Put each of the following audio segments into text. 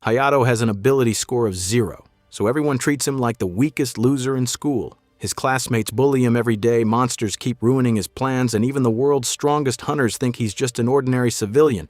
Hayato has an ability score of 0, so everyone treats him like the weakest loser in school. His classmates bully him every day, monsters keep ruining his plans, and even the world's strongest hunters think he's just an ordinary civilian.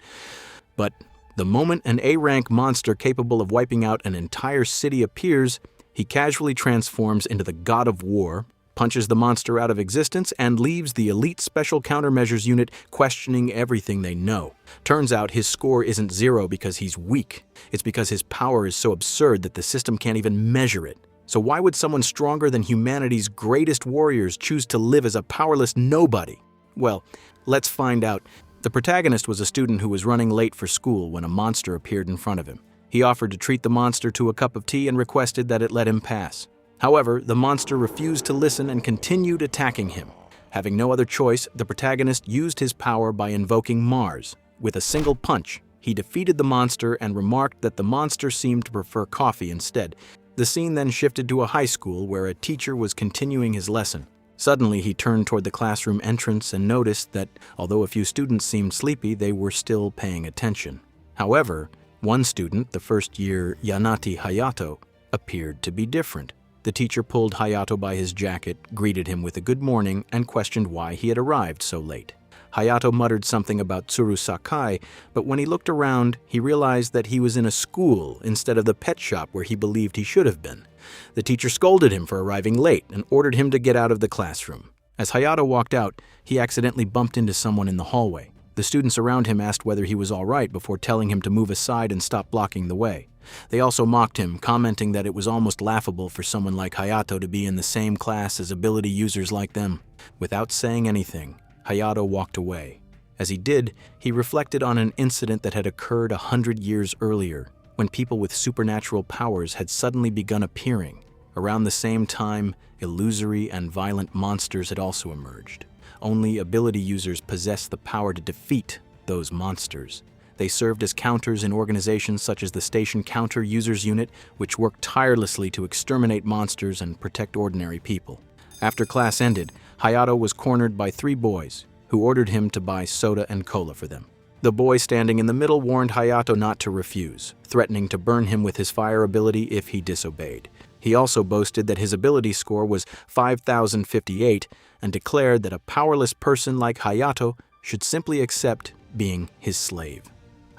But the moment an A-rank monster capable of wiping out an entire city appears, he casually transforms into the god of war, punches the monster out of existence, and leaves the elite special countermeasures unit questioning everything they know. Turns out his score isn't 0 because he's weak. It's because his power is so absurd that the system can't even measure it. So why would someone stronger than humanity's greatest warriors choose to live as a powerless nobody? Well, let's find out. The protagonist was a student who was running late for school when a monster appeared in front of him. He offered to treat the monster to a cup of tea and requested that it let him pass. However, the monster refused to listen and continued attacking him. Having no other choice, the protagonist used his power by invoking Mars. With a single punch, he defeated the monster and remarked that the monster seemed to prefer coffee instead. The scene then shifted to a high school where a teacher was continuing his lesson. Suddenly, he turned toward the classroom entrance and noticed that, although a few students seemed sleepy, they were still paying attention. However, one student, the first-year Yanati Hayato, appeared to be different. The teacher pulled Hayato by his jacket, greeted him with a good morning, and questioned why he had arrived so late. Hayato muttered something about Tsuru Sakai, but when he looked around, he realized that he was in a school instead of the pet shop where he believed he should have been. The teacher scolded him for arriving late and ordered him to get out of the classroom. As Hayato walked out, he accidentally bumped into someone in the hallway. The students around him asked whether he was all right before telling him to move aside and stop blocking the way. They also mocked him, commenting that it was almost laughable for someone like Hayato to be in the same class as ability users like them. Without saying anything, Hayato walked away. As he did, he reflected on an incident that had occurred 100 years earlier, when people with supernatural powers had suddenly begun appearing. Around the same time, illusory and violent monsters had also emerged. Only ability users possessed the power to defeat those monsters. They served as counters in organizations such as the Station Counter Users Unit, which worked tirelessly to exterminate monsters and protect ordinary people. After class ended, Hayato was cornered by 3 boys, who ordered him to buy soda and cola for them. The boy standing in the middle warned Hayato not to refuse, threatening to burn him with his fire ability if he disobeyed. He also boasted that his ability score was 5,058 and declared that a powerless person like Hayato should simply accept being his slave.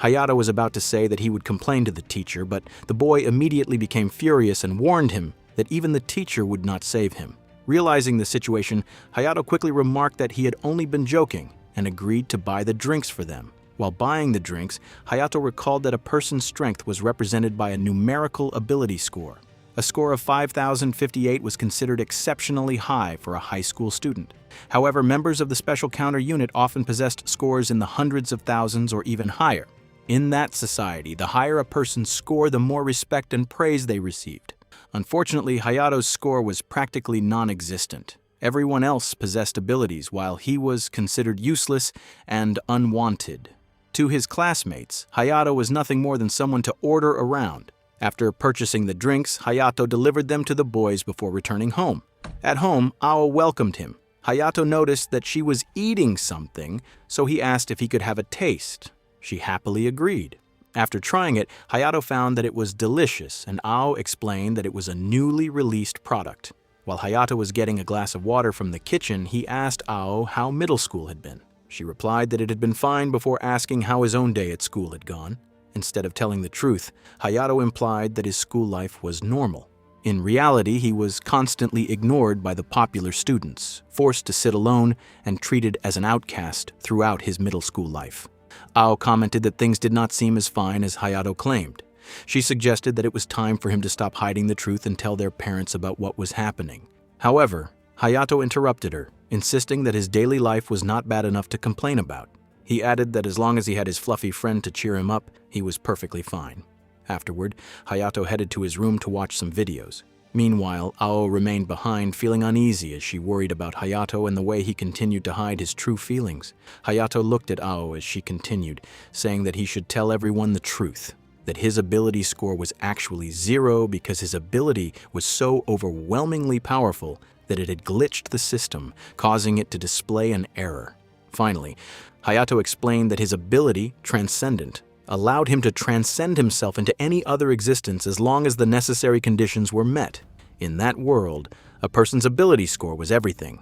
Hayato was about to say that he would complain to the teacher, but the boy immediately became furious and warned him that even the teacher would not save him. Realizing the situation, Hayato quickly remarked that he had only been joking and agreed to buy the drinks for them. While buying the drinks, Hayato recalled that a person's strength was represented by a numerical ability score. A score of 5,058 was considered exceptionally high for a high school student. However, members of the Special Counter Unit often possessed scores in the hundreds of thousands or even higher. In that society, the higher a person's score, the more respect and praise they received. Unfortunately, Hayato's score was practically non-existent. Everyone else possessed abilities, while he was considered useless and unwanted. To his classmates, Hayato was nothing more than someone to order around. After purchasing the drinks, Hayato delivered them to the boys before returning home. At home, Ao welcomed him. Hayato noticed that she was eating something, so he asked if he could have a taste. She happily agreed. After trying it, Hayato found that it was delicious, and Ao explained that it was a newly released product. While Hayato was getting a glass of water from the kitchen, he asked Ao how middle school had been. She replied that it had been fine before asking how his own day at school had gone. Instead of telling the truth, Hayato implied that his school life was normal. In reality, he was constantly ignored by the popular students, forced to sit alone, and treated as an outcast throughout his middle school life. Ao commented that things did not seem as fine as Hayato claimed. She suggested that it was time for him to stop hiding the truth and tell their parents about what was happening. However, Hayato interrupted her, insisting that his daily life was not bad enough to complain about. He added that as long as he had his fluffy friend to cheer him up, he was perfectly fine. Afterward, Hayato headed to his room to watch some videos. Meanwhile, Ao remained behind, feeling uneasy as she worried about Hayato and the way he continued to hide his true feelings. Hayato looked at Ao as she continued, saying that he should tell everyone the truth, that his ability score was actually 0 because his ability was so overwhelmingly powerful that it had glitched the system, causing it to display an error. Finally, Hayato explained that his ability, Transcendent, allowed him to transcend himself into any other existence as long as the necessary conditions were met. In that world, a person's ability score was everything.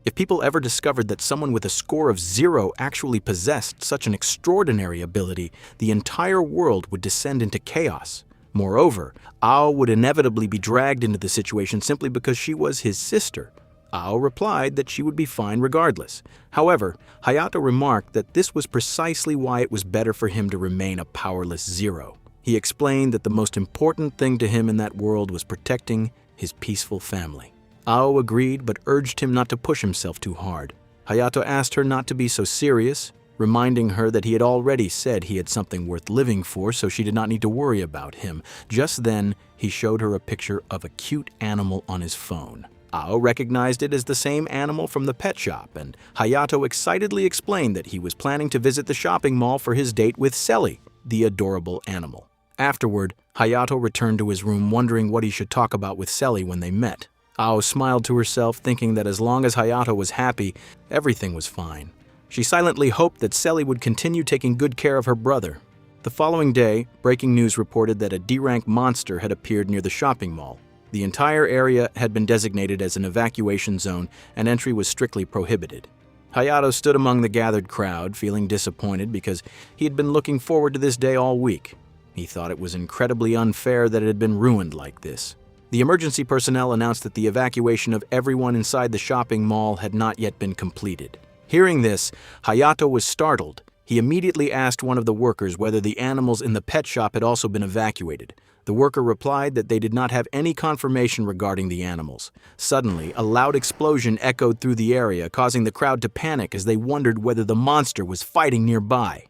If people ever discovered that someone with a score of 0 actually possessed such an extraordinary ability, the entire world would descend into chaos. Moreover, Ao would inevitably be dragged into the situation simply because she was his sister. Ao replied that she would be fine regardless. However, Hayato remarked that this was precisely why it was better for him to remain a powerless 0. He explained that the most important thing to him in that world was protecting his peaceful family. Ao agreed but urged him not to push himself too hard. Hayato asked her not to be so serious, reminding her that he had already said he had something worth living for, so she did not need to worry about him. Just then, he showed her a picture of a cute animal on his phone. Ao recognized it as the same animal from the pet shop, and Hayato excitedly explained that he was planning to visit the shopping mall for his date with Selly, the adorable animal. Afterward, Hayato returned to his room wondering what he should talk about with Selly when they met. Ao smiled to herself, thinking that as long as Hayato was happy, everything was fine. She silently hoped that Selly would continue taking good care of her brother. The following day, breaking news reported that a D-rank monster had appeared near the shopping mall. The entire area had been designated as an evacuation zone, and entry was strictly prohibited. Hayato stood among the gathered crowd, feeling disappointed because he had been looking forward to this day all week. He thought it was incredibly unfair that it had been ruined like this. The emergency personnel announced that the evacuation of everyone inside the shopping mall had not yet been completed. Hearing this, Hayato was startled. He immediately asked one of the workers whether the animals in the pet shop had also been evacuated. The worker replied that they did not have any confirmation regarding the animals. Suddenly, a loud explosion echoed through the area, causing the crowd to panic as they wondered whether the monster was fighting nearby.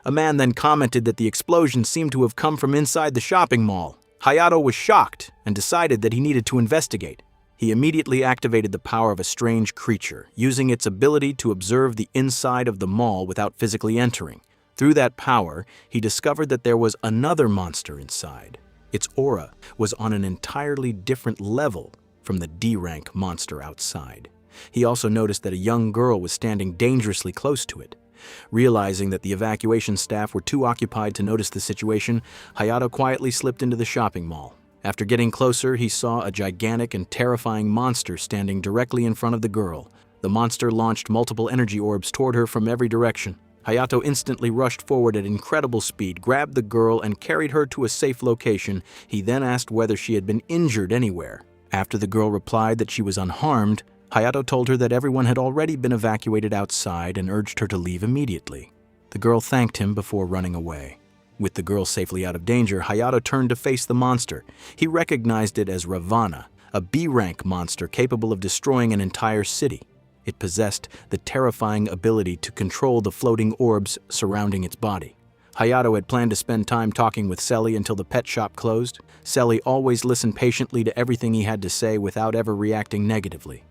A man then commented that the explosion seemed to have come from inside the shopping mall. Hayato was shocked and decided that he needed to investigate. He immediately activated the power of a strange creature, using its ability to observe the inside of the mall without physically entering. Through that power, he discovered that there was another monster inside. Its aura was on an entirely different level from the D-rank monster outside. He also noticed that a young girl was standing dangerously close to it. Realizing that the evacuation staff were too occupied to notice the situation, Hayato quietly slipped into the shopping mall. After getting closer, he saw a gigantic and terrifying monster standing directly in front of the girl. The monster launched multiple energy orbs toward her from every direction. Hayato instantly rushed forward at incredible speed, grabbed the girl, and carried her to a safe location. He then asked whether she had been injured anywhere. After the girl replied that she was unharmed, Hayato told her that everyone had already been evacuated outside and urged her to leave immediately. The girl thanked him before running away. With the girl safely out of danger, Hayato turned to face the monster. He recognized it as Ravana, a B-rank monster capable of destroying an entire city. It possessed the terrifying ability to control the floating orbs surrounding its body. Hayato had planned to spend time talking with Selly until the pet shop closed. Selly always listened patiently to everything he had to say without ever reacting negatively.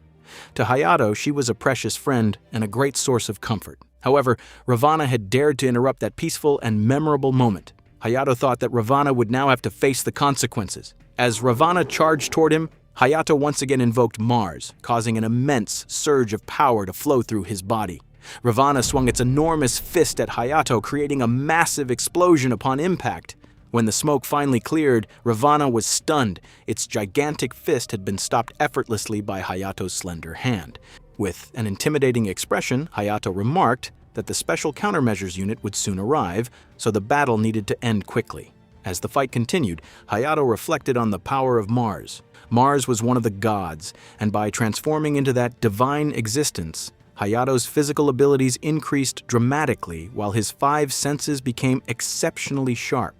To Hayato, she was a precious friend and a great source of comfort. However, Ravana had dared to interrupt that peaceful and memorable moment. Hayato thought that Ravana would now have to face the consequences. As Ravana charged toward him, Hayato once again invoked Mars, causing an immense surge of power to flow through his body. Ravana swung its enormous fist at Hayato, creating a massive explosion upon impact. When the smoke finally cleared, Ravana was stunned. Its gigantic fist had been stopped effortlessly by Hayato's slender hand. With an intimidating expression, Hayato remarked that the Special Countermeasures Unit would soon arrive, so the battle needed to end quickly. As the fight continued, Hayato reflected on the power of Mars. Mars was one of the gods, and by transforming into that divine existence, Hayato's physical abilities increased dramatically while his 5 senses became exceptionally sharp.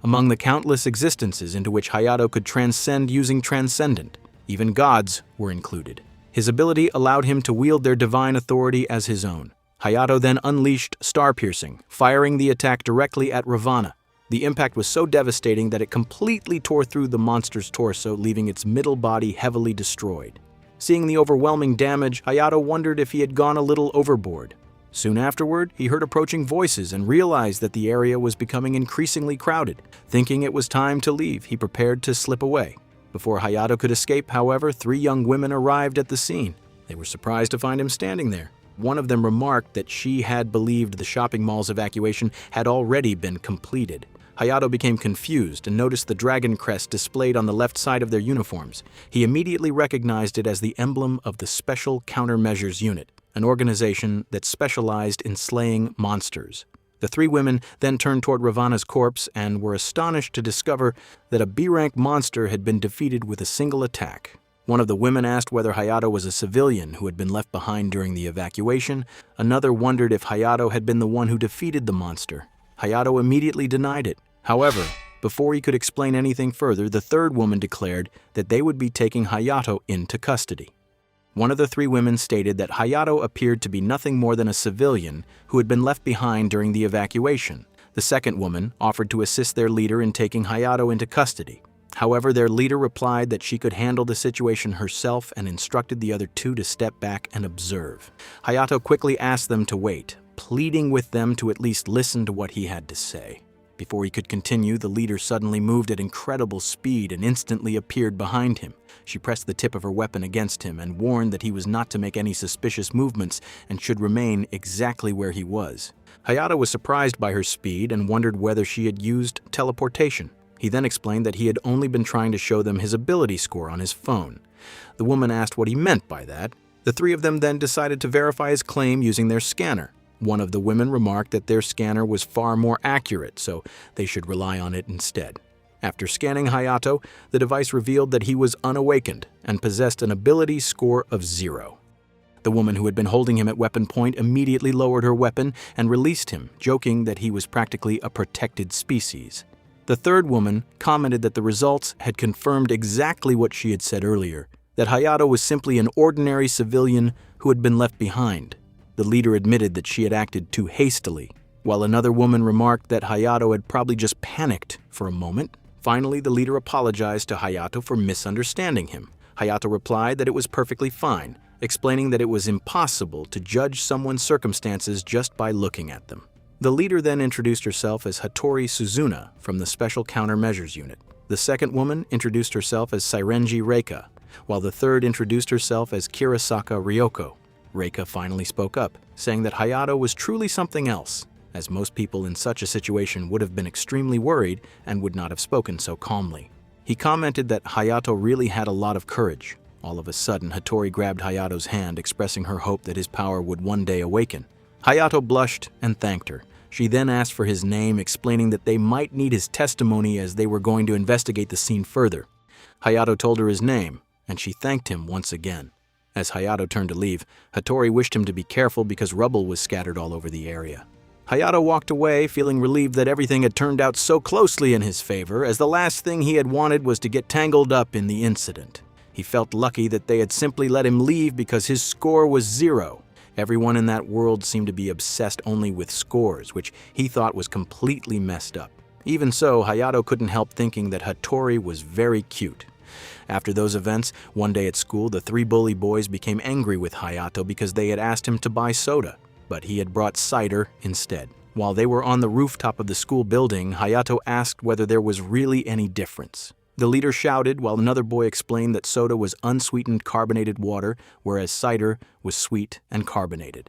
Among the countless existences into which Hayato could transcend using Transcendent, even gods were included. His ability allowed him to wield their divine authority as his own. Hayato then unleashed Star Piercing, firing the attack directly at Ravana. The impact was so devastating that it completely tore through the monster's torso, leaving its middle body heavily destroyed. Seeing the overwhelming damage, Hayato wondered if he had gone a little overboard. Soon afterward, he heard approaching voices and realized that the area was becoming increasingly crowded. Thinking it was time to leave, he prepared to slip away. Before Hayato could escape, however, 3 young women arrived at the scene. They were surprised to find him standing there. One of them remarked that she had believed the shopping mall's evacuation had already been completed. Hayato became confused and noticed the dragon crest displayed on the left side of their uniforms. He immediately recognized it as the emblem of the Special Countermeasures Unit, an organization that specialized in slaying monsters. The three women then turned toward Ravana's corpse and were astonished to discover that a B-rank monster had been defeated with a single attack. One of the women asked whether Hayato was a civilian who had been left behind during the evacuation. Another wondered if Hayato had been the one who defeated the monster. Hayato immediately denied it. However, before he could explain anything further, the third woman declared that they would be taking Hayato into custody. One of the three women stated that Hayato appeared to be nothing more than a civilian who had been left behind during the evacuation. The second woman offered to assist their leader in taking Hayato into custody. However, their leader replied that she could handle the situation herself and instructed the other two to step back and observe. Hayato quickly asked them to wait, pleading with them to at least listen to what he had to say. Before he could continue, the leader suddenly moved at incredible speed and instantly appeared behind him. She pressed the tip of her weapon against him and warned that he was not to make any suspicious movements and should remain exactly where he was. Hayato was surprised by her speed and wondered whether she had used teleportation. He then explained that he had only been trying to show them his ability score on his phone. The woman asked what he meant by that. The three of them then decided to verify his claim using their scanner. One of the women remarked that their scanner was far more accurate, so they should rely on it instead. After scanning Hayato, the device revealed that he was unawakened and possessed an ability score of 0. The woman who had been holding him at weapon point immediately lowered her weapon and released him, joking that he was practically a protected species. The third woman commented that the results had confirmed exactly what she had said earlier, that Hayato was simply an ordinary civilian who had been left behind. The leader admitted that she had acted too hastily, while another woman remarked that Hayato had probably just panicked for a moment. Finally, the leader apologized to Hayato for misunderstanding him. Hayato replied that it was perfectly fine, explaining that it was impossible to judge someone's circumstances just by looking at them. The leader then introduced herself as Hattori Suzuna from the Special Countermeasures Unit. The second woman introduced herself as Sairenji Reika, while the third introduced herself as Kirasaka Ryoko. Reika finally spoke up, saying that Hayato was truly something else, as most people in such a situation would have been extremely worried and would not have spoken so calmly. He commented that Hayato really had a lot of courage. All of a sudden, Hattori grabbed Hayato's hand, expressing her hope that his power would one day awaken. Hayato blushed and thanked her. She then asked for his name, explaining that they might need his testimony as they were going to investigate the scene further. Hayato told her his name, and she thanked him once again. As Hayato turned to leave, Hattori wished him to be careful because rubble was scattered all over the area. Hayato walked away, feeling relieved that everything had turned out so closely in his favor, as the last thing he had wanted was to get tangled up in the incident. He felt lucky that they had simply let him leave because his score was 0. Everyone in that world seemed to be obsessed only with scores, which he thought was completely messed up. Even so, Hayato couldn't help thinking that Hattori was very cute. After those events, one day at school, the three bully boys became angry with Hayato because they had asked him to buy soda, but he had brought cider instead. While they were on the rooftop of the school building, Hayato asked whether there was really any difference. The leader shouted while another boy explained that soda was unsweetened carbonated water, whereas cider was sweet and carbonated.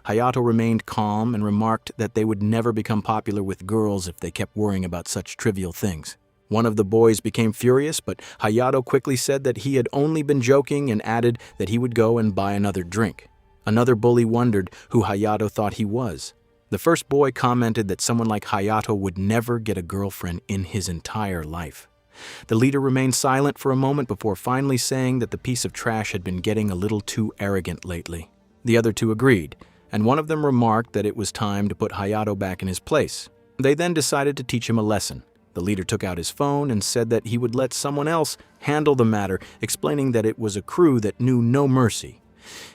Hayato remained calm and remarked that they would never become popular with girls if they kept worrying about such trivial things. One of the boys became furious, but Hayato quickly said that he had only been joking and added that he would go and buy another drink. Another bully wondered who Hayato thought he was. The first boy commented that someone like Hayato would never get a girlfriend in his entire life. The leader remained silent for a moment before finally saying that the piece of trash had been getting a little too arrogant lately. The other two agreed, and one of them remarked that it was time to put Hayato back in his place. They then decided to teach him a lesson. The leader took out his phone and said that he would let someone else handle the matter, explaining that it was a crew that knew no mercy.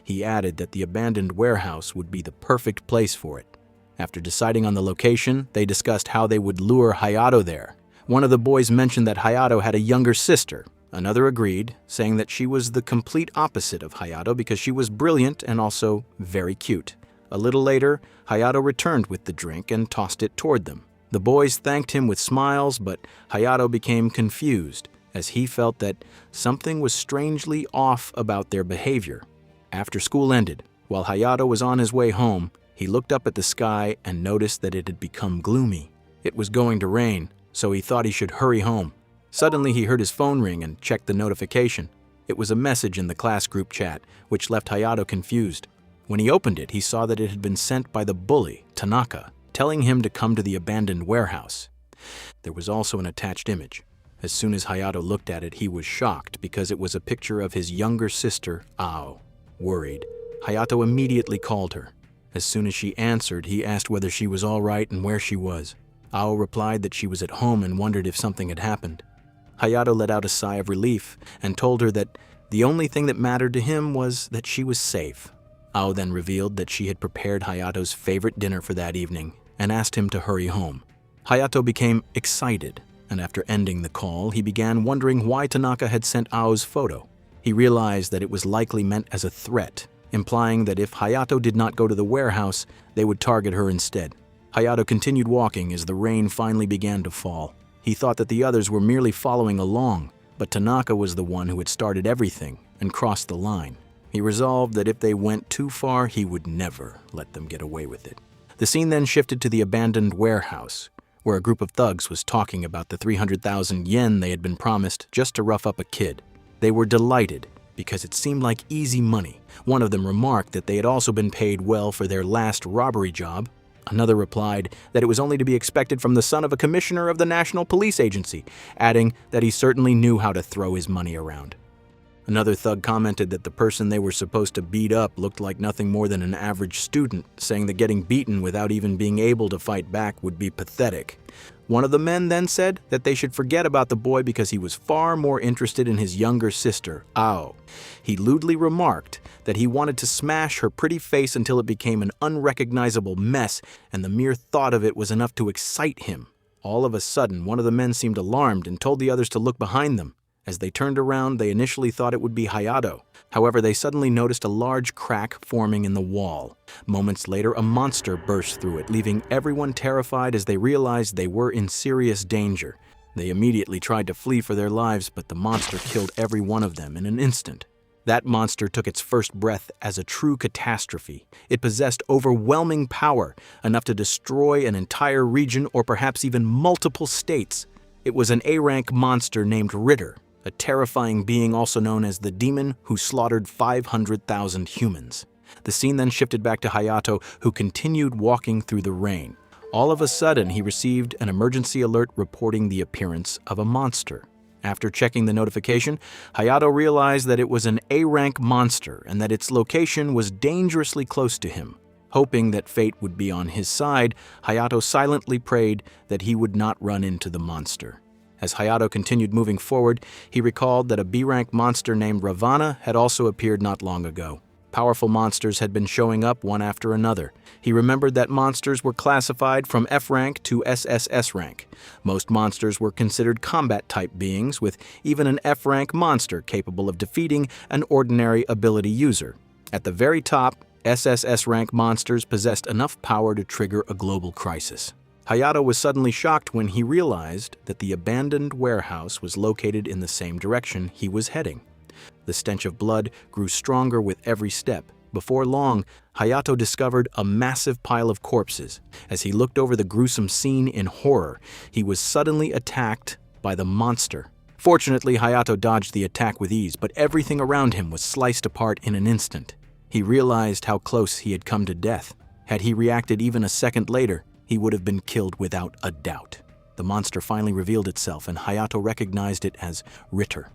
He added that the abandoned warehouse would be the perfect place for it. After deciding on the location, they discussed how they would lure Hayato there. One of the boys mentioned that Hayato had a younger sister. Another agreed, saying that she was the complete opposite of Hayato because she was brilliant and also very cute. A little later, Hayato returned with the drink and tossed it toward them. The boys thanked him with smiles, but Hayato became confused as he felt that something was strangely off about their behavior. After school ended, While Hayato was on his way home, he looked up at the sky and noticed that it had become gloomy. It was going to rain, so he thought he should hurry home. Suddenly he heard his phone ring and checked the notification. It was a message in the class group chat, which left Hayato confused. When he opened it, he saw that it had been sent by the bully, Tanaka, telling him to come to the abandoned warehouse. There was also an attached image. As soon as Hayato looked at it, he was shocked because it was a picture of his younger sister, Ao. Worried, Hayato immediately called her. As soon as she answered, he asked whether she was all right and where she was. Ao replied that she was at home and wondered if something had happened. Hayato let out a sigh of relief and told her that the only thing that mattered to him was that she was safe. Ao then revealed that she had prepared Hayato's favorite dinner for that evening and asked him to hurry home. Hayato became excited, and after ending the call, he began wondering why Tanaka had sent Ao's photo. He realized that it was likely meant as a threat, implying that if Hayato did not go to the warehouse, they would target her instead. Hayato continued walking as the rain finally began to fall. He thought that the others were merely following along, but Tanaka was the one who had started everything and crossed the line. He resolved that if they went too far, he would never let them get away with it. The scene then shifted to the abandoned warehouse, where a group of thugs was talking about the 300,000 yen they had been promised just to rough up a kid. They were delighted because it seemed like easy money. One of them remarked that they had also been paid well for their last robbery job. Another replied that it was only to be expected from the son of a commissioner of the National Police Agency, adding that he certainly knew how to throw his money around. Another thug commented that the person they were supposed to beat up looked like nothing more than an average student, saying that getting beaten without even being able to fight back would be pathetic. One of the men then said that they should forget about the boy because he was far more interested in his younger sister, Ao. He lewdly remarked that he wanted to smash her pretty face until it became an unrecognizable mess, and the mere thought of it was enough to excite him. All of a sudden, one of the men seemed alarmed and told the others to look behind them. As they turned around, they initially thought it would be Hayato. However, they suddenly noticed a large crack forming in the wall. Moments later, a monster burst through it, leaving everyone terrified as they realized they were in serious danger. They immediately tried to flee for their lives, but the monster killed every one of them in an instant. That monster took its first breath as a true catastrophe. It possessed overwhelming power, enough to destroy an entire region or perhaps even multiple states. It was an A-rank monster named Ritter, a terrifying being also known as the demon who slaughtered 500,000 humans. The scene then shifted back to Hayato, who continued walking through the rain. All of a sudden, he received an emergency alert reporting the appearance of a monster. After checking the notification, Hayato realized that it was an A-rank monster and that its location was dangerously close to him. Hoping that fate would be on his side, Hayato silently prayed that he would not run into the monster. As Hayato continued moving forward, he recalled that a B-rank monster named Ravana had also appeared not long ago. Powerful monsters had been showing up one after another. He remembered that monsters were classified from F rank to SSS rank. Most monsters were considered combat-type beings, with even an F-rank monster capable of defeating an ordinary ability user. At the very top, SSS rank monsters possessed enough power to trigger a global crisis. Hayato was suddenly shocked when he realized that the abandoned warehouse was located in the same direction he was heading. The stench of blood grew stronger with every step. Before long, Hayato discovered a massive pile of corpses. As he looked over the gruesome scene in horror, he was suddenly attacked by the monster. Fortunately, Hayato dodged the attack with ease, but everything around him was sliced apart in an instant. He realized how close he had come to death. Had he reacted even a second later, he would have been killed without a doubt. The monster finally revealed itself, and Hayato recognized it as Ritter.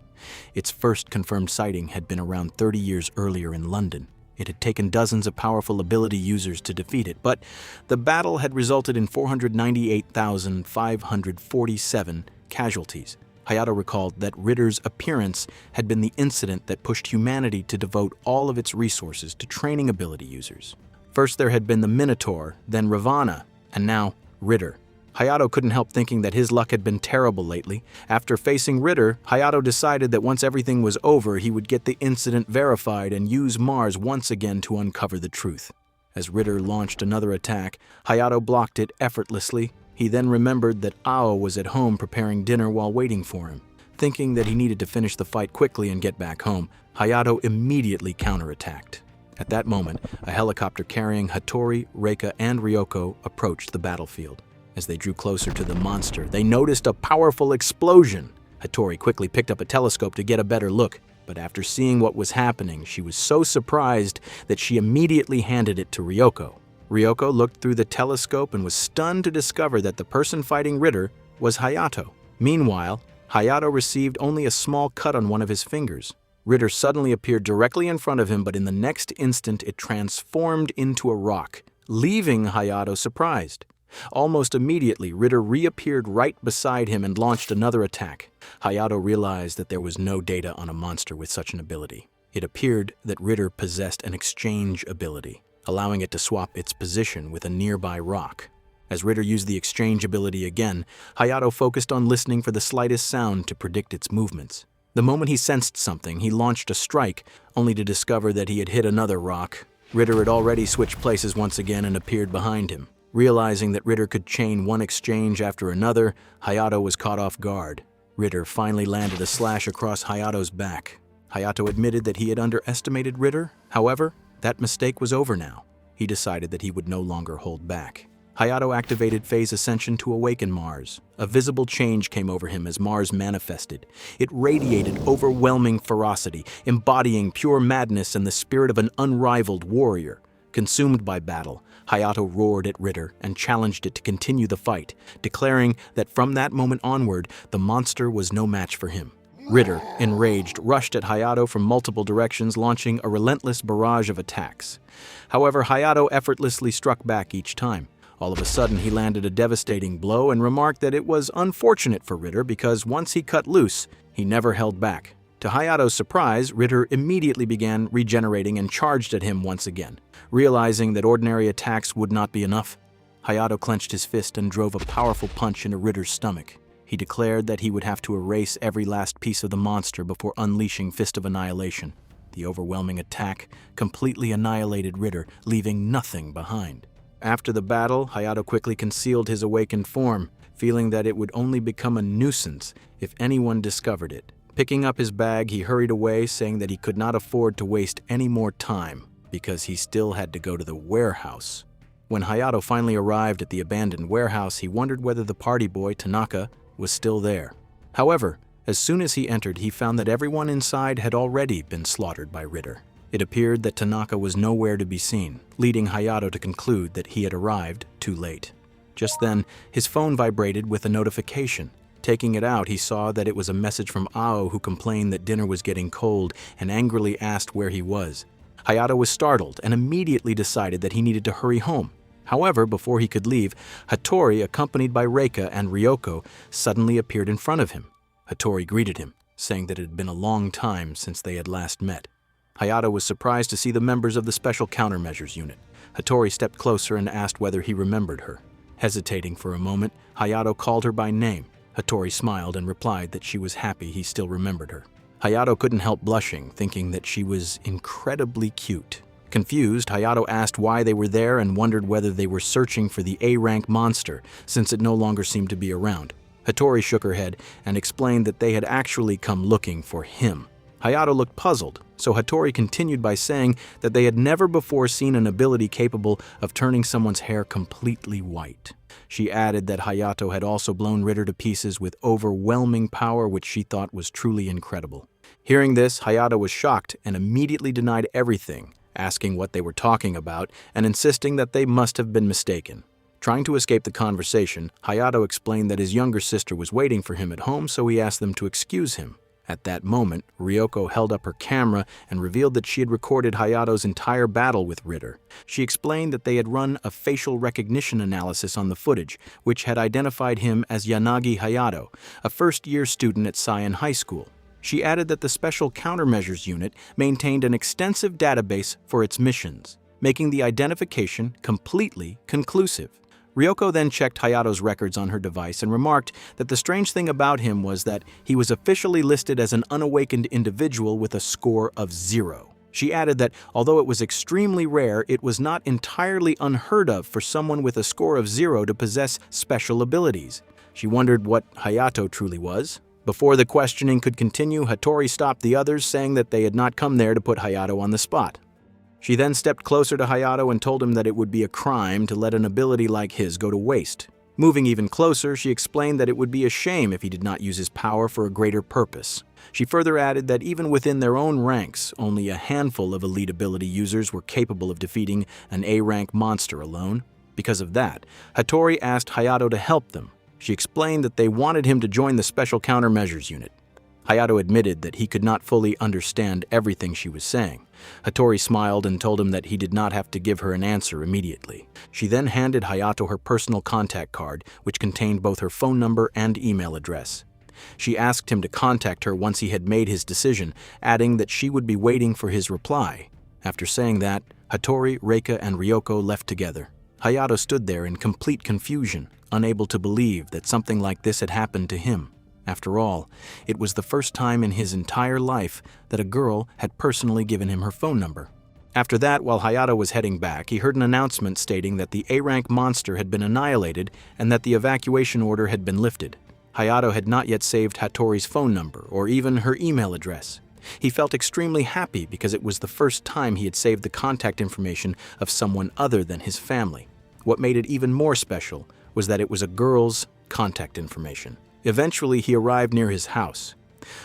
Its first confirmed sighting had been around 30 years earlier in London. It had taken dozens of powerful ability users to defeat it, but the battle had resulted in 498,547 casualties. Hayato recalled that Ritter's appearance had been the incident that pushed humanity to devote all of its resources to training ability users. First there had been the Minotaur, then Ravana, and now Ritter. Hayato couldn't help thinking that his luck had been terrible lately. After facing Ritter, Hayato decided that once everything was over, he would get the incident verified and use Mars once again to uncover the truth. As Ritter launched another attack, Hayato blocked it effortlessly. He then remembered that Ao was at home preparing dinner while waiting for him. Thinking that he needed to finish the fight quickly and get back home, Hayato immediately counterattacked. At that moment, a helicopter carrying Hattori, Reika, and Ryoko approached the battlefield. As they drew closer to the monster, they noticed a powerful explosion. Hattori quickly picked up a telescope to get a better look, but after seeing what was happening, she was so surprised that she immediately handed it to Ryoko. Ryoko looked through the telescope and was stunned to discover that the person fighting Ritter was Hayato. Meanwhile, Hayato received only a small cut on one of his fingers. Ritter suddenly appeared directly in front of him, but in the next instant it transformed into a rock, leaving Hayato surprised. Almost immediately, Ritter reappeared right beside him and launched another attack. Hayato realized that there was no data on a monster with such an ability. It appeared that Ritter possessed an exchange ability, allowing it to swap its position with a nearby rock. As Ritter used the exchange ability again, Hayato focused on listening for the slightest sound to predict its movements. The moment he sensed something, he launched a strike, only to discover that he had hit another rock. Ritter had already switched places once again and appeared behind him. Realizing that Ritter could chain one exchange after another, Hayato was caught off guard. Ritter finally landed a slash across Hayato's back. Hayato admitted that he had underestimated Ritter. However, that mistake was over now. He decided that he would no longer hold back. Hayato activated Phase Ascension to awaken Mars. A visible change came over him as Mars manifested. It radiated overwhelming ferocity, embodying pure madness and the spirit of an unrivaled warrior. Consumed by battle, Hayato roared at Ritter and challenged it to continue the fight, declaring that from that moment onward, the monster was no match for him. Ritter, enraged, rushed at Hayato from multiple directions, launching a relentless barrage of attacks. However, Hayato effortlessly struck back each time. All of a sudden, he landed a devastating blow and remarked that it was unfortunate for Ritter because once he cut loose, he never held back. To Hayato's surprise, Ritter immediately began regenerating and charged at him once again. Realizing that ordinary attacks would not be enough, Hayato clenched his fist and drove a powerful punch into Ritter's stomach. He declared that he would have to erase every last piece of the monster before unleashing Fist of Annihilation. The overwhelming attack completely annihilated Ritter, leaving nothing behind. After the battle, Hayato quickly concealed his awakened form, feeling that it would only become a nuisance if anyone discovered it. Picking up his bag, he hurried away, saying that he could not afford to waste any more time because he still had to go to the warehouse. When Hayato finally arrived at the abandoned warehouse, he wondered whether the party boy, Tanaka, was still there. However, as soon as he entered, he found that everyone inside had already been slaughtered by Ritter. It appeared that Tanaka was nowhere to be seen, leading Hayato to conclude that he had arrived too late. Just then, his phone vibrated with a notification. Taking it out, he saw that it was a message from Ao, who complained that dinner was getting cold and angrily asked where he was. Hayato was startled and immediately decided that he needed to hurry home. However, before he could leave, Hattori, accompanied by Reika and Ryoko, suddenly appeared in front of him. Hattori greeted him, saying that it had been a long time since they had last met. Hayato was surprised to see the members of the Special Countermeasures Unit. Hattori stepped closer and asked whether he remembered her. Hesitating for a moment, Hayato called her by name. Hattori smiled and replied that she was happy he still remembered her. Hayato couldn't help blushing, thinking that she was incredibly cute. Confused, Hayato asked why they were there and wondered whether they were searching for the A-rank monster, since it no longer seemed to be around. Hattori shook her head and explained that they had actually come looking for him. Hayato looked puzzled, so Hattori continued by saying that they had never before seen an ability capable of turning someone's hair completely white. She added that Hayato had also blown Ritter to pieces with overwhelming power, which she thought was truly incredible. Hearing this, Hayato was shocked and immediately denied everything, asking what they were talking about and insisting that they must have been mistaken. Trying to escape the conversation, Hayato explained that his younger sister was waiting for him at home, so he asked them to excuse him. At that moment, Ryoko held up her camera and revealed that she had recorded Hayato's entire battle with Ritter. She explained that they had run a facial recognition analysis on the footage, which had identified him as Yanagi Hayato, a first-year student at Seion High School. She added that the Special Countermeasures Unit maintained an extensive database for its missions, making the identification completely conclusive. Ryoko then checked Hayato's records on her device and remarked that the strange thing about him was that he was officially listed as an unawakened individual with a score of 0. She added that although it was extremely rare, it was not entirely unheard of for someone with a score of 0 to possess special abilities. She wondered what Hayato truly was. Before the questioning could continue, Hattori stopped the others, saying that they had not come there to put Hayato on the spot. She then stepped closer to Hayato and told him that it would be a crime to let an ability like his go to waste. Moving even closer, she explained that it would be a shame if he did not use his power for a greater purpose. She further added that even within their own ranks, only a handful of elite ability users were capable of defeating an A-rank monster alone. Because of that, Hattori asked Hayato to help them. She explained that they wanted him to join the Special Countermeasures Unit. Hayato admitted that he could not fully understand everything she was saying. Hattori smiled and told him that he did not have to give her an answer immediately. She then handed Hayato her personal contact card, which contained both her phone number and email address. She asked him to contact her once he had made his decision, adding that she would be waiting for his reply. After saying that, Hattori, Reika, and Ryoko left together. Hayato stood there in complete confusion, unable to believe that something like this had happened to him. After all, it was the first time in his entire life that a girl had personally given him her phone number. After that, while Hayato was heading back, he heard an announcement stating that the A-rank monster had been annihilated and that the evacuation order had been lifted. Hayato had not yet saved Hattori's phone number or even her email address. He felt extremely happy because it was the first time he had saved the contact information of someone other than his family. What made it even more special was that it was a girl's contact information. Eventually, he arrived near his house.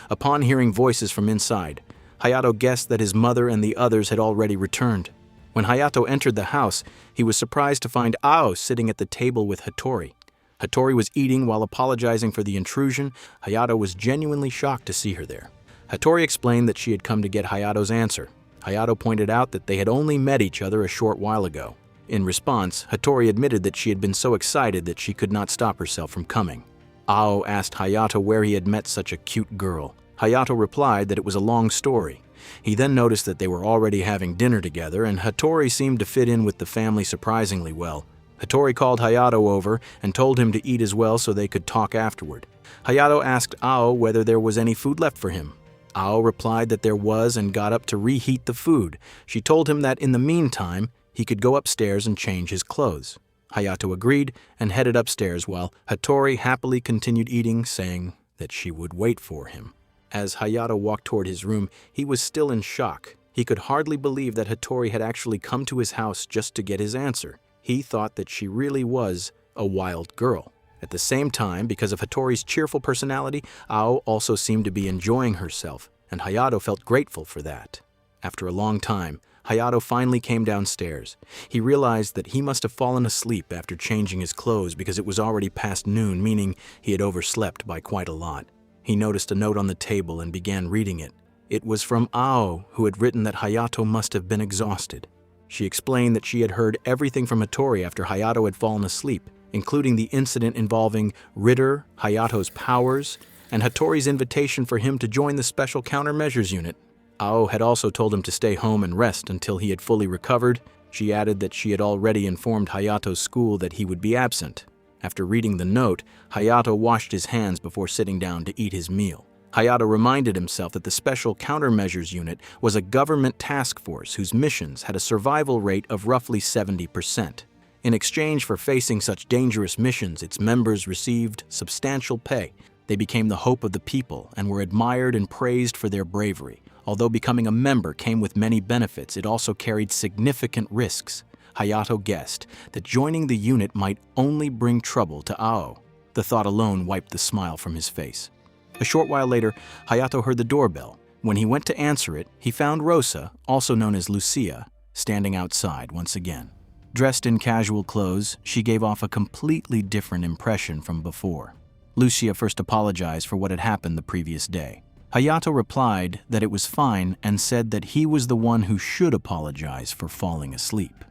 Upon hearing voices from inside, Hayato guessed that his mother and the others had already returned. When Hayato entered the house, he was surprised to find Ao sitting at the table with Hattori. Hattori was eating while apologizing for the intrusion. Hayato was genuinely shocked to see her there. Hattori explained that she had come to get Hayato's answer. Hayato pointed out that they had only met each other a short while ago. In response, Hattori admitted that she had been so excited that she could not stop herself from coming. Ao asked Hayato where he had met such a cute girl. Hayato replied that it was a long story. He then noticed that they were already having dinner together, and Hattori seemed to fit in with the family surprisingly well. Hattori called Hayato over and told him to eat as well so they could talk afterward. Hayato asked Ao whether there was any food left for him. Ao replied that there was and got up to reheat the food. She told him that in the meantime, he could go upstairs and change his clothes. Hayato agreed and headed upstairs while Hattori happily continued eating, saying that she would wait for him. As Hayato walked toward his room, he was still in shock. He could hardly believe that Hattori had actually come to his house just to get his answer. He thought that she really was a wild girl. At the same time, because of Hattori's cheerful personality, Ao also seemed to be enjoying herself, and Hayato felt grateful for that. After a long time, Hayato finally came downstairs. He realized that he must have fallen asleep after changing his clothes because it was already past noon, meaning he had overslept by quite a lot. He noticed a note on the table and began reading it. It was from Ao, who had written that Hayato must have been exhausted. She explained that she had heard everything from Hattori after Hayato had fallen asleep, including the incident involving Ritter, Hayato's powers, and Hattori's invitation for him to join the Special Countermeasures Unit. Ao had also told him to stay home and rest until he had fully recovered. She added that she had already informed Hayato's school that he would be absent. After reading the note, Hayato washed his hands before sitting down to eat his meal. Hayato reminded himself that the Special Countermeasures Unit was a government task force whose missions had a survival rate of roughly 70%. In exchange for facing such dangerous missions, its members received substantial pay. They became the hope of the people and were admired and praised for their bravery. Although becoming a member came with many benefits, it also carried significant risks. Hayato guessed that joining the unit might only bring trouble to Ao. The thought alone wiped the smile from his face. A short while later, Hayato heard the doorbell. When he went to answer it, he found Rosa, also known as Lucia, standing outside once again. Dressed in casual clothes, she gave off a completely different impression from before. Lucia first apologized for what had happened the previous day. Hayato replied that it was fine and said that he was the one who should apologize for falling asleep.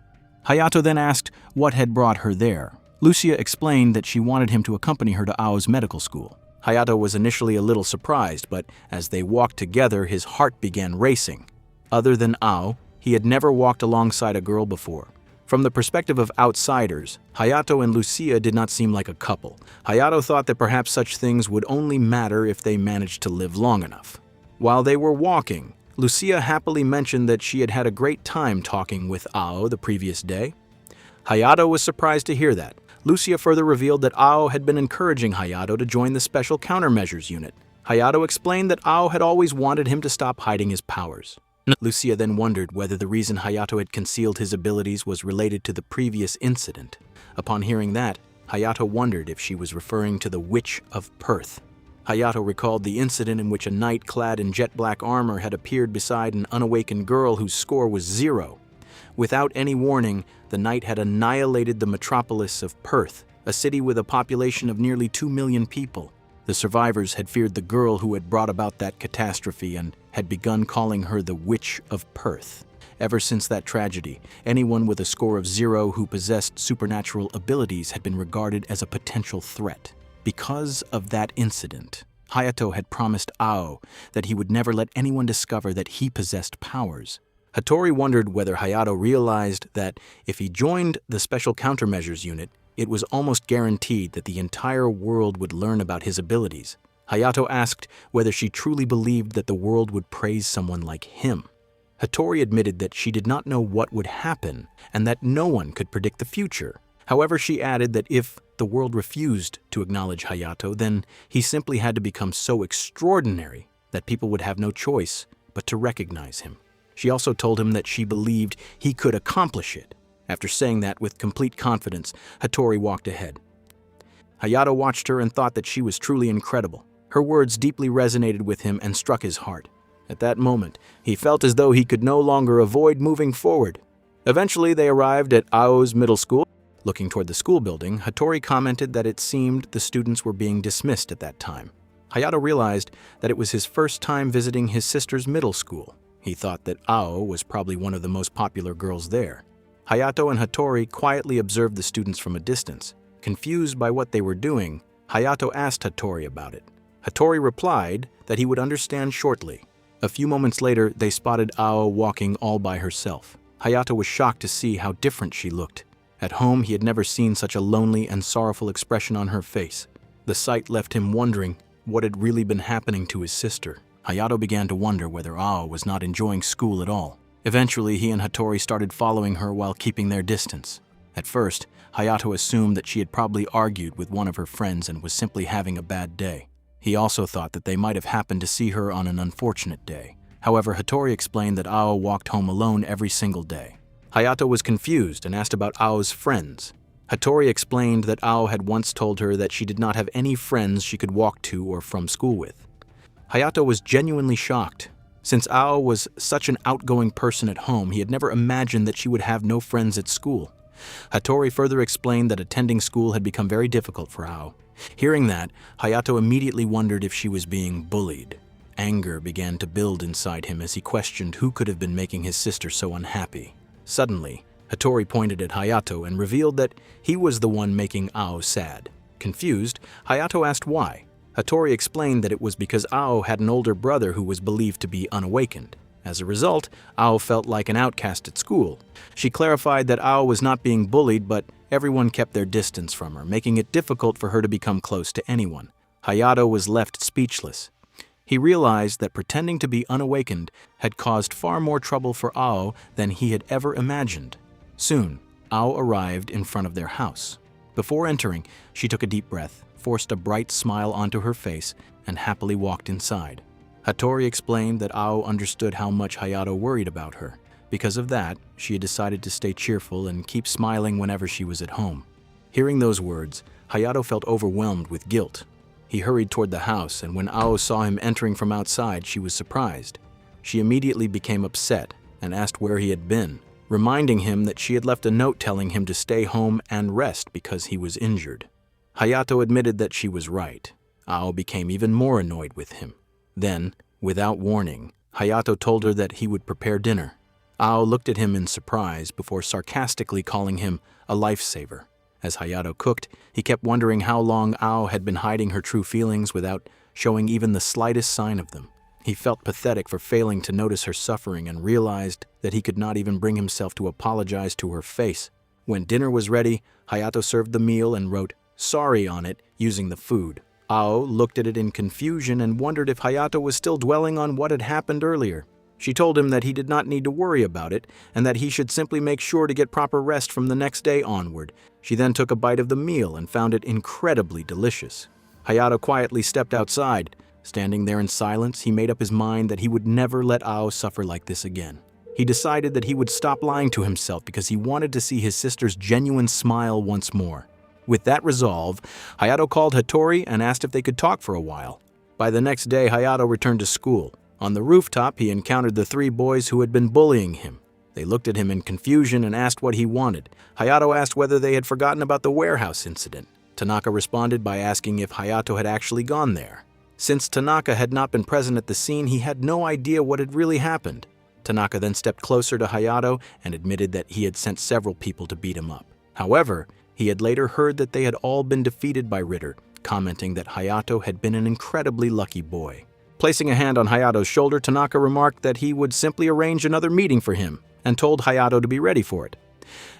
Hayato then asked what had brought her there. Lucia explained that she wanted him to accompany her to Ao's medical school. Hayato was initially a little surprised, but as they walked together, his heart began racing. Other than Ao, he had never walked alongside a girl before. From the perspective of outsiders, Hayato and Lucia did not seem like a couple. Hayato thought that perhaps such things would only matter if they managed to live long enough. While they were walking, Lucia happily mentioned that she had had a great time talking with Ao the previous day. Hayato was surprised to hear that. Lucia further revealed that Ao had been encouraging Hayato to join the Special Countermeasures Unit. Hayato explained that Ao had always wanted him to stop hiding his powers. Lucia then wondered whether the reason Hayato had concealed his abilities was related to the previous incident. Upon hearing that, Hayato wondered if she was referring to the Witch of Perth. Hayato recalled the incident in which a knight clad in jet-black armor had appeared beside an unawakened girl whose score was 0. Without any warning, the knight had annihilated the metropolis of Perth, a city with a population of nearly 2 million people. The survivors had feared the girl who had brought about that catastrophe and had begun calling her the Witch of Perth. Ever since that tragedy, anyone with a score of 0 who possessed supernatural abilities had been regarded as a potential threat. Because of that incident, Hayato had promised Ao that he would never let anyone discover that he possessed powers. Hattori wondered whether Hayato realized that if he joined the Special Countermeasures Unit, it was almost guaranteed that the entire world would learn about his abilities. Hayato asked whether she truly believed that the world would praise someone like him. Hattori admitted that she did not know what would happen and that no one could predict the future. However, she added that if the world refused to acknowledge Hayato, then he simply had to become so extraordinary that people would have no choice but to recognize him. She also told him that she believed he could accomplish it. After saying that with complete confidence, Hattori walked ahead. Hayato watched her and thought that she was truly incredible. Her words deeply resonated with him and struck his heart. At that moment, he felt as though he could no longer avoid moving forward. Eventually, they arrived at Ao's middle school. Looking toward the school building, Hattori commented that it seemed the students were being dismissed at that time. Hayato realized that it was his first time visiting his sister's middle school. He thought that Ao was probably one of the most popular girls there. Hayato and Hattori quietly observed the students from a distance. Confused by what they were doing, Hayato asked Hattori about it. Hattori replied that he would understand shortly. A few moments later, they spotted Ao walking all by herself. Hayato was shocked to see how different she looked. At home, he had never seen such a lonely and sorrowful expression on her face. The sight left him wondering what had really been happening to his sister. Hayato began to wonder whether Ao was not enjoying school at all. Eventually, he and Hattori started following her while keeping their distance. At first, Hayato assumed that she had probably argued with one of her friends and was simply having a bad day. He also thought that they might have happened to see her on an unfortunate day. However, Hattori explained that Ao walked home alone every single day. Hayato was confused and asked about Ao's friends. Hattori explained that Ao had once told her that she did not have any friends she could walk to or from school with. Hayato was genuinely shocked. Since Ao was such an outgoing person at home, he had never imagined that she would have no friends at school. Hattori further explained that attending school had become very difficult for Ao. Hearing that, Hayato immediately wondered if she was being bullied. Anger began to build inside him as he questioned who could have been making his sister so unhappy. Suddenly, Hattori pointed at Hayato and revealed that he was the one making Ao sad. Confused, Hayato asked why. Hattori explained that it was because Ao had an older brother who was believed to be unawakened. As a result, Ao felt like an outcast at school. She clarified that Ao was not being bullied, but everyone kept their distance from her, making it difficult for her to become close to anyone. Hayato was left speechless. He realized that pretending to be unawakened had caused far more trouble for Ao than he had ever imagined. Soon, Ao arrived in front of their house. Before entering, she took a deep breath, forced a bright smile onto her face, and happily walked inside. Hattori explained that Ao understood how much Hayato worried about her. Because of that, she had decided to stay cheerful and keep smiling whenever she was at home. Hearing those words, Hayato felt overwhelmed with guilt. He hurried toward the house, and when Ao saw him entering from outside, she was surprised. She immediately became upset and asked where he had been, reminding him that she had left a note telling him to stay home and rest because he was injured. Hayato admitted that she was right. Ao became even more annoyed with him. Then, without warning, Hayato told her that he would prepare dinner. Ao looked at him in surprise before sarcastically calling him a lifesaver. As Hayato cooked, he kept wondering how long Ao had been hiding her true feelings without showing even the slightest sign of them. He felt pathetic for failing to notice her suffering and realized that he could not even bring himself to apologize to her face. When dinner was ready, Hayato served the meal and wrote "sorry" on it using the food. Ao looked at it in confusion and wondered if Hayato was still dwelling on what had happened earlier. She told him that he did not need to worry about it and that he should simply make sure to get proper rest from the next day onward. She then took a bite of the meal and found it incredibly delicious. Hayato quietly stepped outside, Standing there in silence, he made up his mind that he would never let Ao suffer like this again. He decided that he would stop lying to himself because he wanted to see his sister's genuine smile once more. With that resolve, Hayato called Hattori and asked if they could talk for a while. By the next day, Hayato returned to school. On the rooftop, he encountered the 3 boys who had been bullying him. They looked at him in confusion and asked what he wanted. Hayato asked whether they had forgotten about the warehouse incident. Tanaka responded by asking if Hayato had actually gone there. Since Tanaka had not been present at the scene, he had no idea what had really happened. Tanaka then stepped closer to Hayato and admitted that he had sent several people to beat him up. However, he had later heard that they had all been defeated by Ritter, commenting that Hayato had been an incredibly lucky boy. Placing a hand on Hayato's shoulder, Tanaka remarked that he would simply arrange another meeting for him and told Hayato to be ready for it.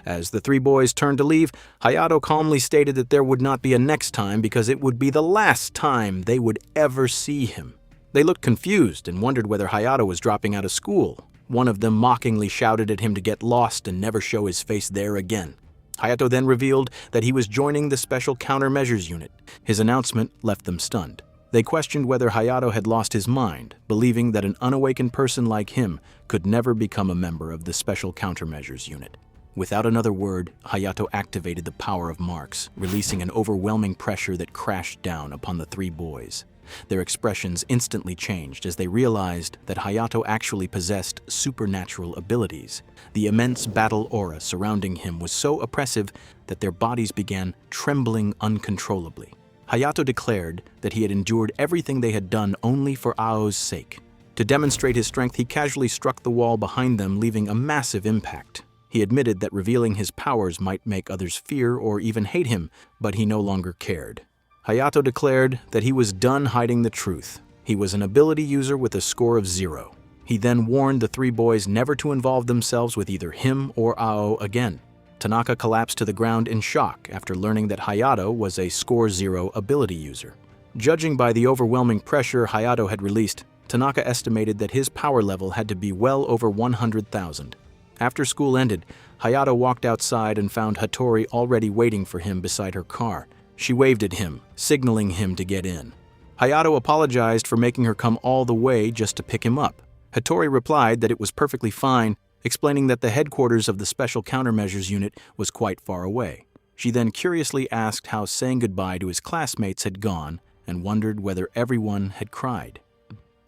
As the 3 boys turned to leave, Hayato calmly stated that there would not be a next time because it would be the last time they would ever see him. They looked confused and wondered whether Hayato was dropping out of school. One of them mockingly shouted at him to get lost and never show his face there again. Hayato then revealed that he was joining the Special Countermeasures Unit. His announcement left them stunned. They questioned whether Hayato had lost his mind, believing that an unawakened person like him could never become a member of the Special Countermeasures Unit. Without another word, Hayato activated the power of marks, releasing an overwhelming pressure that crashed down upon the 3 boys. Their expressions instantly changed as they realized that Hayato actually possessed supernatural abilities. The immense battle aura surrounding him was so oppressive that their bodies began trembling uncontrollably. Hayato declared that he had endured everything they had done only for Ao's sake. To demonstrate his strength, he casually struck the wall behind them, leaving a massive impact. He admitted that revealing his powers might make others fear or even hate him, but he no longer cared. Hayato declared that he was done hiding the truth. He was an ability user with a score of 0. He then warned the 3 boys never to involve themselves with either him or Ao again. Tanaka collapsed to the ground in shock after learning that Hayato was a score 0 ability user. Judging by the overwhelming pressure Hayato had released, Tanaka estimated that his power level had to be well over 100,000. After school ended, Hayato walked outside and found Hattori already waiting for him beside her car. She waved at him, signaling him to get in. Hayato apologized for making her come all the way just to pick him up. Hattori replied that it was perfectly fine, explaining that the headquarters of the Special Countermeasures Unit was quite far away. She then curiously asked how saying goodbye to his classmates had gone and wondered whether everyone had cried.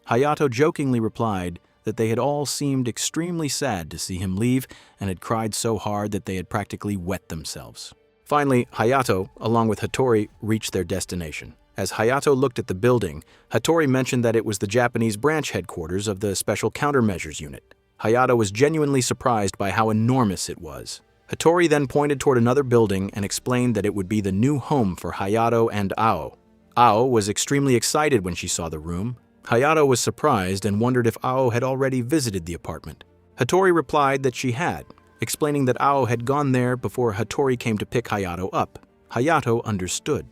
Hayato jokingly replied that they had all seemed extremely sad to see him leave and had cried so hard that they had practically wet themselves. Finally, Hayato, along with Hattori, reached their destination. As Hayato looked at the building, Hattori mentioned that it was the Japanese branch headquarters of the Special Countermeasures Unit. Hayato was genuinely surprised by how enormous it was. Hattori then pointed toward another building and explained that it would be the new home for Hayato and Ao. Ao was extremely excited when she saw the room. Hayato was surprised and wondered if Ao had already visited the apartment. Hattori replied that she had, explaining that Ao had gone there before Hattori came to pick Hayato up. Hayato understood.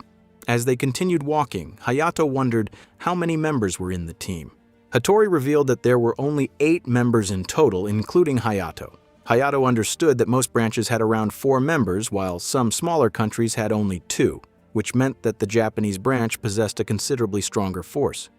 As they continued walking, Hayato wondered how many members were in the team. Hattori revealed that there were only 8 members in total, including Hayato. Hayato understood that most branches had around 4 members, while some smaller countries had only 2, which meant that the Japanese branch possessed a considerably stronger force.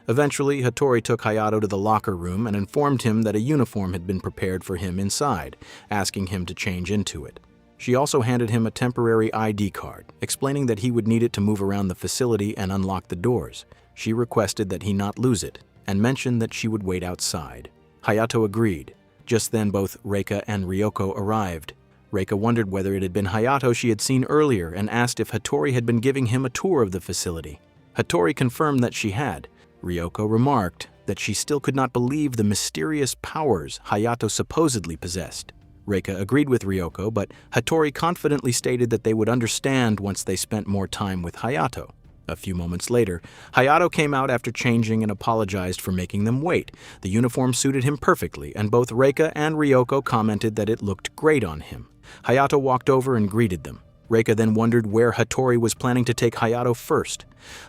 Eventually, Hattori took Hayato to the locker room and informed him that a uniform had been prepared for him inside, asking him to change into it. She also handed him a temporary ID card, explaining that he would need it to move around the facility and unlock the doors. She requested that he not lose it, and mentioned that she would wait outside. Hayato agreed. Just then, both Reika and Ryoko arrived. Reika wondered whether it had been Hayato she had seen earlier and asked if Hattori had been giving him a tour of the facility. Hattori confirmed that she had. Ryoko remarked that she still could not believe the mysterious powers Hayato supposedly possessed. Reika agreed with Ryoko, but Hattori confidently stated that they would understand once they spent more time with Hayato. A few moments later, Hayato came out after changing and apologized for making them wait. The uniform suited him perfectly, and both Reika and Ryoko commented that it looked great on him. Hayato walked over and greeted them. Reika then wondered where Hattori was planning to take Hayato first.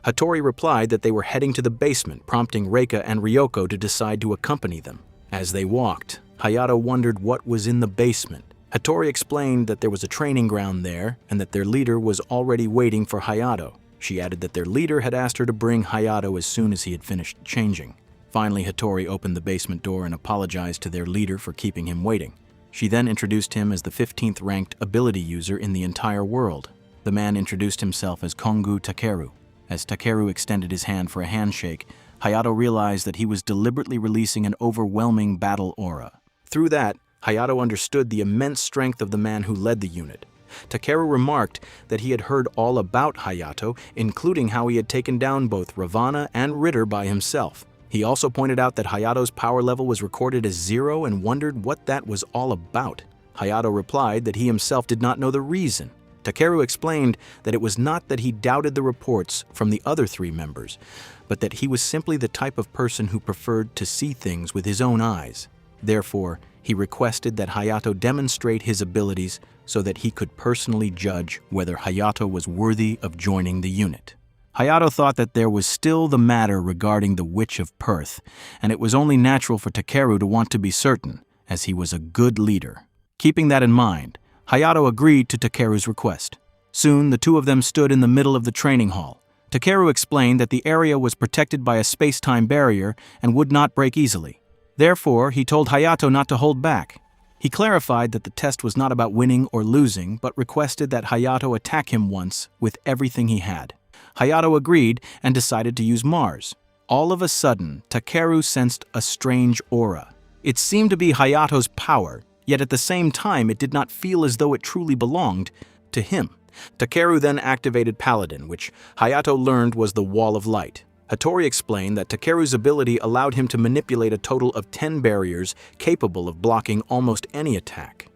Hattori replied that they were heading to the basement, prompting Reika and Ryoko to decide to accompany them. As they walked, Hayato wondered what was in the basement. Hattori explained that there was a training ground there and that their leader was already waiting for Hayato. She added that their leader had asked her to bring Hayato as soon as he had finished changing. Finally, Hattori opened the basement door and apologized to their leader for keeping him waiting. She then introduced him as the 15th ranked ability user in the entire world. The man introduced himself as Kongu Takeru. As Takeru extended his hand for a handshake, Hayato realized that he was deliberately releasing an overwhelming battle aura. Through that, Hayato understood the immense strength of the man who led the unit. Takeru remarked that he had heard all about Hayato, including how he had taken down both Ravana and Ritter by himself. He also pointed out that Hayato's power level was recorded as 0 and wondered what that was all about. Hayato replied that he himself did not know the reason. Takeru explained that it was not that he doubted the reports from the other 3 members, but that he was simply the type of person who preferred to see things with his own eyes. Therefore, he requested that Hayato demonstrate his abilities so that he could personally judge whether Hayato was worthy of joining the unit. Hayato thought that there was still the matter regarding the Witch of Perth, and it was only natural for Takeru to want to be certain, as he was a good leader. Keeping that in mind, Hayato agreed to Takeru's request. Soon, the two of them stood in the middle of the training hall. Takeru explained that the area was protected by a space-time barrier and would not break easily. Therefore, he told Hayato not to hold back. He clarified that the test was not about winning or losing, but requested that Hayato attack him once with everything he had. Hayato agreed and decided to use Mars. All of a sudden, Takeru sensed a strange aura. It seemed to be Hayato's power, yet at the same time it did not feel as though it truly belonged to him. Takeru then activated Paladin, which Hayato learned was the Wall of Light. Hattori explained that Takeru's ability allowed him to manipulate a total of 10 barriers capable of blocking almost any attack.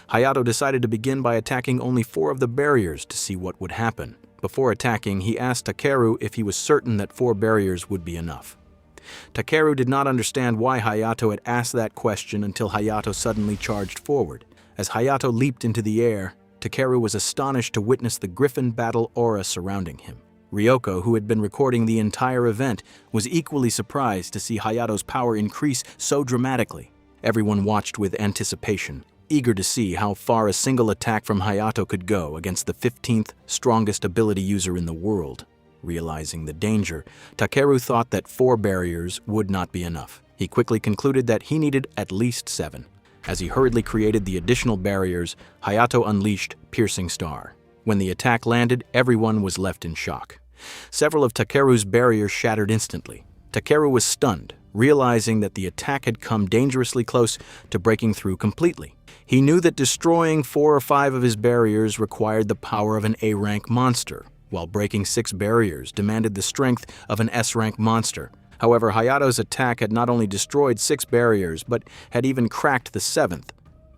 Hayato decided to begin by attacking only 4 of the barriers to see what would happen. Before attacking, he asked Takeru if he was certain that 4 barriers would be enough. Takeru did not understand why Hayato had asked that question until Hayato suddenly charged forward. As Hayato leaped into the air, Takeru was astonished to witness the Griffin battle aura surrounding him. Ryoko, who had been recording the entire event, was equally surprised to see Hayato's power increase so dramatically. Everyone watched with anticipation, eager to see how far a single attack from Hayato could go against the 15th strongest ability user in the world. Realizing the danger, Takeru thought that 4 barriers would not be enough. He quickly concluded that he needed at least 7. As he hurriedly created the additional barriers, Hayato unleashed Piercing Star. When the attack landed, everyone was left in shock. Several of Takeru's barriers shattered instantly. Takeru was stunned, realizing that the attack had come dangerously close to breaking through completely. He knew that destroying 4 or 5 of his barriers required the power of an A-rank monster, while breaking 6 barriers demanded the strength of an S-rank monster. However, Hayato's attack had not only destroyed 6 barriers, but had even cracked the 7th.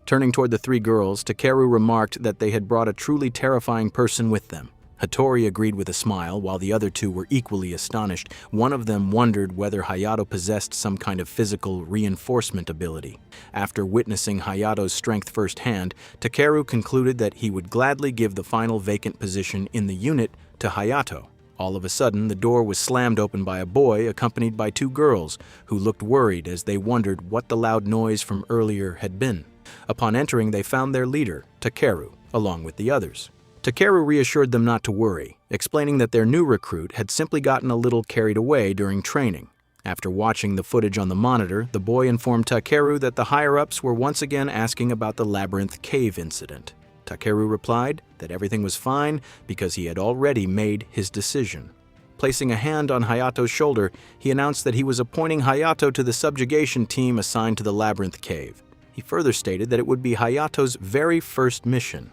Turning toward the 3 girls, Takeru remarked that they had brought a truly terrifying person with them. Hattori agreed with a smile, while the other 2 were equally astonished. One of them wondered whether Hayato possessed some kind of physical reinforcement ability. After witnessing Hayato's strength firsthand, Takeru concluded that he would gladly give the final vacant position in the unit to Hayato. All of a sudden, the door was slammed open by a boy accompanied by 2 girls, who looked worried as they wondered what the loud noise from earlier had been. Upon entering, they found their leader, Takeru, along with the others. Takeru reassured them not to worry, explaining that their new recruit had simply gotten a little carried away during training. After watching the footage on the monitor, the boy informed Takeru that the higher-ups were once again asking about the Labyrinth Cave incident. Takeru replied that everything was fine because he had already made his decision. Placing a hand on Hayato's shoulder, he announced that he was appointing Hayato to the subjugation team assigned to the Labyrinth Cave. He further stated that it would be Hayato's very first mission.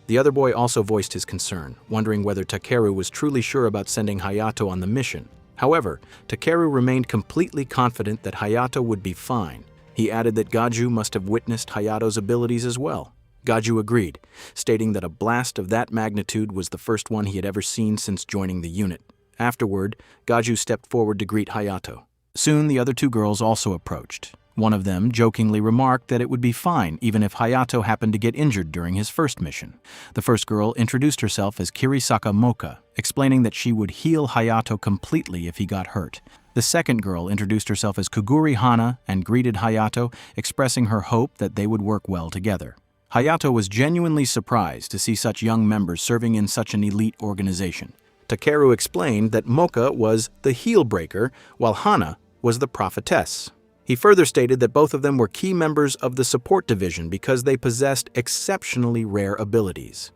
The other boy also voiced his concern, wondering whether Takeru was truly sure about sending Hayato on the mission. However, Takeru remained completely confident that Hayato would be fine. He added that Gaju must have witnessed Hayato's abilities as well. Gaju agreed, stating that a blast of that magnitude was the first one he had ever seen since joining the unit. Afterward, Gaju stepped forward to greet Hayato. Soon, the other 2 girls also approached. One of them jokingly remarked that it would be fine even if Hayato happened to get injured during his first mission. The first girl introduced herself as Kirisaka Moka, explaining that she would heal Hayato completely if he got hurt. The second girl introduced herself as Kuguri Hana and greeted Hayato, expressing her hope that they would work well together. Hayato was genuinely surprised to see such young members serving in such an elite organization. Takeru explained that Mocha was the heel breaker, while Hana was the prophetess. He further stated that both of them were key members of the support division because they possessed exceptionally rare abilities.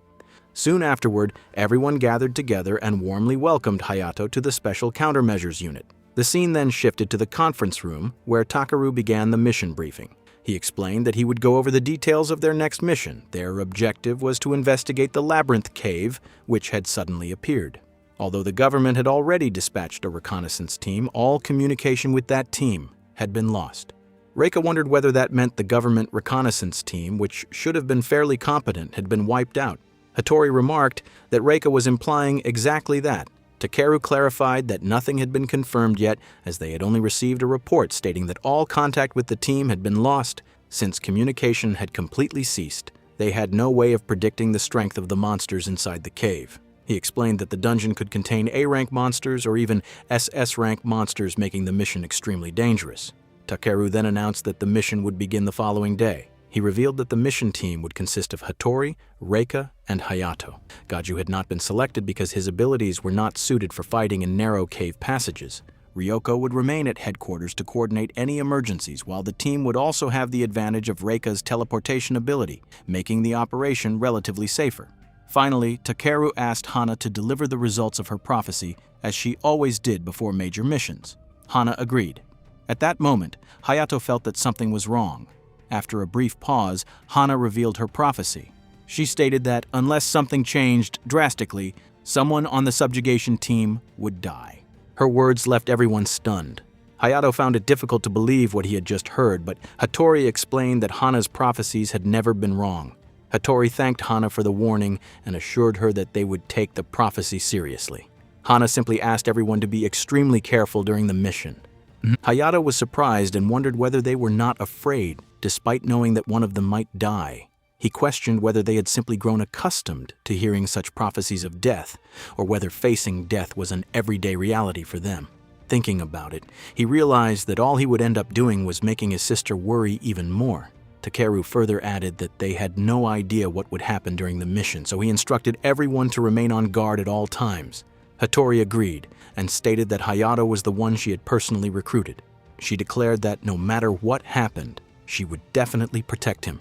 Soon afterward, everyone gathered together and warmly welcomed Hayato to the Special Countermeasures Unit. The scene then shifted to the conference room, where Takeru began the mission briefing. He explained that he would go over the details of their next mission. Their objective was to investigate the labyrinth cave, which had suddenly appeared. Although the government had already dispatched a reconnaissance team, all communication with that team had been lost. Reika wondered whether that meant the government reconnaissance team, which should have been fairly competent, had been wiped out. Hattori remarked that Reika was implying exactly that. Takeru clarified that nothing had been confirmed yet, as they had only received a report stating that all contact with the team had been lost. Since communication had completely ceased, they had no way of predicting the strength of the monsters inside the cave. He explained that the dungeon could contain A-rank monsters or even SS-rank monsters, making the mission extremely dangerous. Takeru then announced that the mission would begin the following day. He revealed that the mission team would consist of Hattori, Reika, and Hayato. Gaju had not been selected because his abilities were not suited for fighting in narrow cave passages. Ryoko would remain at headquarters to coordinate any emergencies, while the team would also have the advantage of Reika's teleportation ability, making the operation relatively safer. Finally, Takeru asked Hana to deliver the results of her prophecy, as she always did before major missions. Hana agreed. At that moment, Hayato felt that something was wrong. After a brief pause, Hana revealed her prophecy. She stated that unless something changed drastically, someone on the subjugation team would die. Her words left everyone stunned. Hayato found it difficult to believe what he had just heard, but Hattori explained that Hana's prophecies had never been wrong. Hattori thanked Hana for the warning and assured her that they would take the prophecy seriously. Hana simply asked everyone to be extremely careful during the mission. Hayato was surprised and wondered whether they were not afraid, despite knowing that one of them might die. He questioned whether they had simply grown accustomed to hearing such prophecies of death, or whether facing death was an everyday reality for them. Thinking about it, he realized that all he would end up doing was making his sister worry even more. Takeru further added that they had no idea what would happen during the mission, so he instructed everyone to remain on guard at all times. Hattori agreed and stated that Hayato was the one she had personally recruited. She declared that no matter what happened, she would definitely protect him.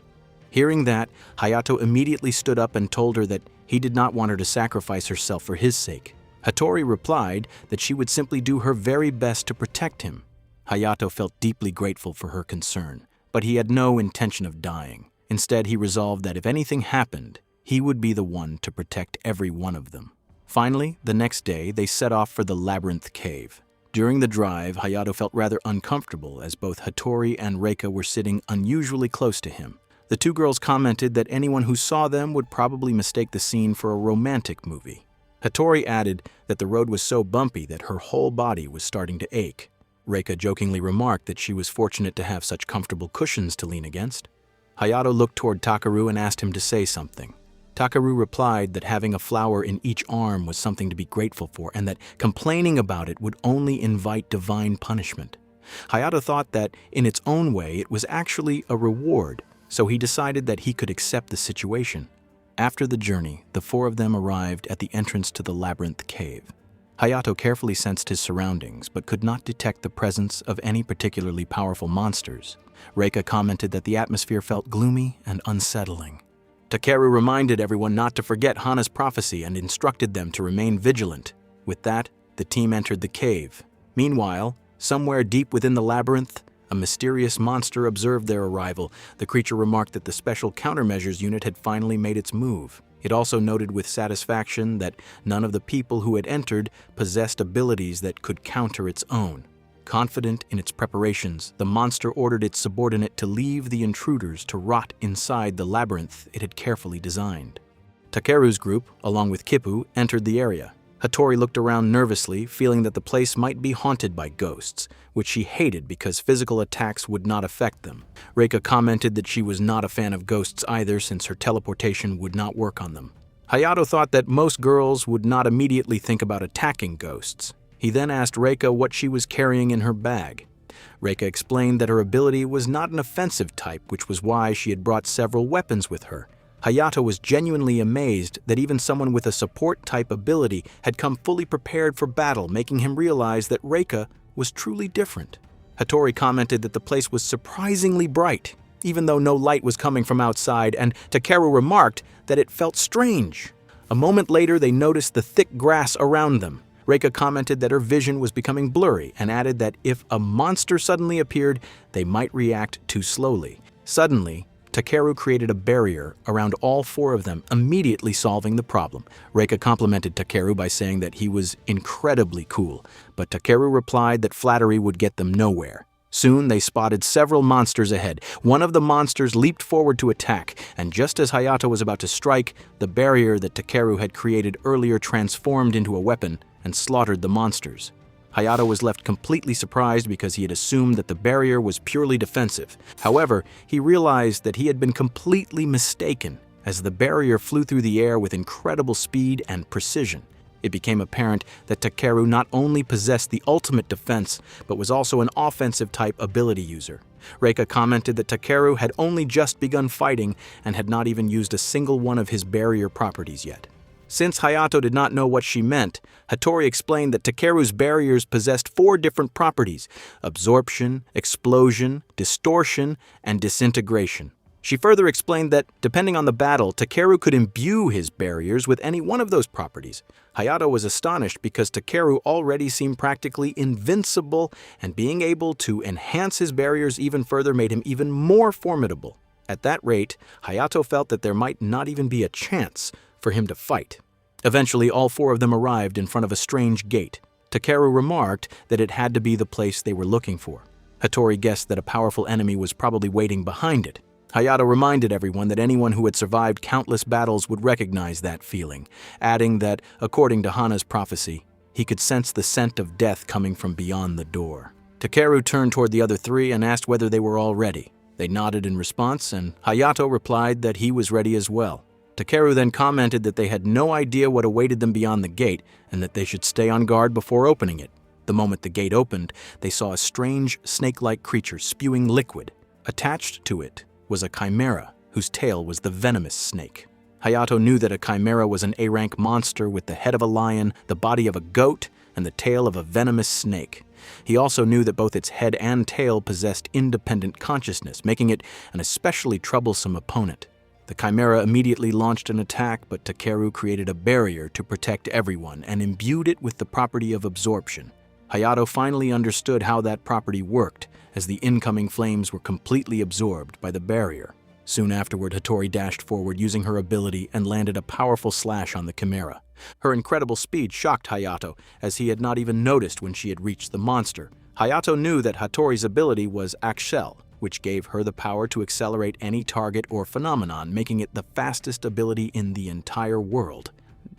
Hearing that, Hayato immediately stood up and told her that he did not want her to sacrifice herself for his sake. Hattori replied that she would simply do her very best to protect him. Hayato felt deeply grateful for her concern, but he had no intention of dying. Instead, he resolved that if anything happened, he would be the one to protect every one of them. Finally, the next day, they set off for the labyrinth cave. During the drive, Hayato felt rather uncomfortable as both Hattori and Reika were sitting unusually close to him. The two girls commented that anyone who saw them would probably mistake the scene for a romantic movie. Hattori added that the road was so bumpy that her whole body was starting to ache. Reika jokingly remarked that she was fortunate to have such comfortable cushions to lean against. Hayato looked toward Takeru and asked him to say something. Takeru replied that having a flower in each arm was something to be grateful for, and that complaining about it would only invite divine punishment. Hayato thought that, in its own way, it was actually a reward, so he decided that he could accept the situation. After the journey, the four of them arrived at the entrance to the labyrinth cave. Hayato carefully sensed his surroundings, but could not detect the presence of any particularly powerful monsters. Reika commented that the atmosphere felt gloomy and unsettling. Takeru reminded everyone not to forget Hana's prophecy and instructed them to remain vigilant. With that, the team entered the cave. Meanwhile, somewhere deep within the labyrinth, a mysterious monster observed their arrival. The creature remarked that the Special Countermeasures Unit had finally made its move. It also noted with satisfaction that none of the people who had entered possessed abilities that could counter its own. Confident in its preparations, the monster ordered its subordinate to leave the intruders to rot inside the labyrinth it had carefully designed. Takeru's group, along with Kippu, entered the area. Hattori looked around nervously, feeling that the place might be haunted by ghosts, which she hated because physical attacks would not affect them. Reika commented that she was not a fan of ghosts either, since her teleportation would not work on them. Hayato thought that most girls would not immediately think about attacking ghosts. He then asked Reika what she was carrying in her bag. Reika explained that her ability was not an offensive type, which was why she had brought several weapons with her. Hayato was genuinely amazed that even someone with a support-type ability had come fully prepared for battle, making him realize that Reika was truly different. Hattori commented that the place was surprisingly bright, even though no light was coming from outside, and Takeru remarked that it felt strange. A moment later, they noticed the thick grass around them. Reika commented that her vision was becoming blurry and added that if a monster suddenly appeared, they might react too slowly. Suddenly, Takeru created a barrier around all four of them, immediately solving the problem. Reika complimented Takeru by saying that he was incredibly cool, but Takeru replied that flattery would get them nowhere. Soon they spotted several monsters ahead. One of the monsters leaped forward to attack, and just as Hayato was about to strike, the barrier that Takeru had created earlier transformed into a weapon and slaughtered the monsters. Hayato was left completely surprised because he had assumed that the barrier was purely defensive. However, he realized that he had been completely mistaken, as the barrier flew through the air with incredible speed and precision. It became apparent that Takeru not only possessed the ultimate defense, but was also an offensive-type ability user. Reika commented that Takeru had only just begun fighting and had not even used a single one of his barrier properties yet. Since Hayato did not know what she meant, Hattori explained that Takeru's barriers possessed 4 different properties: absorption, explosion, distortion, and disintegration. She further explained that, depending on the battle, Takeru could imbue his barriers with any one of those properties. Hayato was astonished because Takeru already seemed practically invincible, and being able to enhance his barriers even further made him even more formidable. At that rate, Hayato felt that there might not even be a chance for him to fight. Eventually, all 4 of them arrived in front of a strange gate. Takeru remarked that it had to be the place they were looking for. Hattori guessed that a powerful enemy was probably waiting behind it. Hayato reminded everyone that anyone who had survived countless battles would recognize that feeling, adding that, according to Hana's prophecy, he could sense the scent of death coming from beyond the door. Takeru turned toward the other 3 and asked whether they were all ready. They nodded in response, and Hayato replied that he was ready as well. Takeru then commented that they had no idea what awaited them beyond the gate and that they should stay on guard before opening it. The moment the gate opened, they saw a strange, snake-like creature spewing liquid. Attached to it was a chimera, whose tail was the venomous snake. Hayato knew that a chimera was an A-rank monster with the head of a lion, the body of a goat, and the tail of a venomous snake. He also knew that both its head and tail possessed independent consciousness, making it an especially troublesome opponent. The chimera immediately launched an attack, but Takeru created a barrier to protect everyone and imbued it with the property of absorption. Hayato finally understood how that property worked, as the incoming flames were completely absorbed by the barrier. Soon afterward, Hattori dashed forward using her ability and landed a powerful slash on the chimera. Her incredible speed shocked Hayato, as he had not even noticed when she had reached the monster. Hayato knew that Hattori's ability was Axel, which gave her the power to accelerate any target or phenomenon, making it the fastest ability in the entire world.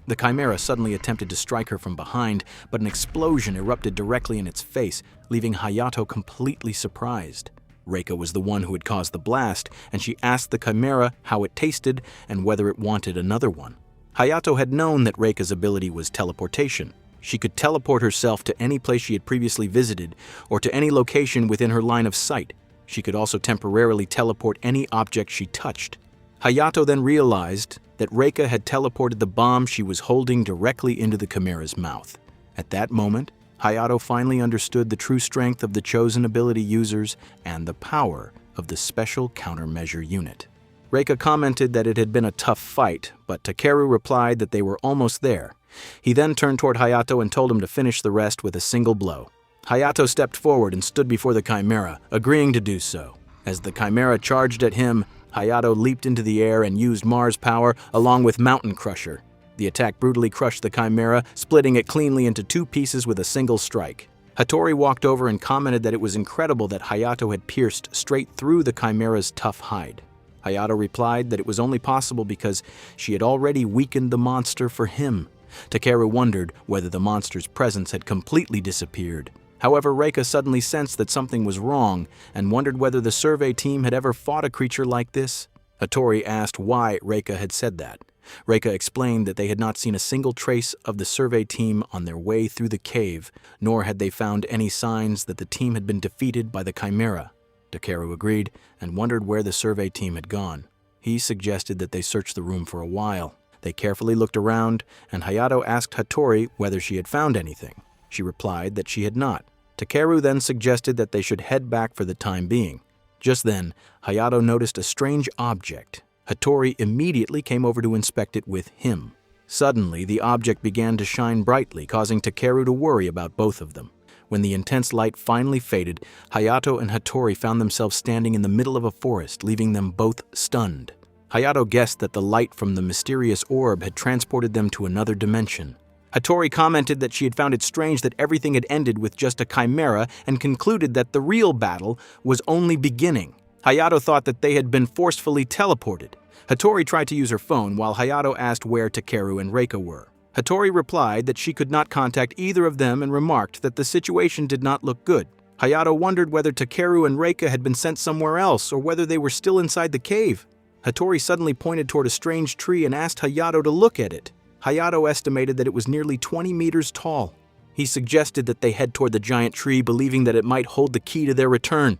The chimera suddenly attempted to strike her from behind, but an explosion erupted directly in its face, leaving Hayato completely surprised. Reika was the one who had caused the blast, and she asked the chimera how it tasted and whether it wanted another one. Hayato had known that Reika's ability was teleportation. She could teleport herself to any place she had previously visited, or to any location within her line of sight. She could also temporarily teleport any object she touched. Hayato then realized that Reika had teleported the bomb she was holding directly into the chimera's mouth. At that moment, Hayato finally understood the true strength of the chosen ability users and the power of the special countermeasure unit. Reika commented that it had been a tough fight, but Takeru replied that they were almost there. He then turned toward Hayato and told him to finish the rest with a single blow. Hayato stepped forward and stood before the chimera, agreeing to do so. As the chimera charged at him, Hayato leaped into the air and used Mars power along with Mountain Crusher. The attack brutally crushed the chimera, splitting it cleanly into 2 pieces with a single strike. Hattori walked over and commented that it was incredible that Hayato had pierced straight through the chimera's tough hide. Hayato replied that it was only possible because she had already weakened the monster for him. Takeru wondered whether the monster's presence had completely disappeared. However, Reika suddenly sensed that something was wrong and wondered whether the survey team had ever fought a creature like this. Hattori asked why Reika had said that. Reika explained that they had not seen a single trace of the survey team on their way through the cave, nor had they found any signs that the team had been defeated by the chimera. Takeru agreed and wondered where the survey team had gone. He suggested that they search the room for a while. They carefully looked around, and Hayato asked Hattori whether she had found anything. She replied that she had not. Takeru then suggested that they should head back for the time being. Just then, Hayato noticed a strange object. Hattori immediately came over to inspect it with him. Suddenly, the object began to shine brightly, causing Takeru to worry about both of them. When the intense light finally faded, Hayato and Hattori found themselves standing in the middle of a forest, leaving them both stunned. Hayato guessed that the light from the mysterious orb had transported them to another dimension. Hattori commented that she had found it strange that everything had ended with just a chimera and concluded that the real battle was only beginning. Hayato thought that they had been forcefully teleported. Hattori tried to use her phone while Hayato asked where Takeru and Reika were. Hattori replied that she could not contact either of them and remarked that the situation did not look good. Hayato wondered whether Takeru and Reika had been sent somewhere else or whether they were still inside the cave. Hattori suddenly pointed toward a strange tree and asked Hayato to look at it. Hayato estimated that it was nearly 20 meters tall. He suggested that they head toward the giant tree, believing that it might hold the key to their return.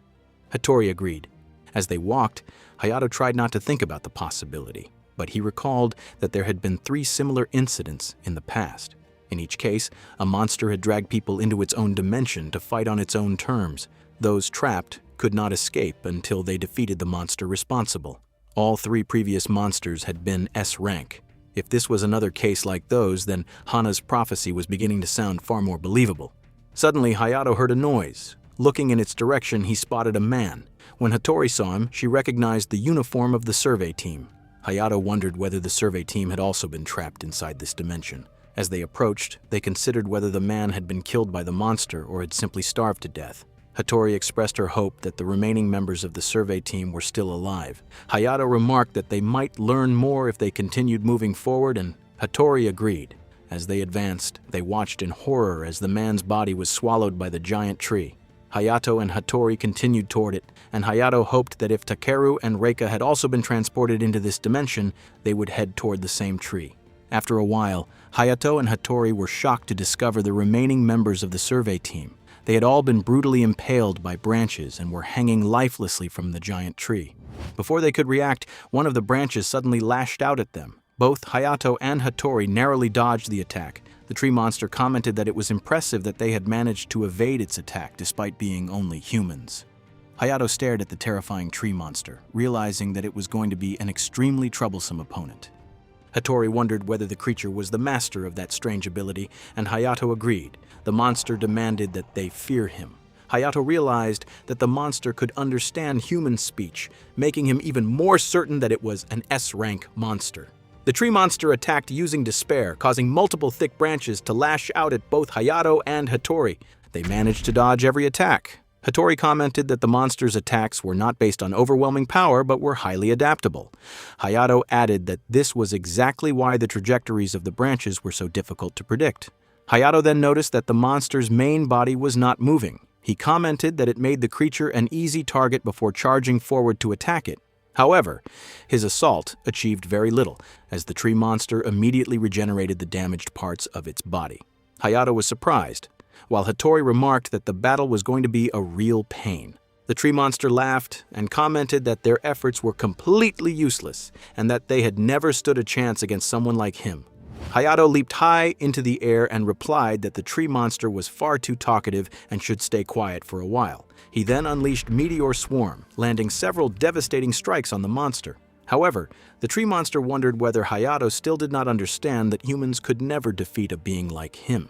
Hattori agreed. As they walked, Hayato tried not to think about the possibility, but he recalled that there had been 3 similar incidents in the past. In each case, a monster had dragged people into its own dimension to fight on its own terms. Those trapped could not escape until they defeated the monster responsible. All 3 previous monsters had been S rank. If this was another case like those, then Hana's prophecy was beginning to sound far more believable. Suddenly, Hayato heard a noise. Looking in its direction, he spotted a man. When Hattori saw him, she recognized the uniform of the survey team. Hayato wondered whether the survey team had also been trapped inside this dimension. As they approached, they considered whether the man had been killed by the monster or had simply starved to death. Hattori expressed her hope that the remaining members of the survey team were still alive. Hayato remarked that they might learn more if they continued moving forward, and Hattori agreed. As they advanced, they watched in horror as the man's body was swallowed by the giant tree. Hayato and Hattori continued toward it, and Hayato hoped that if Takeru and Reika had also been transported into this dimension, they would head toward the same tree. After a while, Hayato and Hattori were shocked to discover the remaining members of the survey team. They had all been brutally impaled by branches and were hanging lifelessly from the giant tree. Before they could react, one of the branches suddenly lashed out at them. Both Hayato and Hattori narrowly dodged the attack. The tree monster commented that it was impressive that they had managed to evade its attack despite being only humans. Hayato stared at the terrifying tree monster, realizing that it was going to be an extremely troublesome opponent. Hattori wondered whether the creature was the master of that strange ability, and Hayato agreed. The monster demanded that they fear him. Hayato realized that the monster could understand human speech, making him even more certain that it was an S-rank monster. The tree monster attacked using despair, causing multiple thick branches to lash out at both Hayato and Hattori. They managed to dodge every attack. Hattori commented that the monster's attacks were not based on overwhelming power, but were highly adaptable. Hayato added that this was exactly why the trajectories of the branches were so difficult to predict. Hayato then noticed that the monster's main body was not moving. He commented that it made the creature an easy target before charging forward to attack it. However, his assault achieved very little, as the tree monster immediately regenerated the damaged parts of its body. Hayato was surprised, while Hattori remarked that the battle was going to be a real pain. The tree monster laughed and commented that their efforts were completely useless and that they had never stood a chance against someone like him. Hayato leaped high into the air and replied that the tree monster was far too talkative and should stay quiet for a while. He then unleashed Meteor Swarm, landing several devastating strikes on the monster. However, the tree monster wondered whether Hayato still did not understand that humans could never defeat a being like him.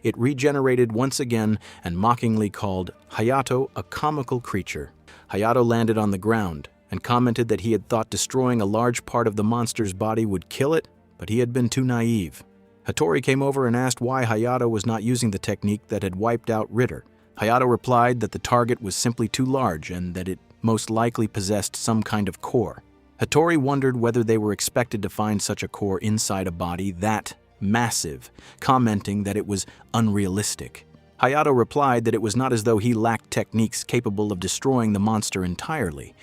It regenerated once again and mockingly called Hayato a comical creature. Hayato landed on the ground and commented that he had thought destroying a large part of the monster's body would kill it, but he had been too naive. Hattori came over and asked why Hayato was not using the technique that had wiped out Ritter. Hayato replied that the target was simply too large and that it most likely possessed some kind of core. Hattori wondered whether they were expected to find such a core inside a body that massive, commenting that it was unrealistic. Hayato replied that it was not as though he lacked techniques capable of destroying the monster entirely.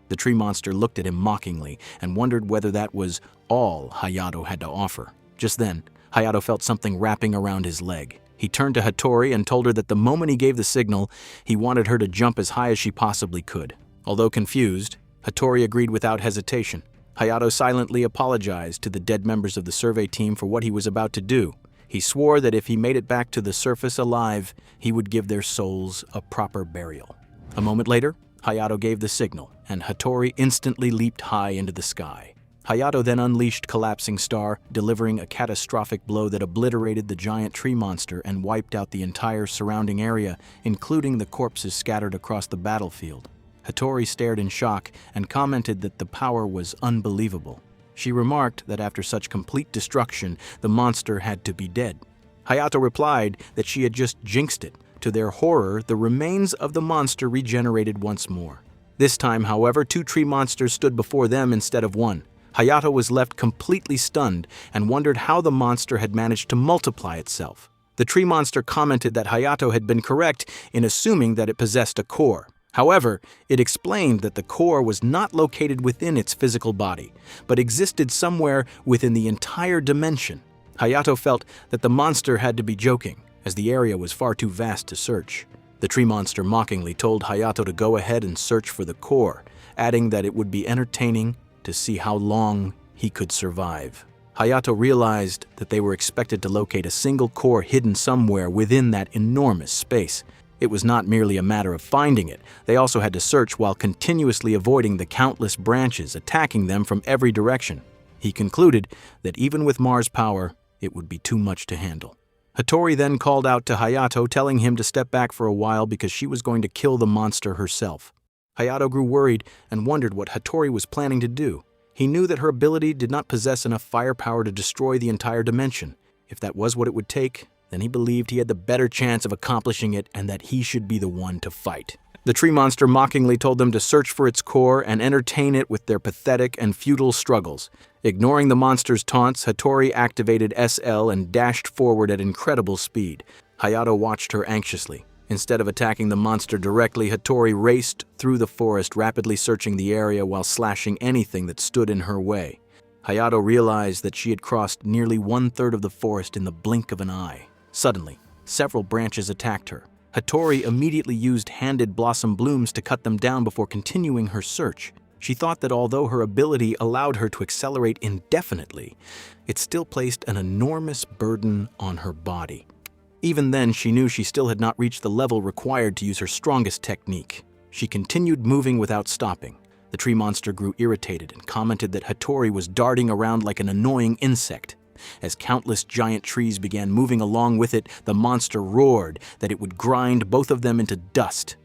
The tree monster looked at him mockingly and wondered whether that was all Hayato had to offer. Just then, Hayato felt something wrapping around his leg. He turned to Hattori and told her that the moment he gave the signal, he wanted her to jump as high as she possibly could. Although confused, Hattori agreed without hesitation. Hayato silently apologized to the dead members of the survey team for what he was about to do. He swore that if he made it back to the surface alive, he would give their souls a proper burial. A moment later, Hayato gave the signal, and Hattori instantly leaped high into the sky. Hayato then unleashed Collapsing Star, delivering a catastrophic blow that obliterated the giant tree monster and wiped out the entire surrounding area, including the corpses scattered across the battlefield. Hattori stared in shock and commented that the power was unbelievable. She remarked that after such complete destruction, the monster had to be dead. Hayato replied that she had just jinxed it. To their horror, the remains of the monster regenerated once more. This time, however, 2 tree monsters stood before them instead of 1. Hayato was left completely stunned and wondered how the monster had managed to multiply itself. The tree monster commented that Hayato had been correct in assuming that it possessed a core. However, it explained that the core was not located within its physical body, but existed somewhere within the entire dimension. Hayato felt that the monster had to be joking, as the area was far too vast to search. The tree monster mockingly told Hayato to go ahead and search for the core, adding that it would be entertaining to see how long he could survive. Hayato realized that they were expected to locate a single core hidden somewhere within that enormous space. It was not merely a matter of finding it, they also had to search while continuously avoiding the countless branches attacking them from every direction. He concluded that even with Mars' power, it would be too much to handle. Hattori then called out to Hayato, telling him to step back for a while because she was going to kill the monster herself. Hayato grew worried and wondered what Hattori was planning to do. He knew that her ability did not possess enough firepower to destroy the entire dimension. If that was what it would take, then he believed he had the better chance of accomplishing it and that he should be the one to fight. The tree monster mockingly told them to search for its core and entertain it with their pathetic and futile struggles. Ignoring the monster's taunts, Hattori activated SL and dashed forward at incredible speed. Hayato watched her anxiously. Instead of attacking the monster directly, Hattori raced through the forest, rapidly searching the area while slashing anything that stood in her way. Hayato realized that she had crossed nearly 1/3 of the forest in the blink of an eye. Suddenly, several branches attacked her. Hattori immediately used handed blossom blooms to cut them down before continuing her search. She thought that although her ability allowed her to accelerate indefinitely, it still placed an enormous burden on her body. Even then, she knew she still had not reached the level required to use her strongest technique. She continued moving without stopping. The tree monster grew irritated and commented that Hattori was darting around like an annoying insect. As countless giant trees began moving along with it, the monster roared that it would grind both of them into dust.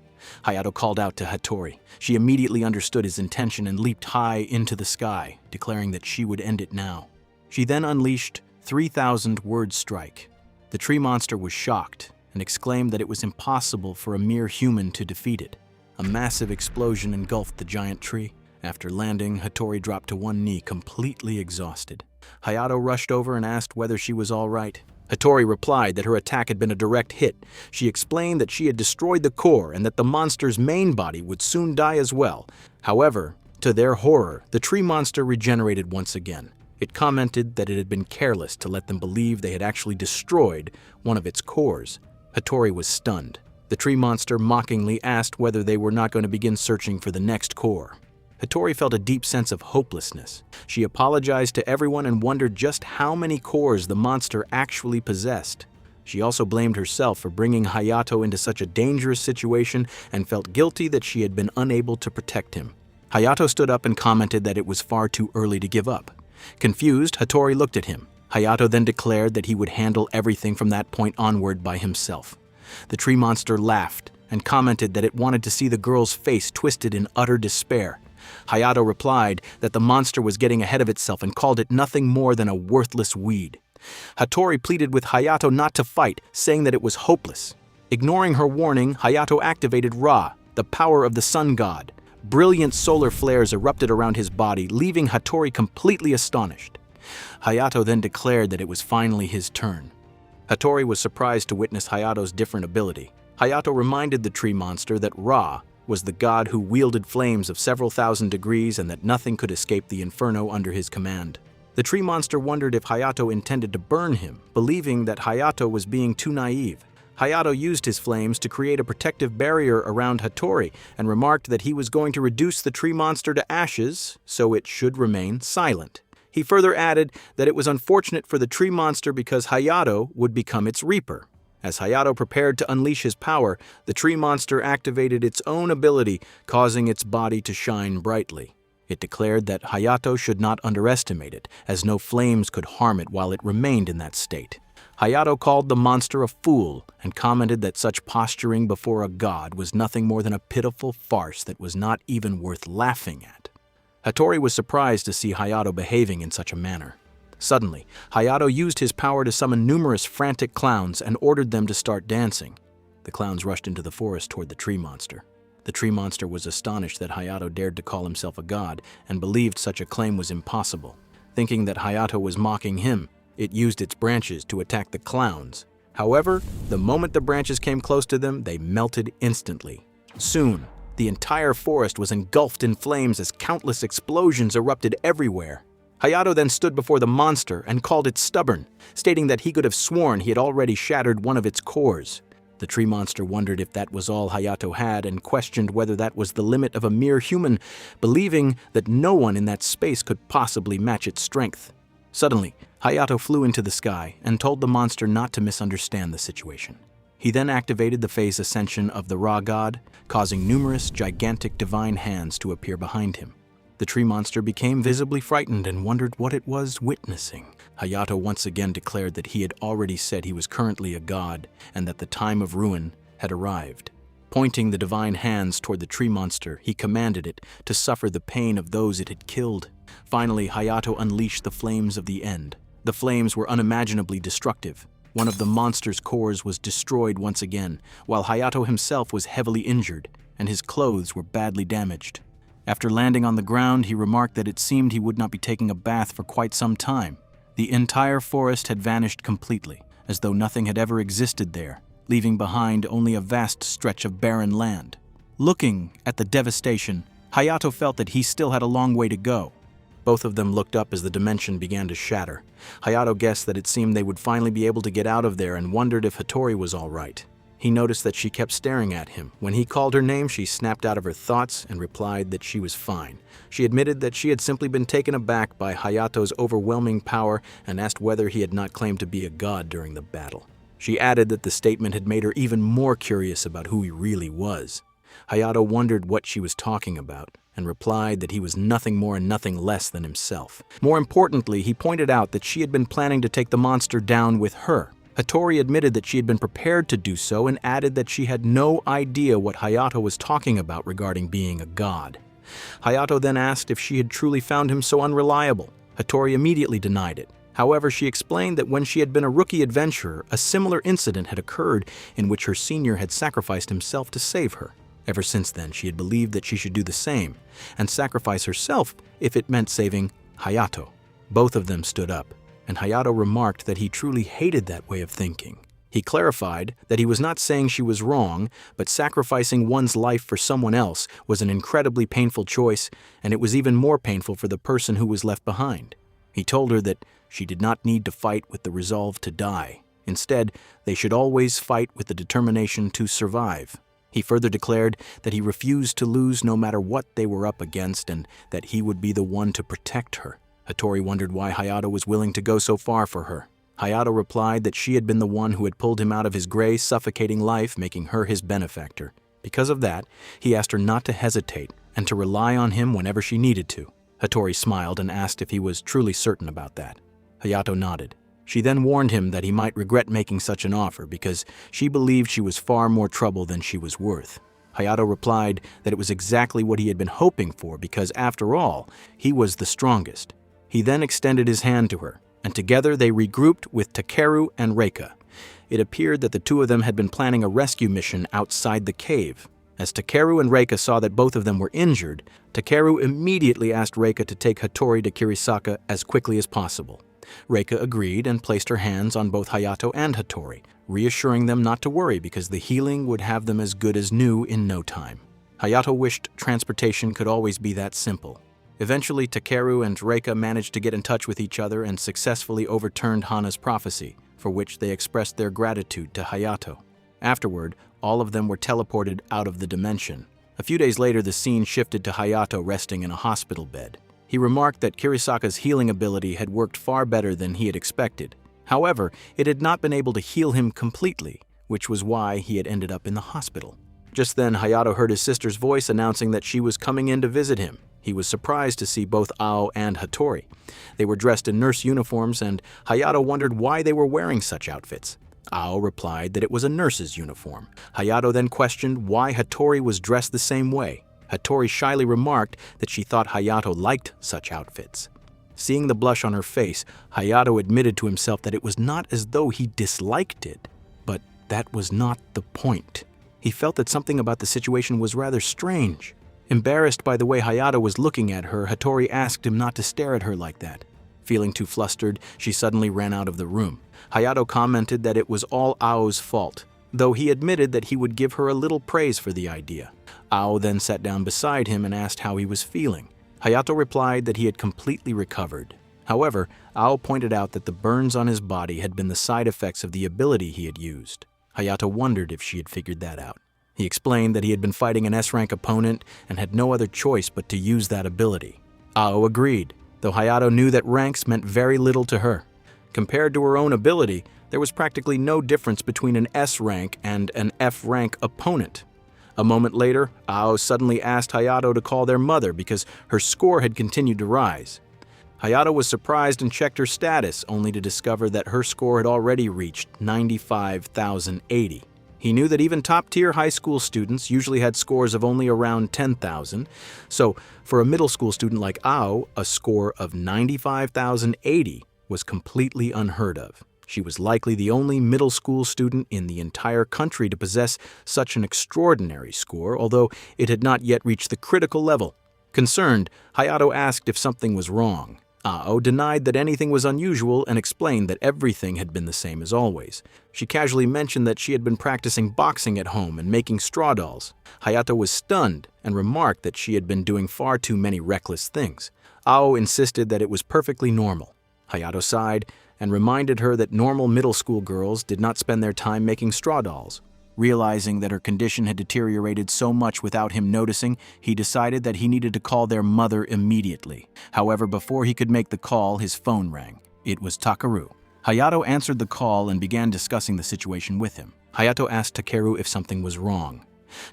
Hayato called out to Hattori. She immediately understood his intention and leaped high into the sky, declaring that she would end it now. She then unleashed 3,000 word strike. The tree monster was shocked and exclaimed that it was impossible for a mere human to defeat it. A massive explosion engulfed the giant tree. After landing, Hattori dropped to one knee, completely exhausted. Hayato rushed over and asked whether she was all right. Hattori replied that her attack had been a direct hit. She explained that she had destroyed the core and that the monster's main body would soon die as well. However, to their horror, the tree monster regenerated once again. It commented that it had been careless to let them believe they had actually destroyed one of its cores. Hattori was stunned. The tree monster mockingly asked whether they were not going to begin searching for the next core. Hattori felt a deep sense of hopelessness. She apologized to everyone and wondered just how many cores the monster actually possessed. She also blamed herself for bringing Hayato into such a dangerous situation and felt guilty that she had been unable to protect him. Hayato stood up and commented that it was far too early to give up. Confused, Hattori looked at him. Hayato then declared that he would handle everything from that point onward by himself. The tree monster laughed and commented that it wanted to see the girl's face twisted in utter despair. Hayato replied that the monster was getting ahead of itself and called it nothing more than a worthless weed. Hattori pleaded with Hayato not to fight, saying that it was hopeless. Ignoring her warning, Hayato activated Ra, the power of the sun god. Brilliant solar flares erupted around his body, leaving Hattori completely astonished. Hayato then declared that it was finally his turn. Hattori was surprised to witness Hayato's different ability. Hayato reminded the tree monster that Ra was the god who wielded flames of several thousand degrees and that nothing could escape the inferno under his command. The tree monster wondered if Hayato intended to burn him, believing that Hayato was being too naive. Hayato used his flames to create a protective barrier around Hattori and remarked that he was going to reduce the tree monster to ashes, so it should remain silent. He further added that it was unfortunate for the tree monster because Hayato would become its reaper. As Hayato prepared to unleash his power, the tree monster activated its own ability, causing its body to shine brightly. It declared that Hayato should not underestimate it, as no flames could harm it while it remained in that state. Hayato called the monster a fool and commented that such posturing before a god was nothing more than a pitiful farce that was not even worth laughing at. Hattori was surprised to see Hayato behaving in such a manner. Suddenly, Hayato used his power to summon numerous frantic clowns and ordered them to start dancing. The clowns rushed into the forest toward the tree monster. The tree monster was astonished that Hayato dared to call himself a god and believed such a claim was impossible. Thinking that Hayato was mocking him, it used its branches to attack the clowns. However, the moment the branches came close to them, they melted instantly. Soon, the entire forest was engulfed in flames as countless explosions erupted everywhere. Hayato then stood before the monster and called it stubborn, stating that he could have sworn he had already shattered one of its cores. The tree monster wondered if that was all Hayato had and questioned whether that was the limit of a mere human, believing that no one in that space could possibly match its strength. Suddenly, Hayato flew into the sky and told the monster not to misunderstand the situation. He then activated the phase ascension of the Ra god, causing numerous gigantic divine hands to appear behind him. The tree monster became visibly frightened and wondered what it was witnessing. Hayato once again declared that he had already said he was currently a god and that the time of ruin had arrived. Pointing the divine hands toward the tree monster, he commanded it to suffer the pain of those it had killed. Finally, Hayato unleashed the flames of the end. The flames were unimaginably destructive. One of the monster's cores was destroyed once again, while Hayato himself was heavily injured, and his clothes were badly damaged. After landing on the ground, he remarked that it seemed he would not be taking a bath for quite some time. The entire forest had vanished completely, as though nothing had ever existed there, leaving behind only a vast stretch of barren land. Looking at the devastation, Hayato felt that he still had a long way to go. Both of them looked up as the dimension began to shatter. Hayato guessed that it seemed they would finally be able to get out of there and wondered if Hattori was all right. He noticed that she kept staring at him. When he called her name, she snapped out of her thoughts and replied that she was fine. She admitted that she had simply been taken aback by Hayato's overwhelming power and asked whether he had not claimed to be a god during the battle. She added that the statement had made her even more curious about who he really was. Hayato wondered what she was talking about and replied that he was nothing more and nothing less than himself. More importantly, he pointed out that she had been planning to take the monster down with her. Hattori admitted that she had been prepared to do so and added that she had no idea what Hayato was talking about regarding being a god. Hayato then asked if she had truly found him so unreliable. Hattori immediately denied it. However, she explained that when she had been a rookie adventurer, a similar incident had occurred in which her senior had sacrificed himself to save her. Ever since then, she had believed that she should do the same and sacrifice herself if it meant saving Hayato. Both of them stood up, and Hayato remarked that he truly hated that way of thinking. He clarified that he was not saying she was wrong, but sacrificing one's life for someone else was an incredibly painful choice, and it was even more painful for the person who was left behind. He told her that she did not need to fight with the resolve to die. Instead, they should always fight with the determination to survive. He further declared that he refused to lose no matter what they were up against and that he would be the one to protect her. Hattori wondered why Hayato was willing to go so far for her. Hayato replied that she had been the one who had pulled him out of his gray, suffocating life, making her his benefactor. Because of that, he asked her not to hesitate and to rely on him whenever she needed to. Hattori smiled and asked if he was truly certain about that. Hayato nodded. She then warned him that he might regret making such an offer because she believed she was far more trouble than she was worth. Hayato replied that it was exactly what he had been hoping for because, after all, he was the strongest. He then extended his hand to her, and together they regrouped with Takeru and Reika. It appeared that the two of them had been planning a rescue mission outside the cave. As Takeru and Reika saw that both of them were injured, Takeru immediately asked Reika to take Hattori to Kirisaka as quickly as possible. Reika agreed and placed her hands on both Hayato and Hattori, reassuring them not to worry because the healing would have them as good as new in no time. Hayato wished transportation could always be that simple. Eventually, Takeru and Reika managed to get in touch with each other and successfully overturned Hana's prophecy, for which they expressed their gratitude to Hayato. Afterward, all of them were teleported out of the dimension. A few days later, the scene shifted to Hayato resting in a hospital bed. He remarked that Kirisaka's healing ability had worked far better than he had expected. However, it had not been able to heal him completely, which was why he had ended up in the hospital. Just then, Hayato heard his sister's voice announcing that she was coming in to visit him. He was surprised to see both Ao and Hattori. They were dressed in nurse uniforms, and Hayato wondered why they were wearing such outfits. Ao replied that it was a nurse's uniform. Hayato then questioned why Hattori was dressed the same way. Hattori shyly remarked that she thought Hayato liked such outfits. Seeing the blush on her face, Hayato admitted to himself that it was not as though he disliked it, but that was not the point. He felt that something about the situation was rather strange. Embarrassed by the way Hayato was looking at her, Hattori asked him not to stare at her like that. Feeling too flustered, she suddenly ran out of the room. Hayato commented that it was all Ao's fault, though he admitted that he would give her a little praise for the idea. Ao then sat down beside him and asked how he was feeling. Hayato replied that he had completely recovered. However, Ao pointed out that the burns on his body had been the side effects of the ability he had used. Hayato wondered if she had figured that out. He explained that he had been fighting an S-rank opponent and had no other choice but to use that ability. Ao agreed, though Hayato knew that ranks meant very little to her. Compared to her own ability, there was practically no difference between an S-rank and an F-rank opponent. A moment later, Ao suddenly asked Hayato to call their mother because her score had continued to rise. Hayato was surprised and checked her status, only to discover that her score had already reached 95,080. He knew that even top-tier high school students usually had scores of only around 10,000, so for a middle school student like Ao, a score of 95,080 was completely unheard of. She was likely the only middle school student in the entire country to possess such an extraordinary score, although it had not yet reached the critical level. Concerned, Hayato asked if something was wrong. Ao denied that anything was unusual and explained that everything had been the same as always. She casually mentioned that she had been practicing boxing at home and making straw dolls. Hayato was stunned and remarked that she had been doing far too many reckless things. Ao insisted that it was perfectly normal. Hayato sighed and reminded her that normal middle school girls did not spend their time making straw dolls. Realizing that her condition had deteriorated so much without him noticing, he decided that he needed to call their mother immediately. However, before he could make the call, his phone rang. It was Takeru. Hayato answered the call and began discussing the situation with him. Hayato asked Takeru if something was wrong.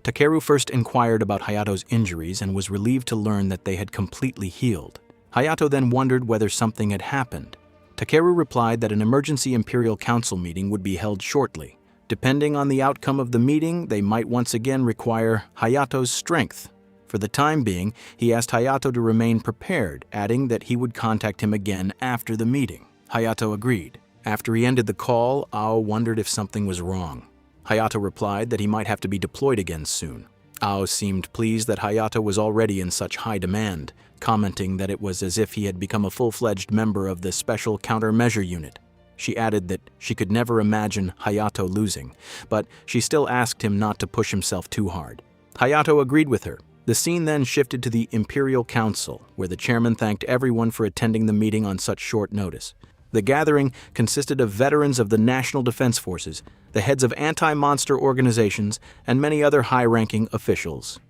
Takeru first inquired about Hayato's injuries and was relieved to learn that they had completely healed. Hayato then wondered whether something had happened. Takeru replied that an emergency Imperial Council meeting would be held shortly. Depending on the outcome of the meeting, they might once again require Hayato's strength. For the time being, he asked Hayato to remain prepared, adding that he would contact him again after the meeting. Hayato agreed. After he ended the call, Ao wondered if something was wrong. Hayato replied that he might have to be deployed again soon. Ao seemed pleased that Hayato was already in such high demand, commenting that it was as if he had become a full-fledged member of the Special Countermeasure Unit. She added that she could never imagine Hayato losing, but she still asked him not to push himself too hard. Hayato agreed with her. The scene then shifted to the Imperial Council, where the chairman thanked everyone for attending the meeting on such short notice. The gathering consisted of veterans of the National Defense Forces, the heads of anti-monster organizations, and many other high-ranking officials.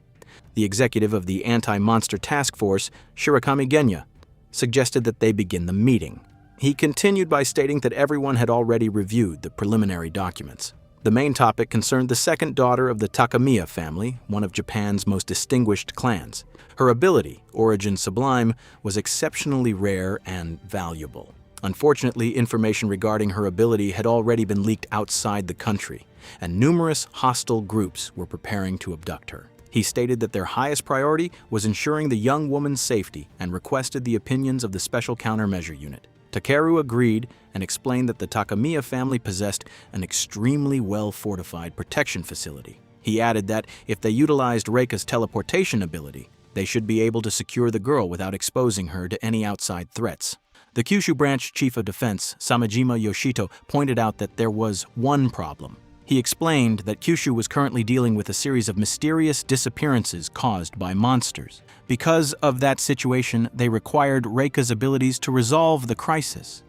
The executive of the Anti-Monster Task Force, Shirakami Genya, suggested that they begin the meeting. He continued by stating that everyone had already reviewed the preliminary documents. The main topic concerned the second daughter of the Takamiya family, one of Japan's most distinguished clans. Her ability, Origin Sublime, was exceptionally rare and valuable. Unfortunately, information regarding her ability had already been leaked outside the country, and numerous hostile groups were preparing to abduct her. He stated that their highest priority was ensuring the young woman's safety and requested the opinions of the Special Countermeasure Unit. Takeru agreed and explained that the Takamiya family possessed an extremely well-fortified protection facility. He added that if they utilized Reika's teleportation ability, they should be able to secure the girl without exposing her to any outside threats. The Kyushu Branch Chief of Defense, Samejima Yoshito, pointed out that there was one problem. He explained that Kyushu was currently dealing with a series of mysterious disappearances caused by monsters. Because of that situation, they required Reika's abilities to resolve the crisis.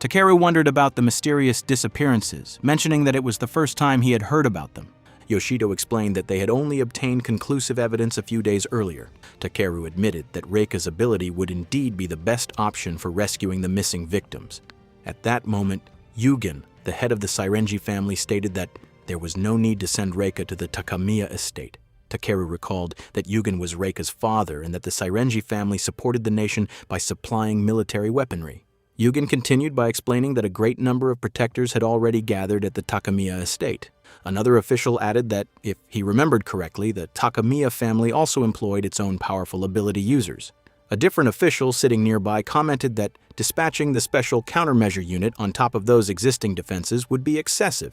Takeru wondered about the mysterious disappearances, mentioning that it was the first time he had heard about them. Yoshido explained that they had only obtained conclusive evidence a few days earlier. Takeru admitted that Reika's ability would indeed be the best option for rescuing the missing victims. At that moment, Yugen, the head of the Sairenji family, stated that there was no need to send Reika to the Takamiya estate. Takeru recalled that Yugen was Reika's father and that the Sairenji family supported the nation by supplying military weaponry. Yugen continued by explaining that a great number of protectors had already gathered at the Takamiya estate. Another official added that, if he remembered correctly, the Takamiya family also employed its own powerful ability users. A different official sitting nearby commented that dispatching the special countermeasure unit on top of those existing defenses would be excessive.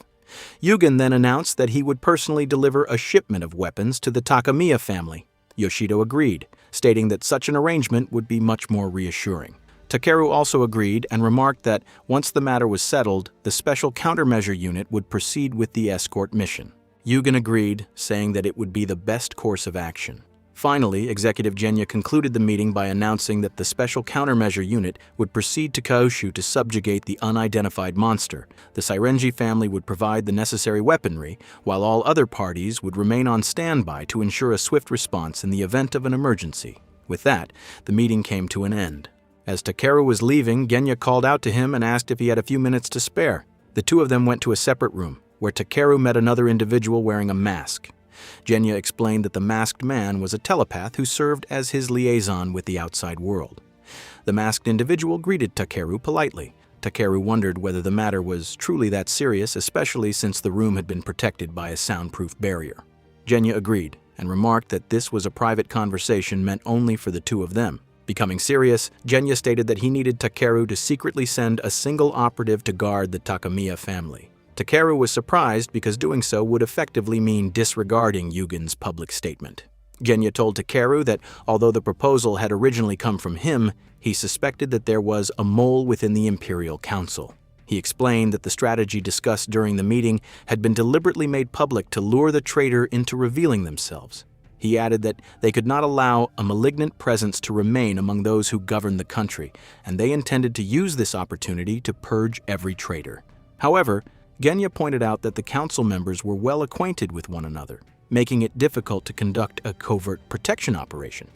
Yugen then announced that he would personally deliver a shipment of weapons to the Takamiya family. Yoshido agreed, stating that such an arrangement would be much more reassuring. Takeru also agreed and remarked that once the matter was settled, the special countermeasure unit would proceed with the escort mission. Yugen agreed, saying that it would be the best course of action. Finally, Executive Genya concluded the meeting by announcing that the special countermeasure unit would proceed to Kaoshu to subjugate the unidentified monster. The Sairenji family would provide the necessary weaponry, while all other parties would remain on standby to ensure a swift response in the event of an emergency. With that, the meeting came to an end. As Takeru was leaving, Genya called out to him and asked if he had a few minutes to spare. The two of them went to a separate room, where Takeru met another individual wearing a mask. Genya explained that the masked man was a telepath who served as his liaison with the outside world. The masked individual greeted Takeru politely. Takeru wondered whether the matter was truly that serious, especially since the room had been protected by a soundproof barrier. Genya agreed and remarked that this was a private conversation meant only for the two of them. Becoming serious, Genya stated that he needed Takeru to secretly send a single operative to guard the Takamiya family. Takeru was surprised because doing so would effectively mean disregarding Yugen's public statement. Genya told Takeru that although the proposal had originally come from him, he suspected that there was a mole within the Imperial Council. He explained that the strategy discussed during the meeting had been deliberately made public to lure the traitor into revealing themselves. He added that they could not allow a malignant presence to remain among those who governed the country, and they intended to use this opportunity to purge every traitor. However, Genya pointed out that the council members were well acquainted with one another, making it difficult to conduct a covert protection operation.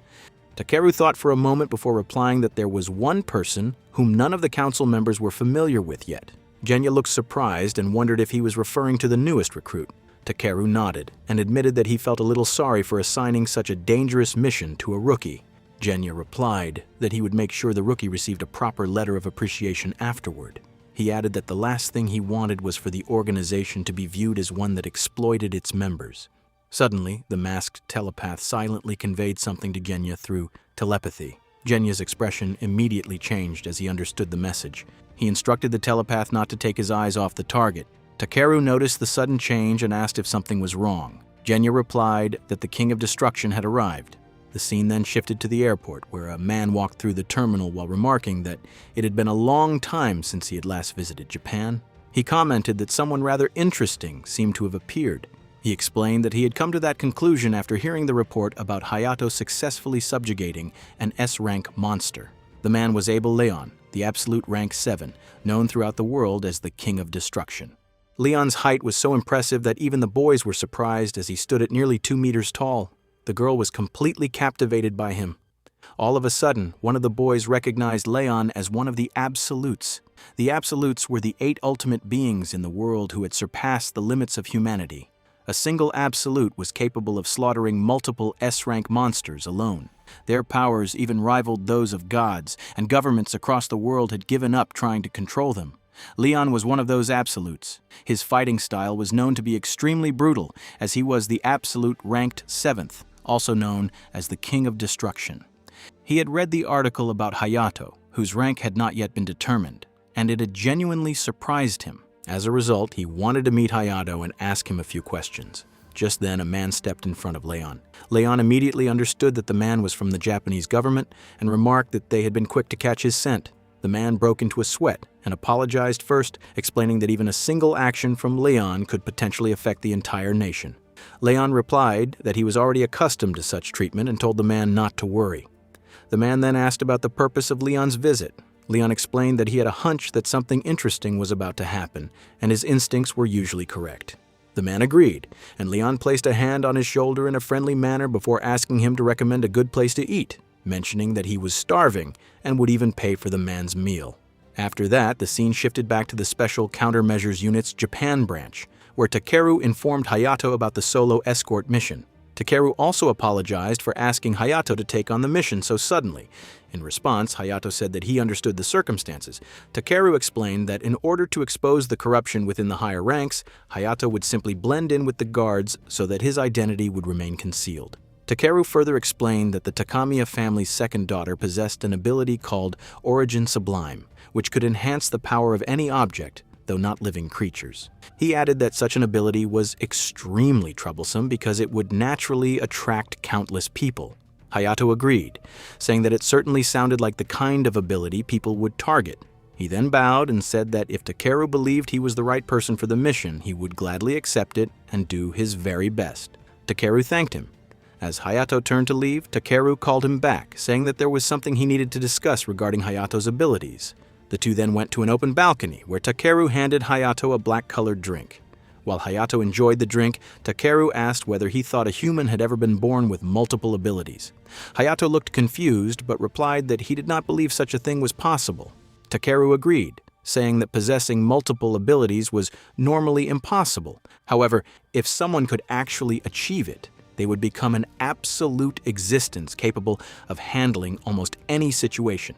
Takeru thought for a moment before replying that there was one person whom none of the council members were familiar with yet. Genya looked surprised and wondered if he was referring to the newest recruit. Takeru nodded and admitted that he felt a little sorry for assigning such a dangerous mission to a rookie. Genya replied that he would make sure the rookie received a proper letter of appreciation afterward. He added that the last thing he wanted was for the organization to be viewed as one that exploited its members. Suddenly, the masked telepath silently conveyed something to Genya through telepathy. Genya's expression immediately changed as he understood the message. He instructed the telepath not to take his eyes off the target. Takeru noticed the sudden change and asked if something was wrong. Genya replied that the King of Destruction had arrived. The scene then shifted to the airport, where a man walked through the terminal while remarking that it had been a long time since he had last visited Japan. He commented that someone rather interesting seemed to have appeared. He explained that he had come to that conclusion after hearing the report about Hayato successfully subjugating an S-rank monster. The man was Abel Leon, the absolute rank 7, known throughout the world as the King of Destruction. Leon's height was so impressive that even the boys were surprised as he stood at nearly 2 meters tall. The girl was completely captivated by him. All of a sudden, one of the boys recognized Leon as one of the Absolutes. The Absolutes were the 8 ultimate beings in the world who had surpassed the limits of humanity. A single Absolute was capable of slaughtering multiple S-rank monsters alone. Their powers even rivaled those of gods, and governments across the world had given up trying to control them. Leon was one of those Absolutes. His fighting style was known to be extremely brutal, as he was the Absolute ranked 7th, also known as the King of Destruction. He had read the article about Hayato, whose rank had not yet been determined, and it had genuinely surprised him. As a result, he wanted to meet Hayato and ask him a few questions. Just then, a man stepped in front of Leon. Leon immediately understood that the man was from the Japanese government and remarked that they had been quick to catch his scent. The man broke into a sweat and apologized first, explaining that even a single action from Leon could potentially affect the entire nation. Leon replied that he was already accustomed to such treatment and told the man not to worry. The man then asked about the purpose of Leon's visit. Leon explained that he had a hunch that something interesting was about to happen, and his instincts were usually correct. The man agreed, and Leon placed a hand on his shoulder in a friendly manner before asking him to recommend a good place to eat, mentioning that he was starving and would even pay for the man's meal. After that, the scene shifted back to the Special Countermeasures Unit's Japan branch, where Takeru informed Hayato about the solo escort mission. Takeru also apologized for asking Hayato to take on the mission so suddenly. In response, Hayato said that he understood the circumstances. Takeru explained that in order to expose the corruption within the higher ranks, Hayato would simply blend in with the guards so that his identity would remain concealed. Takeru further explained that the Takamiya family's second daughter possessed an ability called Origin Sublime, which could enhance the power of any object, though not living creatures. He added that such an ability was extremely troublesome because it would naturally attract countless people. Hayato agreed, saying that it certainly sounded like the kind of ability people would target. He then bowed and said that if Takeru believed he was the right person for the mission, he would gladly accept it and do his very best. Takeru thanked him. As Hayato turned to leave, Takeru called him back, saying that there was something he needed to discuss regarding Hayato's abilities. The two then went to an open balcony, where Takeru handed Hayato a black-colored drink. While Hayato enjoyed the drink, Takeru asked whether he thought a human had ever been born with multiple abilities. Hayato looked confused, but replied that he did not believe such a thing was possible. Takeru agreed, saying that possessing multiple abilities was normally impossible. However, if someone could actually achieve it, they would become an absolute existence capable of handling almost any situation.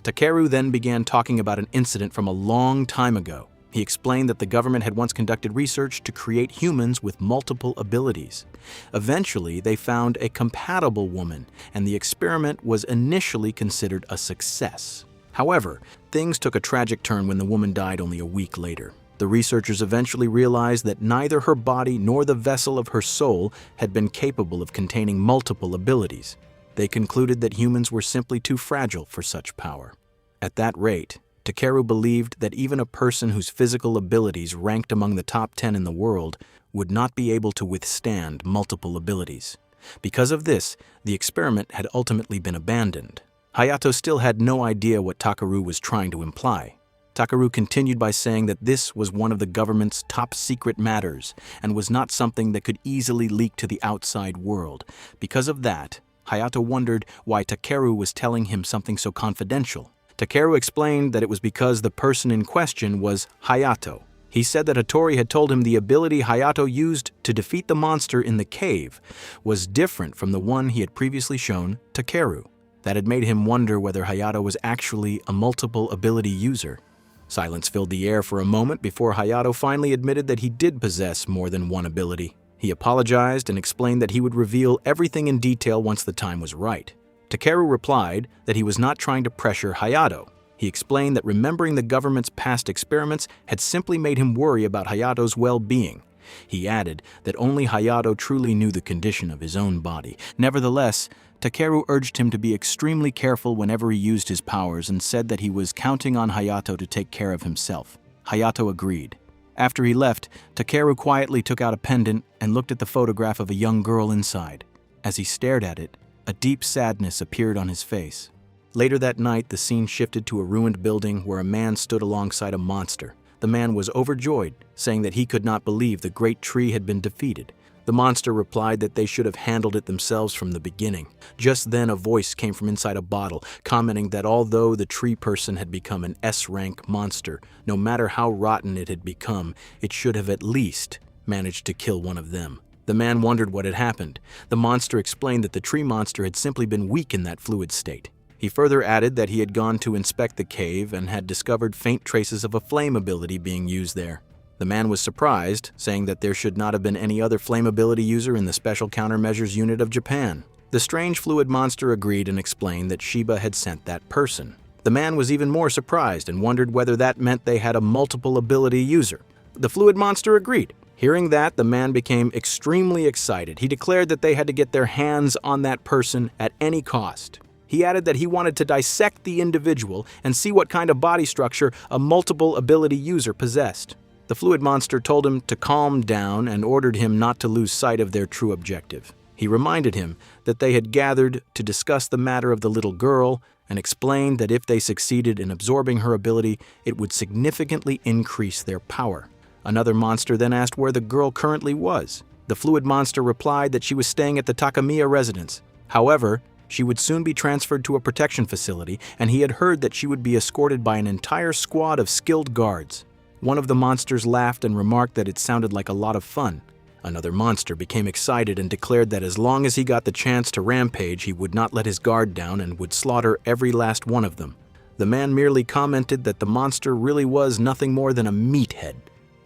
Takeru then began talking about an incident from a long time ago. He explained that the government had once conducted research to create humans with multiple abilities. Eventually, they found a compatible woman, and the experiment was initially considered a success. However, things took a tragic turn when the woman died only a week later. The researchers eventually realized that neither her body nor the vessel of her soul had been capable of containing multiple abilities. They concluded that humans were simply too fragile for such power. At that rate, Takeru believed that even a person whose physical abilities ranked among the top 10 in the world would not be able to withstand multiple abilities. Because of this, the experiment had ultimately been abandoned. Hayato still had no idea what Takeru was trying to imply. Takeru continued by saying that this was one of the government's top secret matters and was not something that could easily leak to the outside world. Because of that, Hayato wondered why Takeru was telling him something so confidential. Takeru explained that it was because the person in question was Hayato. He said that Hattori had told him the ability Hayato used to defeat the monster in the cave was different from the one he had previously shown Takeru. That had made him wonder whether Hayato was actually a multiple ability user. Silence filled the air for a moment before Hayato finally admitted that he did possess more than one ability. He apologized and explained that he would reveal everything in detail once the time was right. Takeru replied that he was not trying to pressure Hayato. He explained that remembering the government's past experiments had simply made him worry about Hayato's well-being. He added that only Hayato truly knew the condition of his own body. Nevertheless, Takeru urged him to be extremely careful whenever he used his powers and said that he was counting on Hayato to take care of himself. Hayato agreed. After he left, Takeru quietly took out a pendant and looked at the photograph of a young girl inside. As he stared at it, a deep sadness appeared on his face. Later that night, the scene shifted to a ruined building where a man stood alongside a monster. The man was overjoyed, saying that he could not believe the great tree had been defeated. The monster replied that they should have handled it themselves from the beginning. Just then, a voice came from inside a bottle, commenting that although the tree person had become an S-rank monster, no matter how rotten it had become, it should have at least managed to kill one of them. The man wondered what had happened. The monster explained that the tree monster had simply been weak in that fluid state. He further added that he had gone to inspect the cave and had discovered faint traces of a flame ability being used there. The man was surprised, saying that there should not have been any other flame ability user in the Special Countermeasures Unit of Japan. The strange fluid monster agreed and explained that Shiba had sent that person. The man was even more surprised and wondered whether that meant they had a multiple ability user. The fluid monster agreed. Hearing that, the man became extremely excited. He declared that they had to get their hands on that person at any cost. He added that he wanted to dissect the individual and see what kind of body structure a multiple ability user possessed. The fluid monster told him to calm down and ordered him not to lose sight of their true objective. He reminded him that they had gathered to discuss the matter of the little girl and explained that if they succeeded in absorbing her ability, it would significantly increase their power. Another monster then asked where the girl currently was. The fluid monster replied that she was staying at the Takamiya residence. However, she would soon be transferred to a protection facility, and he had heard that she would be escorted by an entire squad of skilled guards. One of the monsters laughed and remarked that it sounded like a lot of fun. Another monster became excited and declared that as long as he got the chance to rampage, he would not let his guard down and would slaughter every last one of them. The man merely commented that the monster really was nothing more than a meathead.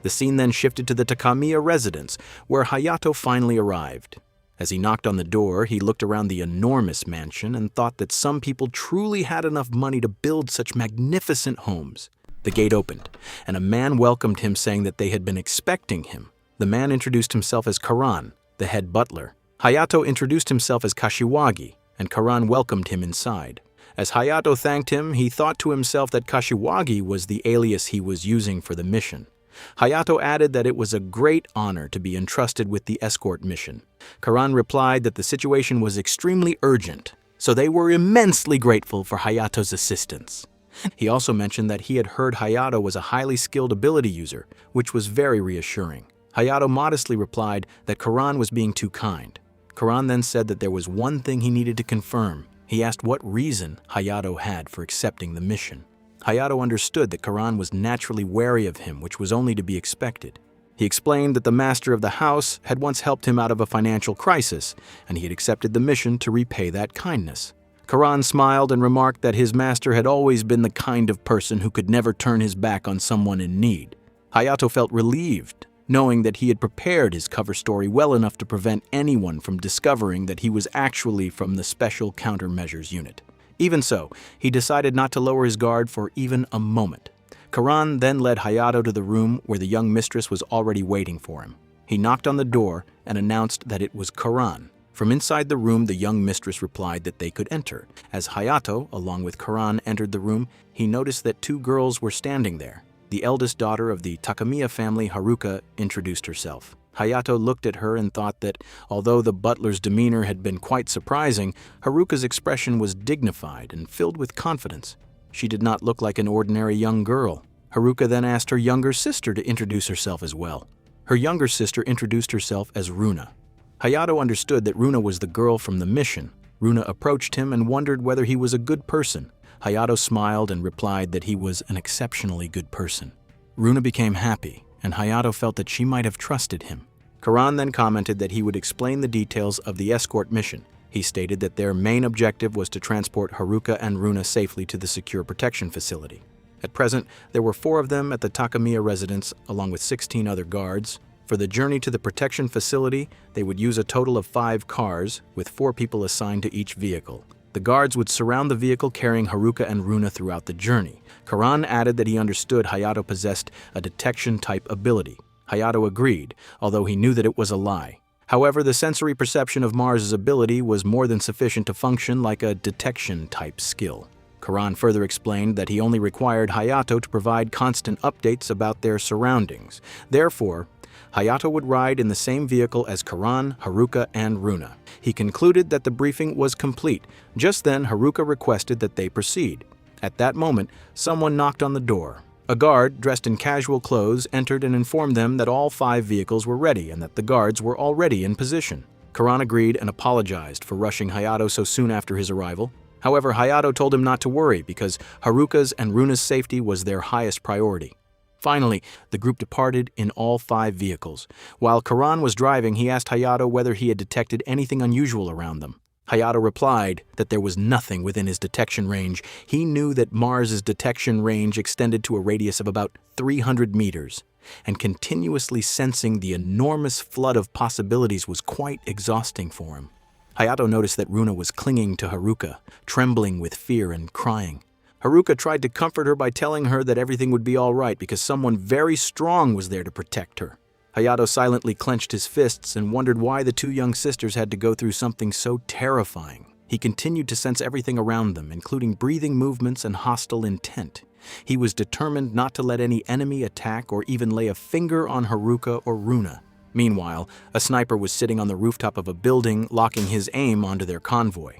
The scene then shifted to the Takamiya residence, where Hayato finally arrived. As he knocked on the door, he looked around the enormous mansion and thought that some people truly had enough money to build such magnificent homes. The gate opened, and a man welcomed him, saying that they had been expecting him. The man introduced himself as Karan, the head butler. Hayato introduced himself as Kashiwagi, and Karan welcomed him inside. As Hayato thanked him, he thought to himself that Kashiwagi was the alias he was using for the mission. Hayato added that it was a great honor to be entrusted with the escort mission. Karan replied that the situation was extremely urgent, so they were immensely grateful for Hayato's assistance. He also mentioned that he had heard Hayato was a highly skilled ability user, which was very reassuring. Hayato modestly replied that Karan was being too kind. Karan then said that there was one thing he needed to confirm. He asked what reason Hayato had for accepting the mission. Hayato understood that Karan was naturally wary of him, which was only to be expected. He explained that the master of the house had once helped him out of a financial crisis, and he had accepted the mission to repay that kindness. Karan smiled and remarked that his master had always been the kind of person who could never turn his back on someone in need. Hayato felt relieved, knowing that he had prepared his cover story well enough to prevent anyone from discovering that he was actually from the Special Countermeasures Unit. Even so, he decided not to lower his guard for even a moment. Karan then led Hayato to the room where the young mistress was already waiting for him. He knocked on the door and announced that it was Karan. From inside the room, the young mistress replied that they could enter. As Hayato, along with Karan, entered the room, he noticed that two girls were standing there. The eldest daughter of the Takamiya family, Haruka, introduced herself. Hayato looked at her and thought that, although the butler's demeanor had been quite surprising, Haruka's expression was dignified and filled with confidence. She did not look like an ordinary young girl. Haruka then asked her younger sister to introduce herself as well. Her younger sister introduced herself as Runa. Hayato understood that Runa was the girl from the mission. Runa approached him and wondered whether he was a good person. Hayato smiled and replied that he was an exceptionally good person. Runa became happy, and Hayato felt that she might have trusted him. Karan then commented that he would explain the details of the escort mission. He stated that their main objective was to transport Haruka and Runa safely to the secure protection facility. At present, there were 4 of them at the Takamiya residence, along with 16 other guards. For the journey to the protection facility, they would use a total of 5 cars, with 4 people assigned to each vehicle. The guards would surround the vehicle carrying Haruka and Runa throughout the journey. Karan added that he understood Hayato possessed a detection-type ability. Hayato agreed, although he knew that it was a lie. However, the sensory perception of Mars's ability was more than sufficient to function like a detection-type skill. Karan further explained that he only required Hayato to provide constant updates about their surroundings. Therefore, Hayato would ride in the same vehicle as Karan, Haruka, and Runa. He concluded that the briefing was complete. Just then, Haruka requested that they proceed. At that moment, someone knocked on the door. A guard, dressed in casual clothes, entered and informed them that all 5 vehicles were ready and that the guards were already in position. Karan agreed and apologized for rushing Hayato so soon after his arrival. However, Hayato told him not to worry because Haruka's and Runa's safety was their highest priority. Finally, the group departed in all 5 vehicles. While Karan was driving, he asked Hayato whether he had detected anything unusual around them. Hayato replied that there was nothing within his detection range. He knew that Mars's detection range extended to a radius of about 300 meters, and continuously sensing the enormous flood of possibilities was quite exhausting for him. Hayato noticed that Runa was clinging to Haruka, trembling with fear and crying. Haruka tried to comfort her by telling her that everything would be all right because someone very strong was there to protect her. Hayato silently clenched his fists and wondered why the 2 young sisters had to go through something so terrifying. He continued to sense everything around them, including breathing movements and hostile intent. He was determined not to let any enemy attack or even lay a finger on Haruka or Runa. Meanwhile, a sniper was sitting on the rooftop of a building, locking his aim onto their convoy.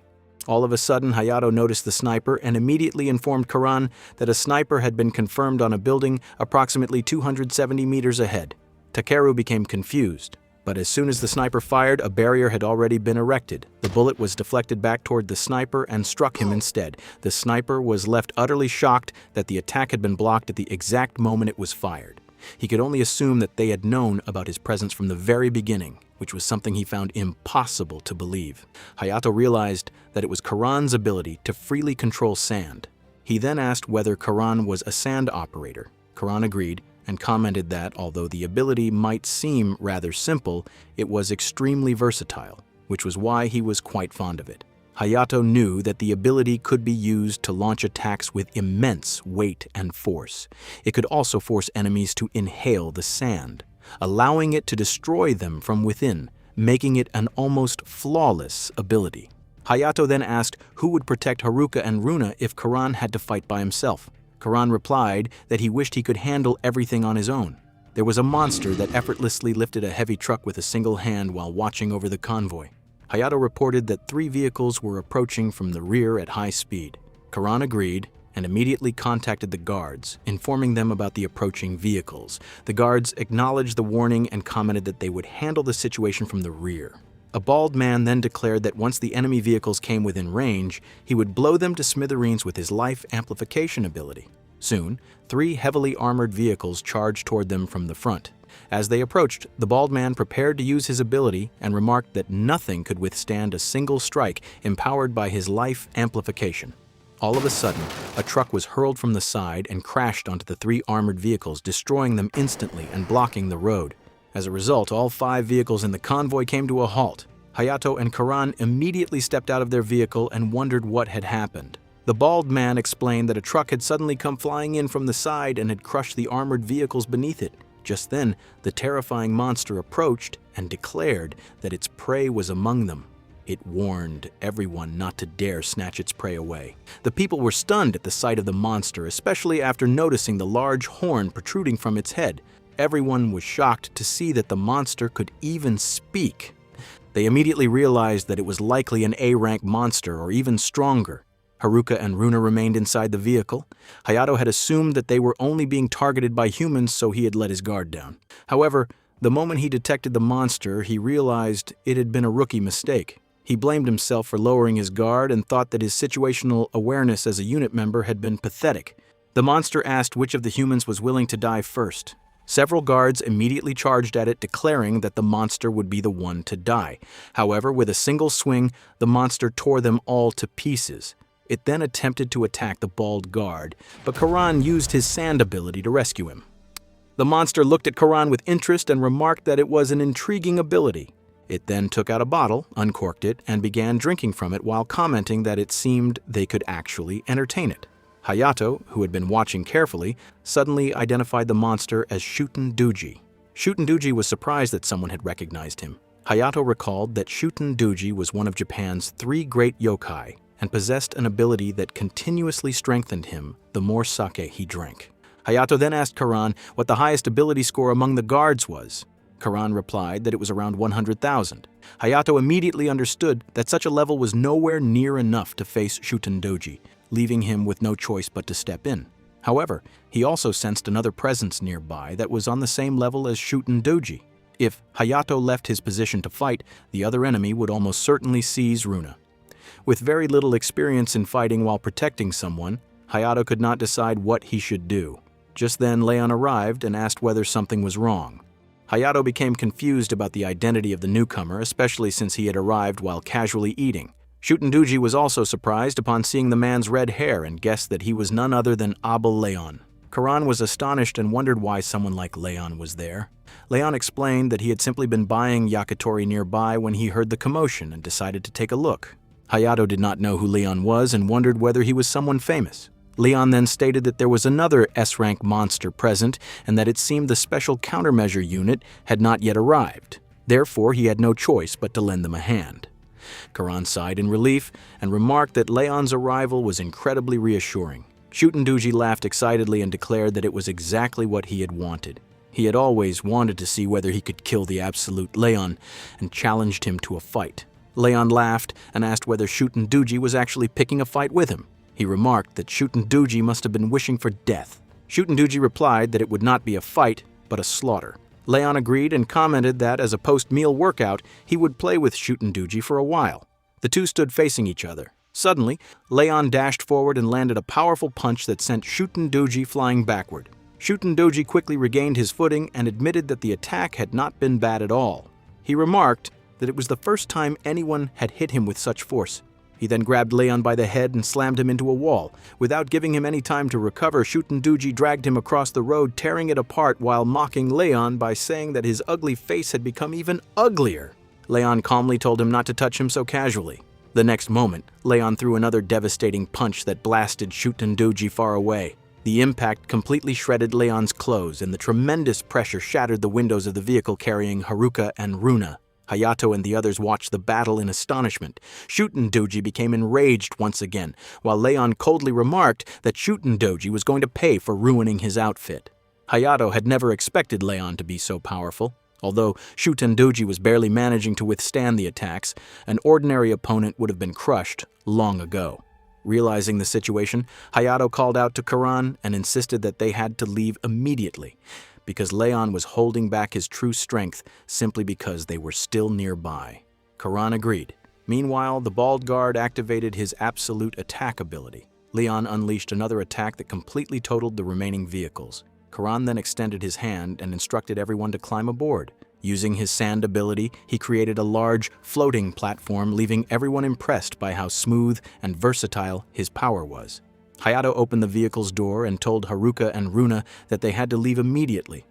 All of a sudden, Hayato noticed the sniper and immediately informed Karan that a sniper had been confirmed on a building approximately 270 meters ahead. Takeru became confused, but as soon as the sniper fired, a barrier had already been erected. The bullet was deflected back toward the sniper and struck him instead. The sniper was left utterly shocked that the attack had been blocked at the exact moment it was fired. He could only assume that they had known about his presence from the very beginning, which was something he found impossible to believe. Hayato realized that it was Karan's ability to freely control sand. He then asked whether Karan was a sand operator. Karan agreed and commented that, although the ability might seem rather simple, it was extremely versatile, which was why he was quite fond of it. Hayato knew that the ability could be used to launch attacks with immense weight and force. It could also force enemies to inhale the sand, allowing it to destroy them from within, making it an almost flawless ability. Hayato then asked who would protect Haruka and Runa if Karan had to fight by himself. Karan replied that he wished he could handle everything on his own. There was a monster that effortlessly lifted a heavy truck with a single hand while watching over the convoy. Hayato reported that 3 vehicles were approaching from the rear at high speed. Karan agreed and immediately contacted the guards, informing them about the approaching vehicles. The guards acknowledged the warning and commented that they would handle the situation from the rear. A bald man then declared that once the enemy vehicles came within range, he would blow them to smithereens with his life amplification ability. Soon, 3 heavily armored vehicles charged toward them from the front. As they approached, the bald man prepared to use his ability and remarked that nothing could withstand a single strike empowered by his life amplification. All of a sudden, a truck was hurled from the side and crashed onto the 3 armored vehicles, destroying them instantly and blocking the road. As a result, all 5 vehicles in the convoy came to a halt. Hayato and Karan immediately stepped out of their vehicle and wondered what had happened. The bald man explained that a truck had suddenly come flying in from the side and had crushed the armored vehicles beneath it. Just then, the terrifying monster approached and declared that its prey was among them. It warned everyone not to dare snatch its prey away. The people were stunned at the sight of the monster, especially after noticing the large horn protruding from its head. Everyone was shocked to see that the monster could even speak. They immediately realized that it was likely an A-rank monster or even stronger. Haruka and Runa remained inside the vehicle. Hayato had assumed that they were only being targeted by humans, so he had let his guard down. However, the moment he detected the monster, he realized it had been a rookie mistake. He blamed himself for lowering his guard and thought that his situational awareness as a unit member had been pathetic. The monster asked which of the humans was willing to die first. Several guards immediately charged at it, declaring that the monster would be the one to die. However, with a single swing, the monster tore them all to pieces. It then attempted to attack the bald guard, but Karan used his sand ability to rescue him. The monster looked at Karan with interest and remarked that it was an intriguing ability. It then took out a bottle, uncorked it, and began drinking from it while commenting that it seemed they could actually entertain it. Hayato, who had been watching carefully, suddenly identified the monster as Shuten Duji. Shuten Duji was surprised that someone had recognized him. Hayato recalled that Shuten Duji was one of Japan's 3 great yokai and possessed an ability that continuously strengthened him the more sake he drank. Hayato then asked Karan what the highest ability score among the guards was. Karan replied that it was around 100,000. Hayato immediately understood that such a level was nowhere near enough to face Shuten Duji, leaving him with no choice but to step in. However, he also sensed another presence nearby that was on the same level as Shuten Duji. If Hayato left his position to fight, the other enemy would almost certainly seize Runa. With very little experience in fighting while protecting someone, Hayato could not decide what he should do. Just then, Leon arrived and asked whether something was wrong. Hayato became confused about the identity of the newcomer, especially since he had arrived while casually eating. Shuten Duji was also surprised upon seeing the man's red hair and guessed that he was none other than Abel Leon. Karan was astonished and wondered why someone like Leon was there. Leon explained that he had simply been buying yakitori nearby when he heard the commotion and decided to take a look. Hayato did not know who Leon was and wondered whether he was someone famous. Leon then stated that there was another S-rank monster present and that it seemed the special countermeasure unit had not yet arrived. Therefore, he had no choice but to lend them a hand. Karan sighed in relief and remarked that Leon's arrival was incredibly reassuring. Shuten Duji laughed excitedly and declared that it was exactly what he had wanted. He had always wanted to see whether he could kill the absolute Leon and challenged him to a fight. Leon laughed and asked whether Shutenduji was actually picking a fight with him. He remarked that Shutenduji must have been wishing for death. Shutenduji replied that it would not be a fight, but a slaughter. Leon agreed and commented that as a post-meal workout, he would play with Shutenduji for a while. The two stood facing each other. Suddenly, Leon dashed forward and landed a powerful punch that sent Shutenduji flying backward. Shutenduji quickly regained his footing and admitted that the attack had not been bad at all. He remarked that it was the first time anyone had hit him with such force. He then grabbed Leon by the head and slammed him into a wall. Without giving him any time to recover, Shutenduji dragged him across the road, tearing it apart while mocking Leon by saying that his ugly face had become even uglier. Leon calmly told him not to touch him so casually. The next moment, Leon threw another devastating punch that blasted Shutenduji far away. The impact completely shredded Leon's clothes, and the tremendous pressure shattered the windows of the vehicle carrying Haruka and Runa. Hayato and the others watched the battle in astonishment. Shutenduji became enraged once again, while Leon coldly remarked that Shutenduji was going to pay for ruining his outfit. Hayato had never expected Leon to be so powerful. Although Shutenduji was barely managing to withstand the attacks, an ordinary opponent would have been crushed long ago. Realizing the situation, Hayato called out to Karan and insisted that they had to leave immediately, because Leon was holding back his true strength simply because they were still nearby. Karan agreed. Meanwhile, the bald guard activated his absolute attack ability. Leon unleashed another attack that completely totaled the remaining vehicles. Karan then extended his hand and instructed everyone to climb aboard. Using his sand ability, he created a large, floating platform, leaving everyone impressed by how smooth and versatile his power was. Hayato opened the vehicle's door and told Haruka and Runa that they had to leave immediately.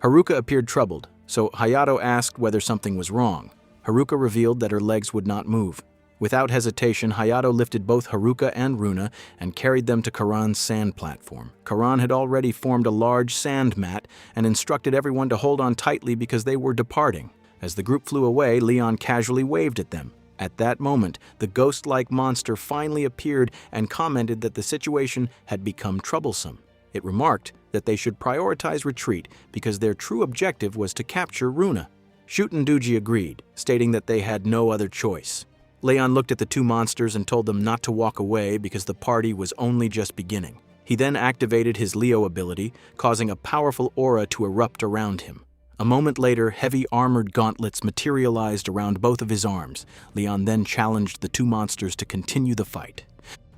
Haruka appeared troubled, so Hayato asked whether something was wrong. Haruka revealed that her legs would not move. Without hesitation, Hayato lifted both Haruka and Runa and carried them to Karan's sand platform. Karan had already formed a large sand mat and instructed everyone to hold on tightly because they were departing. As the group flew away, Leon casually waved at them. At that moment, the ghost-like monster finally appeared and commented that the situation had become troublesome. It remarked that they should prioritize retreat because their true objective was to capture Runa. Shutenduji agreed, stating that they had no other choice. Leon looked at the two monsters and told them not to walk away because the party was only just beginning. He then activated his Leo ability, causing a powerful aura to erupt around him. A moment later, heavy armored gauntlets materialized around both of his arms. Leon then challenged the two monsters to continue the fight.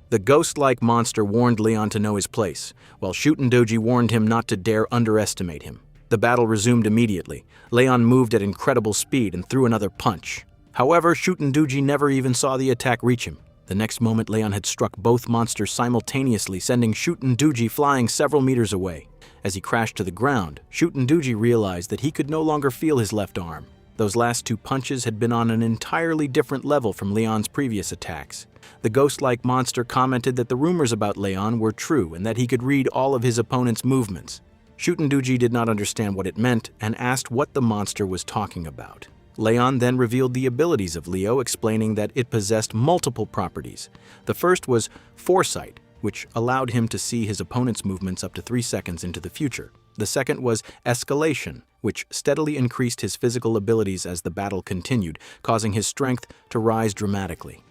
The ghost-like monster warned Leon to know his place, while Shutenduji warned him not to dare underestimate him. The battle resumed immediately. Leon moved at incredible speed and threw another punch. However, Shutenduji never even saw the attack reach him. The next moment, Leon had struck both monsters simultaneously, sending Shutenduji flying several meters away. As he crashed to the ground, Shutenduji realized that he could no longer feel his left arm. Those last two punches had been on an entirely different level from Leon's previous attacks. The ghost-like monster commented that the rumors about Leon were true and that he could read all of his opponent's movements. Shutenduji did not understand what it meant and asked what the monster was talking about. Leon then revealed the abilities of Leo, explaining that it possessed multiple properties. The first was foresight, which allowed him to see his opponent's movements up to 3 seconds into the future. The second was escalation, which steadily increased his physical abilities as the battle continued, causing his strength to rise dramatically.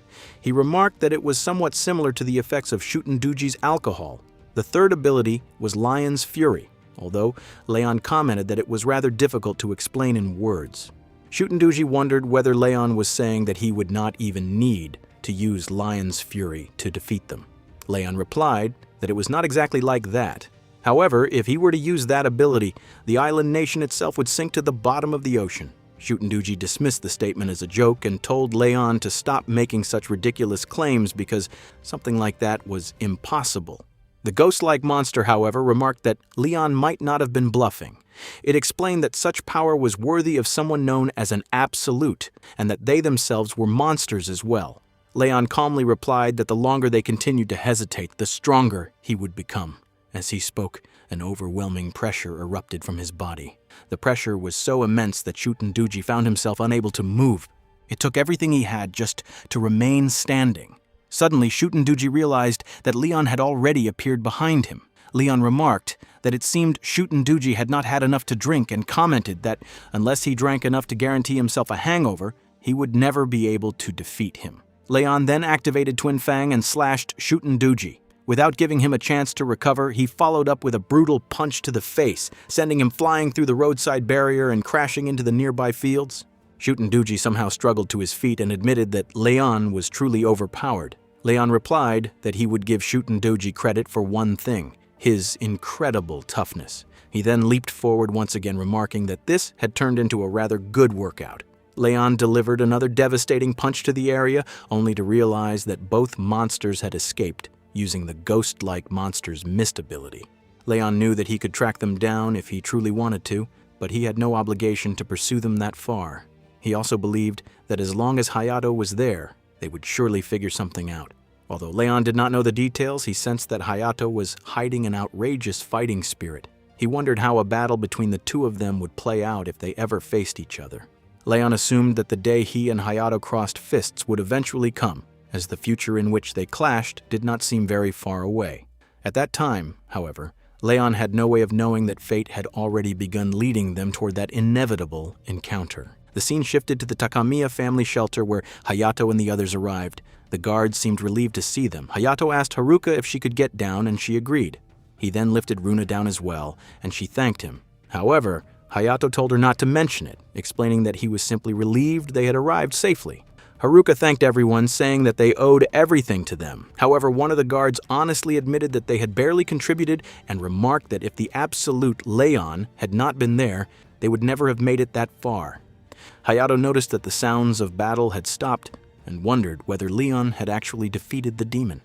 He remarked that it was somewhat similar to the effects of Shutenduji's alcohol. The third ability was Lion's Fury, although Leon commented that it was rather difficult to explain in words. Shutenduji wondered whether Leon was saying that he would not even need to use Lion's Fury to defeat them. Leon replied that it was not exactly like that. However, if he were to use that ability, the island nation itself would sink to the bottom of the ocean. Shutenduji dismissed the statement as a joke and told Leon to stop making such ridiculous claims because something like that was impossible. The ghost-like monster, however, remarked that Leon might not have been bluffing. It explained that such power was worthy of someone known as an absolute, and that they themselves were monsters as well. Leon calmly replied that the longer they continued to hesitate, the stronger he would become. As he spoke, an overwhelming pressure erupted from his body. The pressure was so immense that Shutenduji found himself unable to move. It took everything he had just to remain standing. Suddenly, Shutenduji realized that Leon had already appeared behind him. Leon remarked that it seemed Shutenduji had not had enough to drink and commented that unless he drank enough to guarantee himself a hangover, he would never be able to defeat him. Leon then activated Twin Fang and slashed Shutenduji. Without giving him a chance to recover, he followed up with a brutal punch to the face, sending him flying through the roadside barrier and crashing into the nearby fields. Shutenduji somehow struggled to his feet and admitted that Leon was truly overpowered. Leon replied that he would give Shutenduji credit for one thing: his incredible toughness. He then leaped forward once again, remarking that this had turned into a rather good workout. Leon delivered another devastating punch to the area, only to realize that both monsters had escaped, using the ghost-like monster's mist ability. Leon knew that he could track them down if he truly wanted to, but he had no obligation to pursue them that far. He also believed that as long as Hayato was there, they would surely figure something out. Although Leon did not know the details, he sensed that Hayato was hiding an outrageous fighting spirit. He wondered how a battle between the two of them would play out if they ever faced each other. Leon assumed that the day he and Hayato crossed fists would eventually come, as the future in which they clashed did not seem very far away. At that time, however, Leon had no way of knowing that fate had already begun leading them toward that inevitable encounter. The scene shifted to the Takamiya family shelter where Hayato and the others arrived. The guards seemed relieved to see them. Hayato asked Haruka if she could get down, and she agreed. He then lifted Runa down as well, and she thanked him. However, Hayato told her not to mention it, explaining that he was simply relieved they had arrived safely. Haruka thanked everyone, saying that they owed everything to them. However, one of the guards honestly admitted that they had barely contributed and remarked that if the absolute Leon had not been there, they would never have made it that far. Hayato noticed that the sounds of battle had stopped and wondered whether Leon had actually defeated the demon.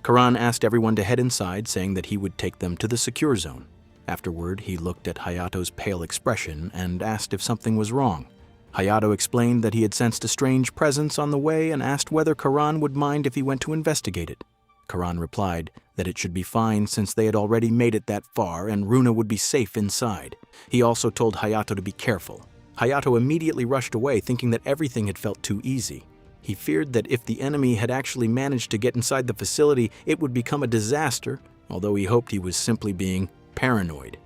Karan asked everyone to head inside, saying that he would take them to the secure zone. Afterward, he looked at Hayato's pale expression and asked if something was wrong. Hayato explained that he had sensed a strange presence on the way and asked whether Karan would mind if he went to investigate it. Karan replied that it should be fine since they had already made it that far and Runa would be safe inside. He also told Hayato to be careful. Hayato immediately rushed away, thinking that everything had felt too easy. He feared that if the enemy had actually managed to get inside the facility, it would become a disaster, although he hoped he was simply being paranoid.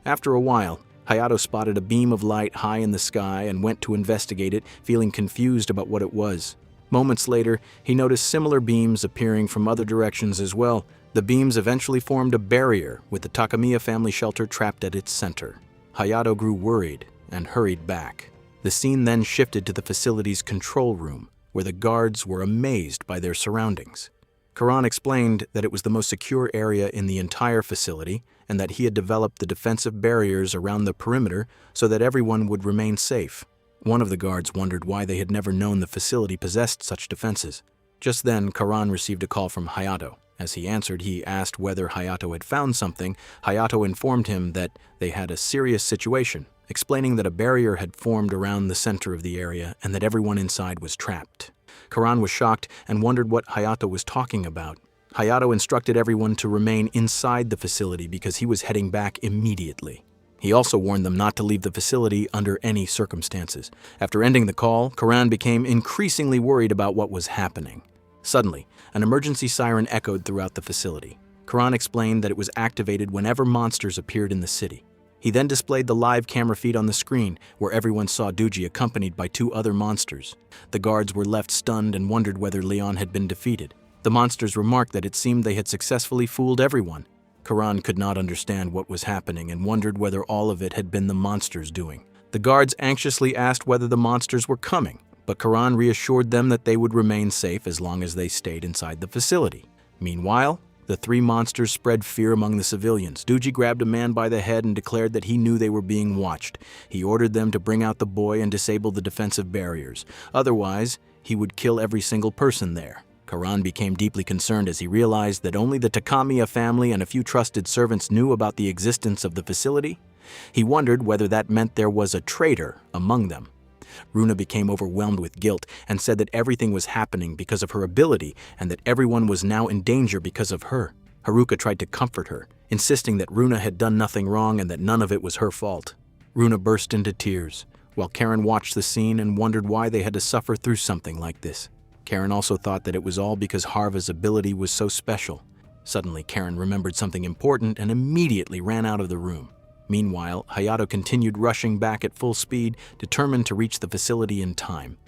After a while, Hayato spotted a beam of light high in the sky and went to investigate it, feeling confused about what it was. Moments later, he noticed similar beams appearing from other directions as well. The beams eventually formed a barrier, with the Takamiya family shelter trapped at its center. Hayato grew worried and hurried back. The scene then shifted to the facility's control room, where the guards were amazed by their surroundings. Karan explained that it was the most secure area in the entire facility and that he had developed the defensive barriers around the perimeter so that everyone would remain safe. One of the guards wondered why they had never known the facility possessed such defenses. Just then, Karan received a call from Hayato. As he answered, he asked whether Hayato had found something. Hayato informed him that they had a serious situation, explaining that a barrier had formed around the center of the area and that everyone inside was trapped. Karan was shocked and wondered what Hayato was talking about. Hayato instructed everyone to remain inside the facility because he was heading back immediately. He also warned them not to leave the facility under any circumstances. After ending the call, Karan became increasingly worried about what was happening. Suddenly, an emergency siren echoed throughout the facility. Karan explained that it was activated whenever monsters appeared in the city. He then displayed the live camera feed on the screen, where everyone saw Duji accompanied by two other monsters. The guards were left stunned and wondered whether Leon had been defeated. The monsters remarked that it seemed they had successfully fooled everyone. Karan could not understand what was happening and wondered whether all of it had been the monsters' doing. The guards anxiously asked whether the monsters were coming, but Karan reassured them that they would remain safe as long as they stayed inside the facility. Meanwhile, the three monsters spread fear among the civilians. Duji grabbed a man by the head and declared that he knew they were being watched. He ordered them to bring out the boy and disable the defensive barriers. Otherwise, he would kill every single person there. Karan became deeply concerned as he realized that only the Takamiya family and a few trusted servants knew about the existence of the facility. He wondered whether that meant there was a traitor among them. Runa became overwhelmed with guilt and said that everything was happening because of her ability and that everyone was now in danger because of her. Haruka tried to comfort her, insisting that Runa had done nothing wrong and that none of it was her fault. Runa burst into tears, while Karen watched the scene and wondered why they had to suffer through something like this. Karen also thought that it was all because Harva's ability was so special. Suddenly, Karen remembered something important and immediately ran out of the room. Meanwhile, Hayato continued rushing back at full speed, determined to reach the facility in time.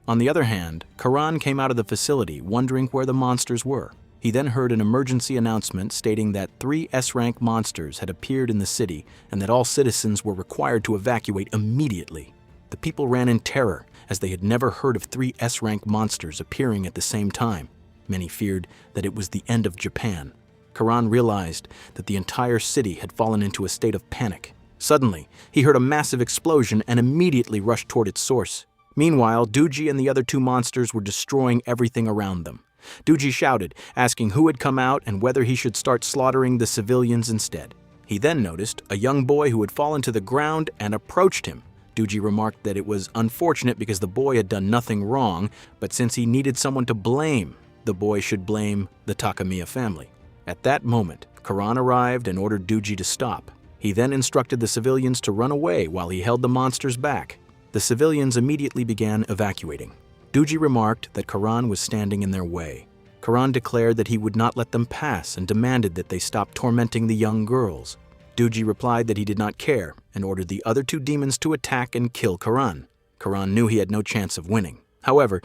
On the other hand, Karan came out of the facility wondering where the monsters were. He then heard an emergency announcement stating that 3 S-rank monsters had appeared in the city and that all citizens were required to evacuate immediately. The people ran in terror as they had never heard of 3 S-rank monsters appearing at the same time. Many feared that it was the end of Japan. Karan realized that the entire city had fallen into a state of panic. Suddenly, he heard a massive explosion and immediately rushed toward its source. Meanwhile, Doogie and the other 2 monsters were destroying everything around them. Doogie shouted, asking who had come out and whether he should start slaughtering the civilians instead. He then noticed a young boy who had fallen to the ground and approached him. Doogie remarked that it was unfortunate because the boy had done nothing wrong, but since he needed someone to blame, the boy should blame the Takamiya family. At that moment, Karan arrived and ordered Doogie to stop. He then instructed the civilians to run away while he held the monsters back. The civilians immediately began evacuating. Doogie remarked that Karan was standing in their way. Karan declared that he would not let them pass and demanded that they stop tormenting the young girls. Doogie replied that he did not care and ordered the other 2 demons to attack and kill Karan. Karan knew he had no chance of winning. However,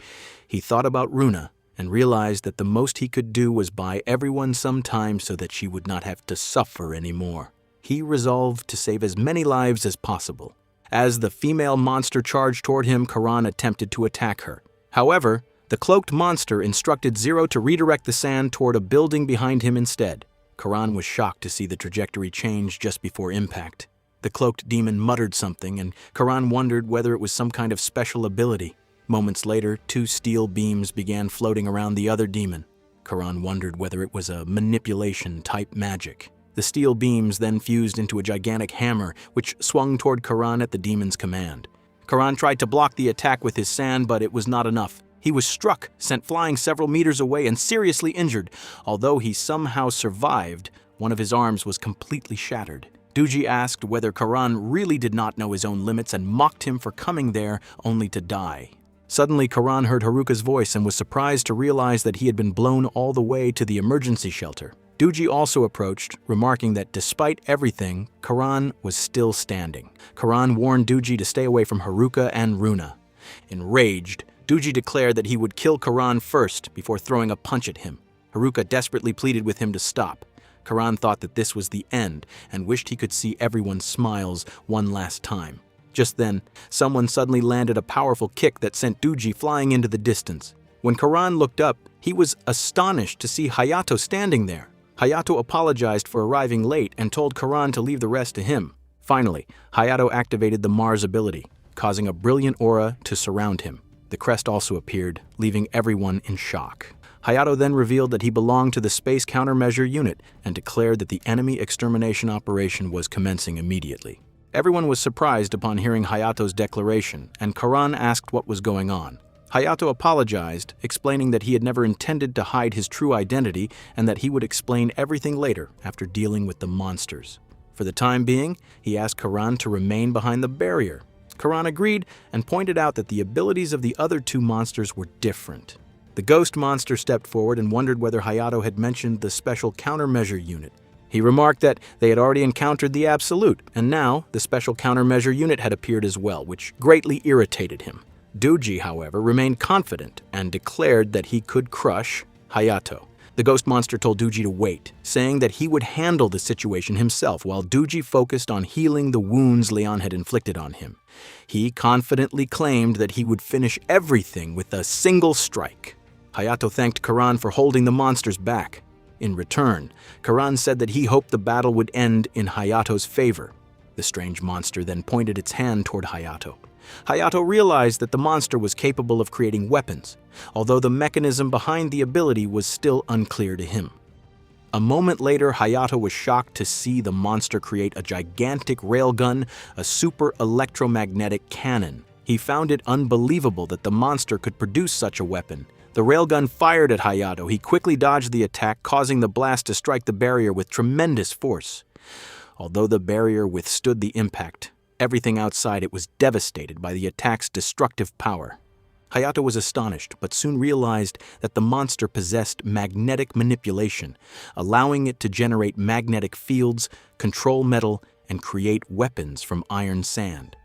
he thought about Runa and realized that the most he could do was buy everyone some time so that she would not have to suffer anymore. He resolved to save as many lives as possible. As the female monster charged toward him, Karan attempted to attack her. However, the cloaked monster instructed Zero to redirect the sand toward a building behind him instead. Karan was shocked to see the trajectory change just before impact. The cloaked demon muttered something, and Karan wondered whether it was some kind of special ability. Moments later, 2 steel beams began floating around the other demon. Karan wondered whether it was a manipulation-type magic. The steel beams then fused into a gigantic hammer, which swung toward Karan at the demon's command. Karan tried to block the attack with his sand, but it was not enough. He was struck, sent flying several meters away, and seriously injured. Although he somehow survived, one of his arms was completely shattered. Doogie asked whether Karan really did not know his own limits and mocked him for coming there only to die. Suddenly, Karan heard Haruka's voice and was surprised to realize that he had been blown all the way to the emergency shelter. Doogie also approached, remarking that despite everything, Karan was still standing. Karan warned Doogie to stay away from Haruka and Runa. Enraged, Doogie declared that he would kill Karan first before throwing a punch at him. Haruka desperately pleaded with him to stop. Karan thought that this was the end and wished he could see everyone's smiles one last time. Just then, someone suddenly landed a powerful kick that sent Doogie flying into the distance. When Karan looked up, he was astonished to see Hayato standing there. Hayato apologized for arriving late and told Karan to leave the rest to him. Finally, Hayato activated the Mars ability, causing a brilliant aura to surround him. The crest also appeared, leaving everyone in shock. Hayato then revealed that he belonged to the Space Countermeasure Unit and declared that the enemy extermination operation was commencing immediately. Everyone was surprised upon hearing Hayato's declaration, and Karan asked what was going on. Hayato apologized, explaining that he had never intended to hide his true identity and that he would explain everything later after dealing with the monsters. For the time being, he asked Karan to remain behind the barrier. Karan agreed and pointed out that the abilities of the other 2 monsters were different. The ghost monster stepped forward and wondered whether Hayato had mentioned the Special Countermeasure Unit. He remarked that they had already encountered the Absolute, and now the Special Countermeasure Unit had appeared as well, which greatly irritated him. Doogie, however, remained confident and declared that he could crush Hayato. The ghost monster told Doogie to wait, saying that he would handle the situation himself while Doogie focused on healing the wounds Leon had inflicted on him. He confidently claimed that he would finish everything with a single strike. Hayato thanked Karan for holding the monsters back. In return, Karan said that he hoped the battle would end in Hayato's favor. The strange monster then pointed its hand toward Hayato. Hayato realized that the monster was capable of creating weapons, although the mechanism behind the ability was still unclear to him. A moment later, Hayato was shocked to see the monster create a gigantic railgun, a super electromagnetic cannon. He found it unbelievable that the monster could produce such a weapon. The railgun fired at Hayato. He quickly dodged the attack, causing the blast to strike the barrier with tremendous force. Although the barrier withstood the impact, everything outside it was devastated by the attack's destructive power. Hayato was astonished, but soon realized that the monster possessed magnetic manipulation, allowing it to generate magnetic fields, control metal, and create weapons from iron sand.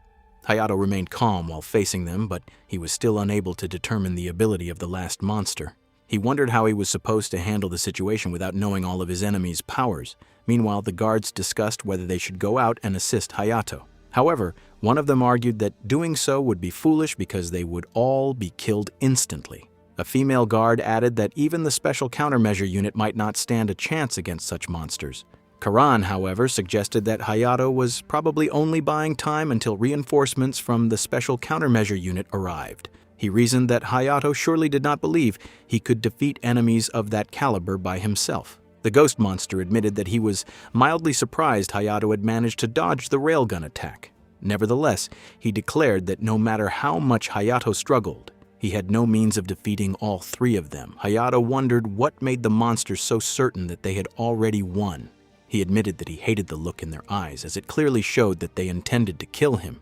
Hayato remained calm while facing them, but he was still unable to determine the ability of the last monster. He wondered how he was supposed to handle the situation without knowing all of his enemy's powers. Meanwhile, the guards discussed whether they should go out and assist Hayato. However, one of them argued that doing so would be foolish because they would all be killed instantly. A female guard added that even the special countermeasure unit might not stand a chance against such monsters. Karan, however, suggested that Hayato was probably only buying time until reinforcements from the special countermeasure unit arrived. He reasoned that Hayato surely did not believe he could defeat enemies of that caliber by himself. The ghost monster admitted that he was mildly surprised Hayato had managed to dodge the railgun attack. Nevertheless, he declared that no matter how much Hayato struggled, he had no means of defeating all three of them. Hayato wondered what made the monsters so certain that they had already won. He admitted that he hated the look in their eyes, as it clearly showed that they intended to kill him.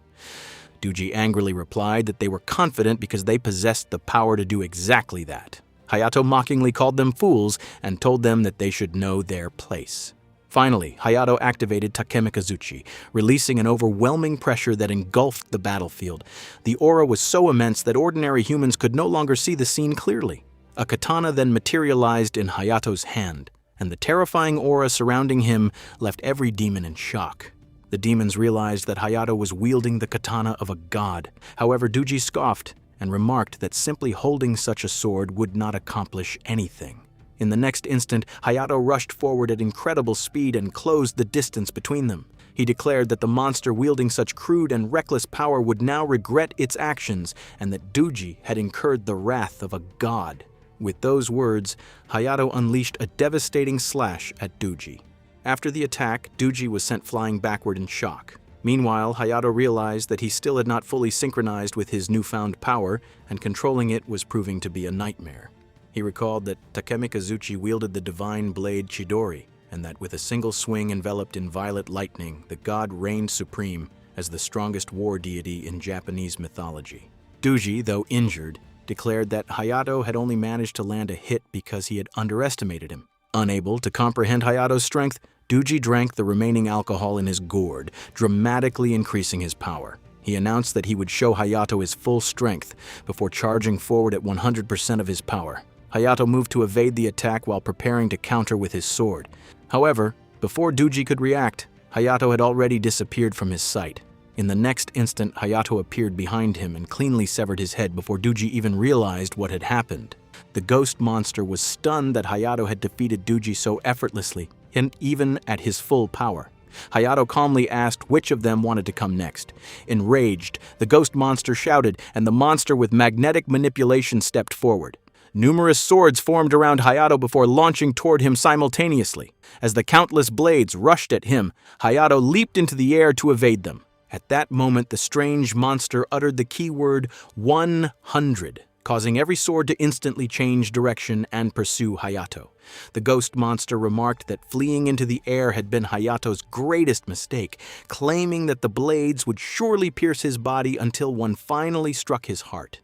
Duji angrily replied that they were confident because they possessed the power to do exactly that. Hayato mockingly called them fools and told them that they should know their place. Finally, Hayato activated Takemikazuchi, releasing an overwhelming pressure that engulfed the battlefield. The aura was so immense that ordinary humans could no longer see the scene clearly. A katana then materialized in Hayato's hand, and the terrifying aura surrounding him left every demon in shock. The demons realized that Hayato was wielding the katana of a god. However, Duji scoffed and remarked that simply holding such a sword would not accomplish anything. In the next instant, Hayato rushed forward at incredible speed and closed the distance between them. He declared that the monster wielding such crude and reckless power would now regret its actions, and that Duji had incurred the wrath of a god. With those words, Hayato unleashed a devastating slash at Duji. After the attack, Duji was sent flying backward in shock. Meanwhile, Hayato realized that he still had not fully synchronized with his newfound power, and controlling it was proving to be a nightmare. He recalled that Takemikazuchi wielded the divine blade Chidori, and that with a single swing enveloped in violet lightning, the god reigned supreme as the strongest war deity in Japanese mythology. Duji, though injured, declared that Hayato had only managed to land a hit because he had underestimated him. Unable to comprehend Hayato's strength, Duji drank the remaining alcohol in his gourd, dramatically increasing his power. He announced that he would show Hayato his full strength before charging forward at 100% of his power. Hayato moved to evade the attack while preparing to counter with his sword. However, before Duji could react, Hayato had already disappeared from his sight. In the next instant, Hayato appeared behind him and cleanly severed his head before Duji even realized what had happened. The ghost monster was stunned that Hayato had defeated Duji so effortlessly, and even at his full power. Hayato calmly asked which of them wanted to come next. Enraged, the ghost monster shouted, and the monster with magnetic manipulation stepped forward. Numerous swords formed around Hayato before launching toward him simultaneously. As the countless blades rushed at him, Hayato leaped into the air to evade them. At that moment, the strange monster uttered the keyword 100, causing every sword to instantly change direction and pursue Hayato. The ghost monster remarked that fleeing into the air had been Hayato's greatest mistake, claiming that the blades would surely pierce his body until one finally struck his heart.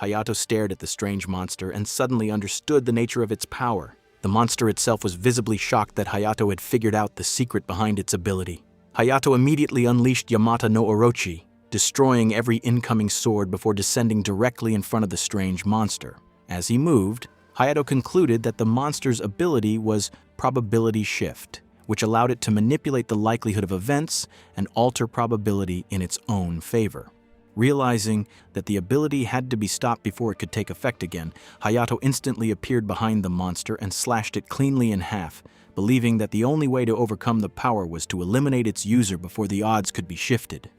Hayato stared at the strange monster and suddenly understood the nature of its power. The monster itself was visibly shocked that Hayato had figured out the secret behind its ability. Hayato immediately unleashed Yamata no Orochi, destroying every incoming sword before descending directly in front of the strange monster. As he moved, Hayato concluded that the monster's ability was probability shift, which allowed it to manipulate the likelihood of events and alter probability in its own favor. Realizing that the ability had to be stopped before it could take effect again, Hayato instantly appeared behind the monster and slashed it cleanly in half, believing that the only way to overcome the power was to eliminate its user before the odds could be shifted.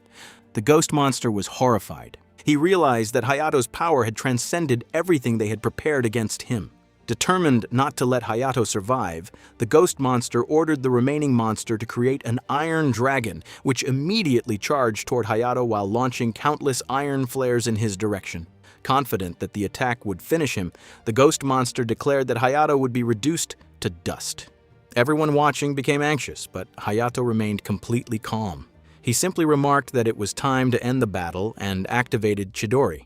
The ghost monster was horrified. He realized that Hayato's power had transcended everything they had prepared against him. Determined not to let Hayato survive, the ghost monster ordered the remaining monster to create an iron dragon, which immediately charged toward Hayato while launching countless iron flares in his direction. Confident that the attack would finish him, the ghost monster declared that Hayato would be reduced to dust. Everyone watching became anxious, but Hayato remained completely calm. He simply remarked that it was time to end the battle and activated Chidori.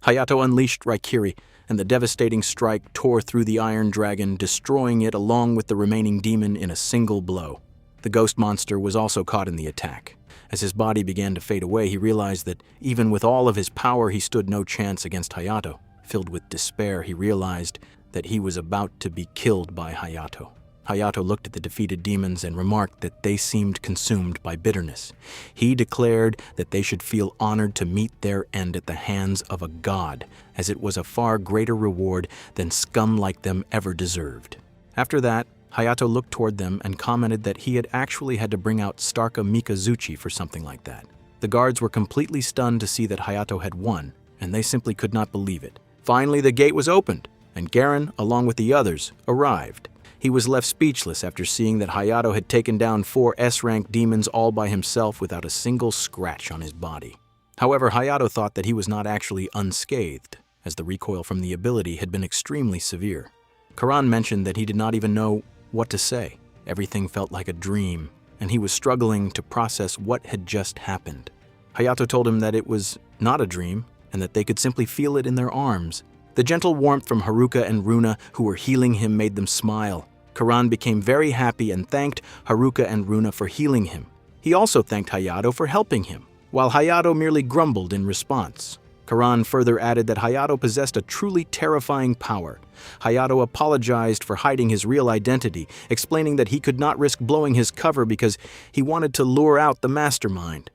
Hayato unleashed Raikiri, and the devastating strike tore through the iron dragon, destroying it along with the remaining demon in a single blow. The ghost monster was also caught in the attack. As his body began to fade away, he realized that even with all of his power, he stood no chance against Hayato. Filled with despair, he realized that he was about to be killed by Hayato. Hayato looked at the defeated demons and remarked that they seemed consumed by bitterness. He declared that they should feel honored to meet their end at the hands of a god, as it was a far greater reward than scum like them ever deserved. After that, Hayato looked toward them and commented that he had actually had to bring out Starka Mikazuchi for something like that. The guards were completely stunned to see that Hayato had won, and they simply could not believe it. Finally, the gate was opened, and Garen, along with the others, arrived. He was left speechless after seeing that Hayato had taken down 4 S-rank demons all by himself without a single scratch on his body. However, Hayato thought that he was not actually unscathed, as the recoil from the ability had been extremely severe. Karan mentioned that he did not even know what to say. Everything felt like a dream, and he was struggling to process what had just happened. Hayato told him that it was not a dream, and that they could simply feel it in their arms. The gentle warmth from Haruka and Runa, who were healing him, made them smile. Karan became very happy and thanked Haruka and Runa for healing him. He also thanked Hayato for helping him, while Hayato merely grumbled in response. Karan further added that Hayato possessed a truly terrifying power. Hayato apologized for hiding his real identity, explaining that he could not risk blowing his cover because he wanted to lure out the mastermind.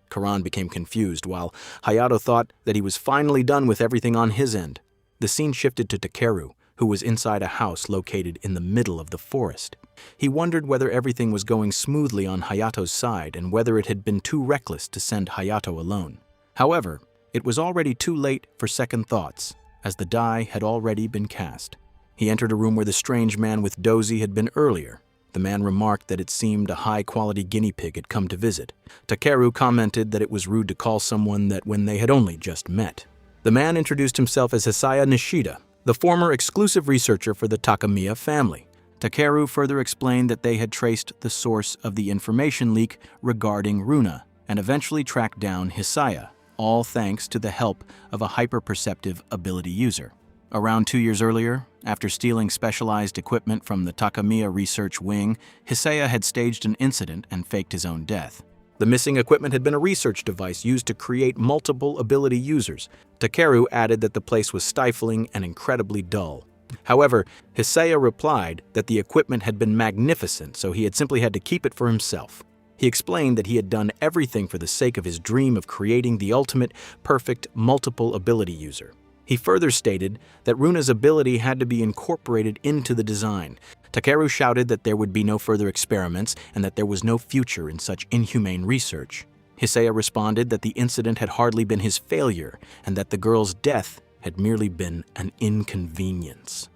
Karan became confused, while Hayato thought that he was finally done with everything on his end. The scene shifted to Takeru, who was inside a house located in the middle of the forest. He wondered whether everything was going smoothly on Hayato's side and whether it had been too reckless to send Hayato alone. However, it was already too late for second thoughts, as the die had already been cast. He entered a room where the strange man with Dozy had been earlier. The man remarked that it seemed a high-quality guinea pig had come to visit. Takeru commented that it was rude to call someone that when they had only just met. The man introduced himself as Hisaya Nishida, the former exclusive researcher for the Takamiya family. Takeru further explained that they had traced the source of the information leak regarding Runa and eventually tracked down Hisaya, all thanks to the help of a hyper-perceptive ability user. Around 2 years earlier, after stealing specialized equipment from the Takamiya research wing, Hisaya had staged an incident and faked his own death. The missing equipment had been a research device used to create multiple ability users. Takeru added that the place was stifling and incredibly dull. However, Hisaya replied that the equipment had been magnificent, so he had simply had to keep it for himself. He explained that he had done everything for the sake of his dream of creating the ultimate, perfect, multiple ability user. He further stated that Runa's ability had to be incorporated into the design. Takeru shouted that there would be no further experiments and that there was no future in such inhumane research. Hisaya responded that the incident had hardly been his failure and that the girl's death had merely been an inconvenience.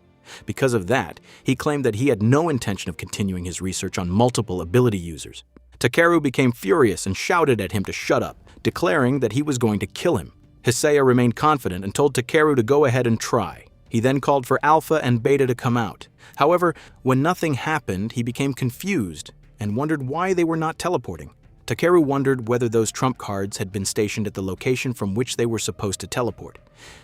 Because of that, he claimed that he had no intention of continuing his research on multiple ability users. Takeru became furious and shouted at him to shut up, declaring that he was going to kill him. Hisaya remained confident and told Takeru to go ahead and try. He then called for Alpha and Beta to come out. However, when nothing happened, he became confused and wondered why they were not teleporting. Takeru wondered whether those trump cards had been stationed at the location from which they were supposed to teleport.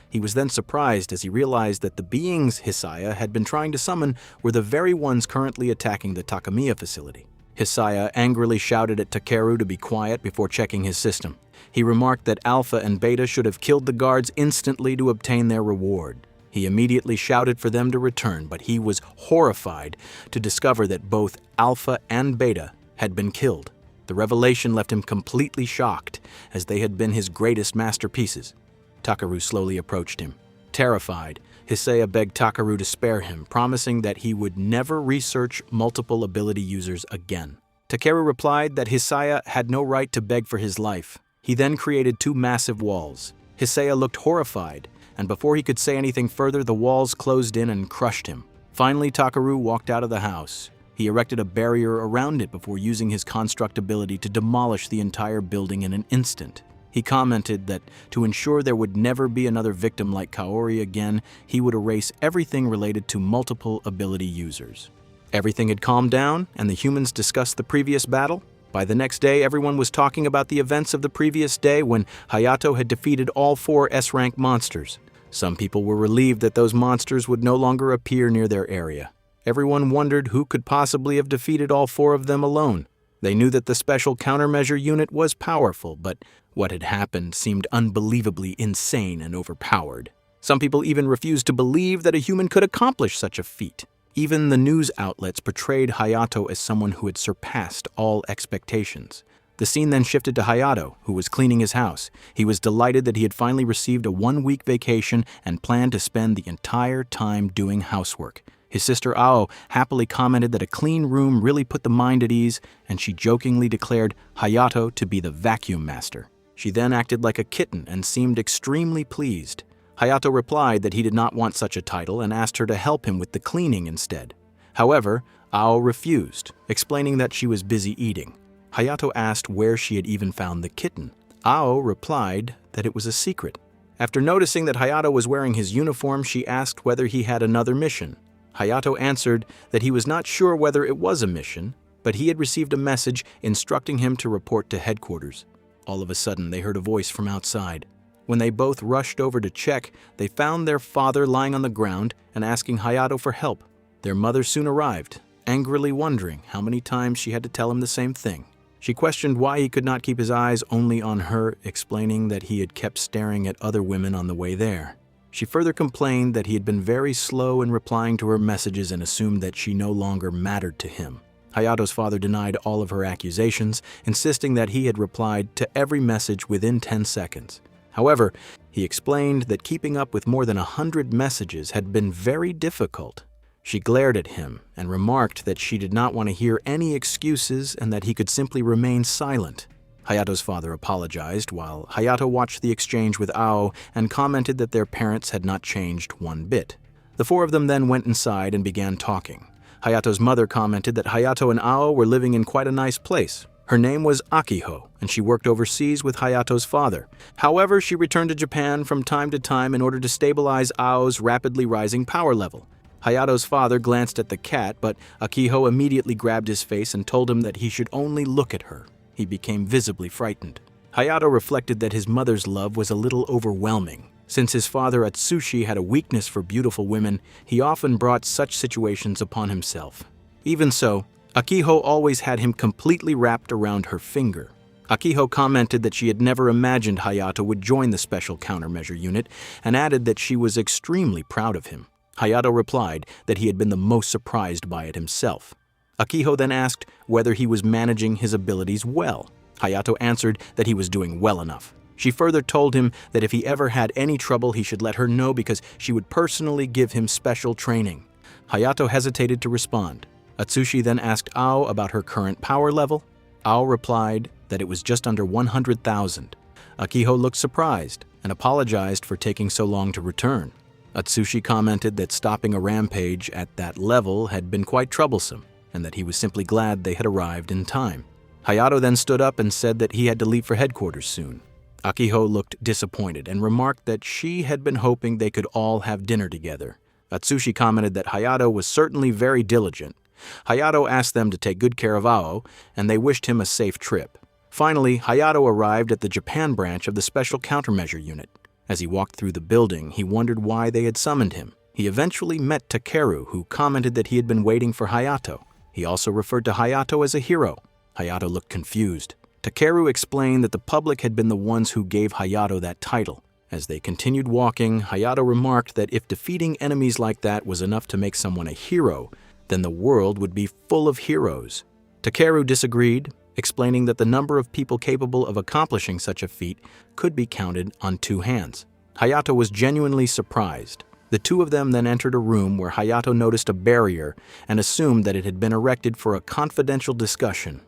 He was then surprised as he realized that the beings Hisaya had been trying to summon were the very ones currently attacking the Takamiya facility. Hisaya angrily shouted at Takeru to be quiet before checking his system. He remarked that Alpha and Beta should have killed the guards instantly to obtain their reward. He immediately shouted for them to return, but he was horrified to discover that both Alpha and Beta had been killed. The revelation left him completely shocked, as they had been his greatest masterpieces. Takeru slowly approached him. Terrified, Hisaya begged Takeru to spare him, promising that he would never research multiple ability users again. Takeru replied that Hisaya had no right to beg for his life. He then created 2 massive walls. Hisaya looked horrified, and before he could say anything further, the walls closed in and crushed him. Finally, Takeru walked out of the house. He erected a barrier around it before using his construct ability to demolish the entire building in an instant. He commented that to ensure there would never be another victim like Kaori again, he would erase everything related to multiple ability users. Everything had calmed down, and the humans discussed the previous battle. By the next day, everyone was talking about the events of the previous day when Hayato had defeated all 4 S-rank monsters. Some people were relieved that those monsters would no longer appear near their area. Everyone wondered who could possibly have defeated all 4 of them alone. They knew that the special countermeasure unit was powerful, but what had happened seemed unbelievably insane and overpowered. Some people even refused to believe that a human could accomplish such a feat. Even the news outlets portrayed Hayato as someone who had surpassed all expectations. The scene then shifted to Hayato, who was cleaning his house. He was delighted that he had finally received a 1-week vacation and planned to spend the entire time doing housework. His sister Ao happily commented that a clean room really put the mind at ease, and she jokingly declared Hayato to be the vacuum master. She then acted like a kitten and seemed extremely pleased. Hayato replied that he did not want such a title and asked her to help him with the cleaning instead. However, Ao refused, explaining that she was busy eating. Hayato asked where she had even found the kitten. Ao replied that it was a secret. After noticing that Hayato was wearing his uniform, she asked whether he had another mission. Hayato answered that he was not sure whether it was a mission, but he had received a message instructing him to report to headquarters. All of a sudden, they heard a voice from outside. When they both rushed over to check, they found their father lying on the ground and asking Hayato for help. Their mother soon arrived, angrily wondering how many times she had to tell him the same thing. She questioned why he could not keep his eyes only on her, explaining that he had kept staring at other women on the way there. She further complained that he had been very slow in replying to her messages and assumed that she no longer mattered to him. Hayato's father denied all of her accusations, insisting that he had replied to every message within 10 seconds. However, he explained that keeping up with more than 100 messages had been very difficult. She glared at him and remarked that she did not want to hear any excuses and that he could simply remain silent. Hayato's father apologized while Hayato watched the exchange with Ao and commented that their parents had not changed one bit. The four of them then went inside and began talking. Hayato's mother commented that Hayato and Ao were living in quite a nice place. Her name was Akiho, and she worked overseas with Hayato's father. However, she returned to Japan from time to time in order to stabilize Ao's rapidly rising power level. Hayato's father glanced at the cat, but Akiho immediately grabbed his face and told him that he should only look at her. He became visibly frightened. Hayato reflected that his mother's love was a little overwhelming. Since his father Atsushi had a weakness for beautiful women, he often brought such situations upon himself. Even so, Akiho always had him completely wrapped around her finger. Akiho commented that she had never imagined Hayato would join the special countermeasure unit and added that she was extremely proud of him. Hayato replied that he had been the most surprised by it himself. Akiho then asked whether he was managing his abilities well. Hayato answered that he was doing well enough. She further told him that if he ever had any trouble, he should let her know because she would personally give him special training. Hayato hesitated to respond. Atsushi then asked Ao about her current power level. Ao replied that it was just under 100,000. Akiho looked surprised and apologized for taking so long to return. Atsushi commented that stopping a rampage at that level had been quite troublesome, and that he was simply glad they had arrived in time. Hayato then stood up and said that he had to leave for headquarters soon. Akiho looked disappointed and remarked that she had been hoping they could all have dinner together. Atsushi commented that Hayato was certainly very diligent. Hayato asked them to take good care of Ao, and they wished him a safe trip. Finally, Hayato arrived at the Japan branch of the Special Countermeasure Unit. As he walked through the building, he wondered why they had summoned him. He eventually met Takeru, who commented that he had been waiting for Hayato. He also referred to Hayato as a hero. Hayato looked confused. Takeru explained that the public had been the ones who gave Hayato that title. As they continued walking, Hayato remarked that if defeating enemies like that was enough to make someone a hero, then the world would be full of heroes. Takeru disagreed, explaining that the number of people capable of accomplishing such a feat could be counted on 2 hands. Hayato was genuinely surprised. The two of them then entered a room where Hayato noticed a barrier and assumed that it had been erected for a confidential discussion.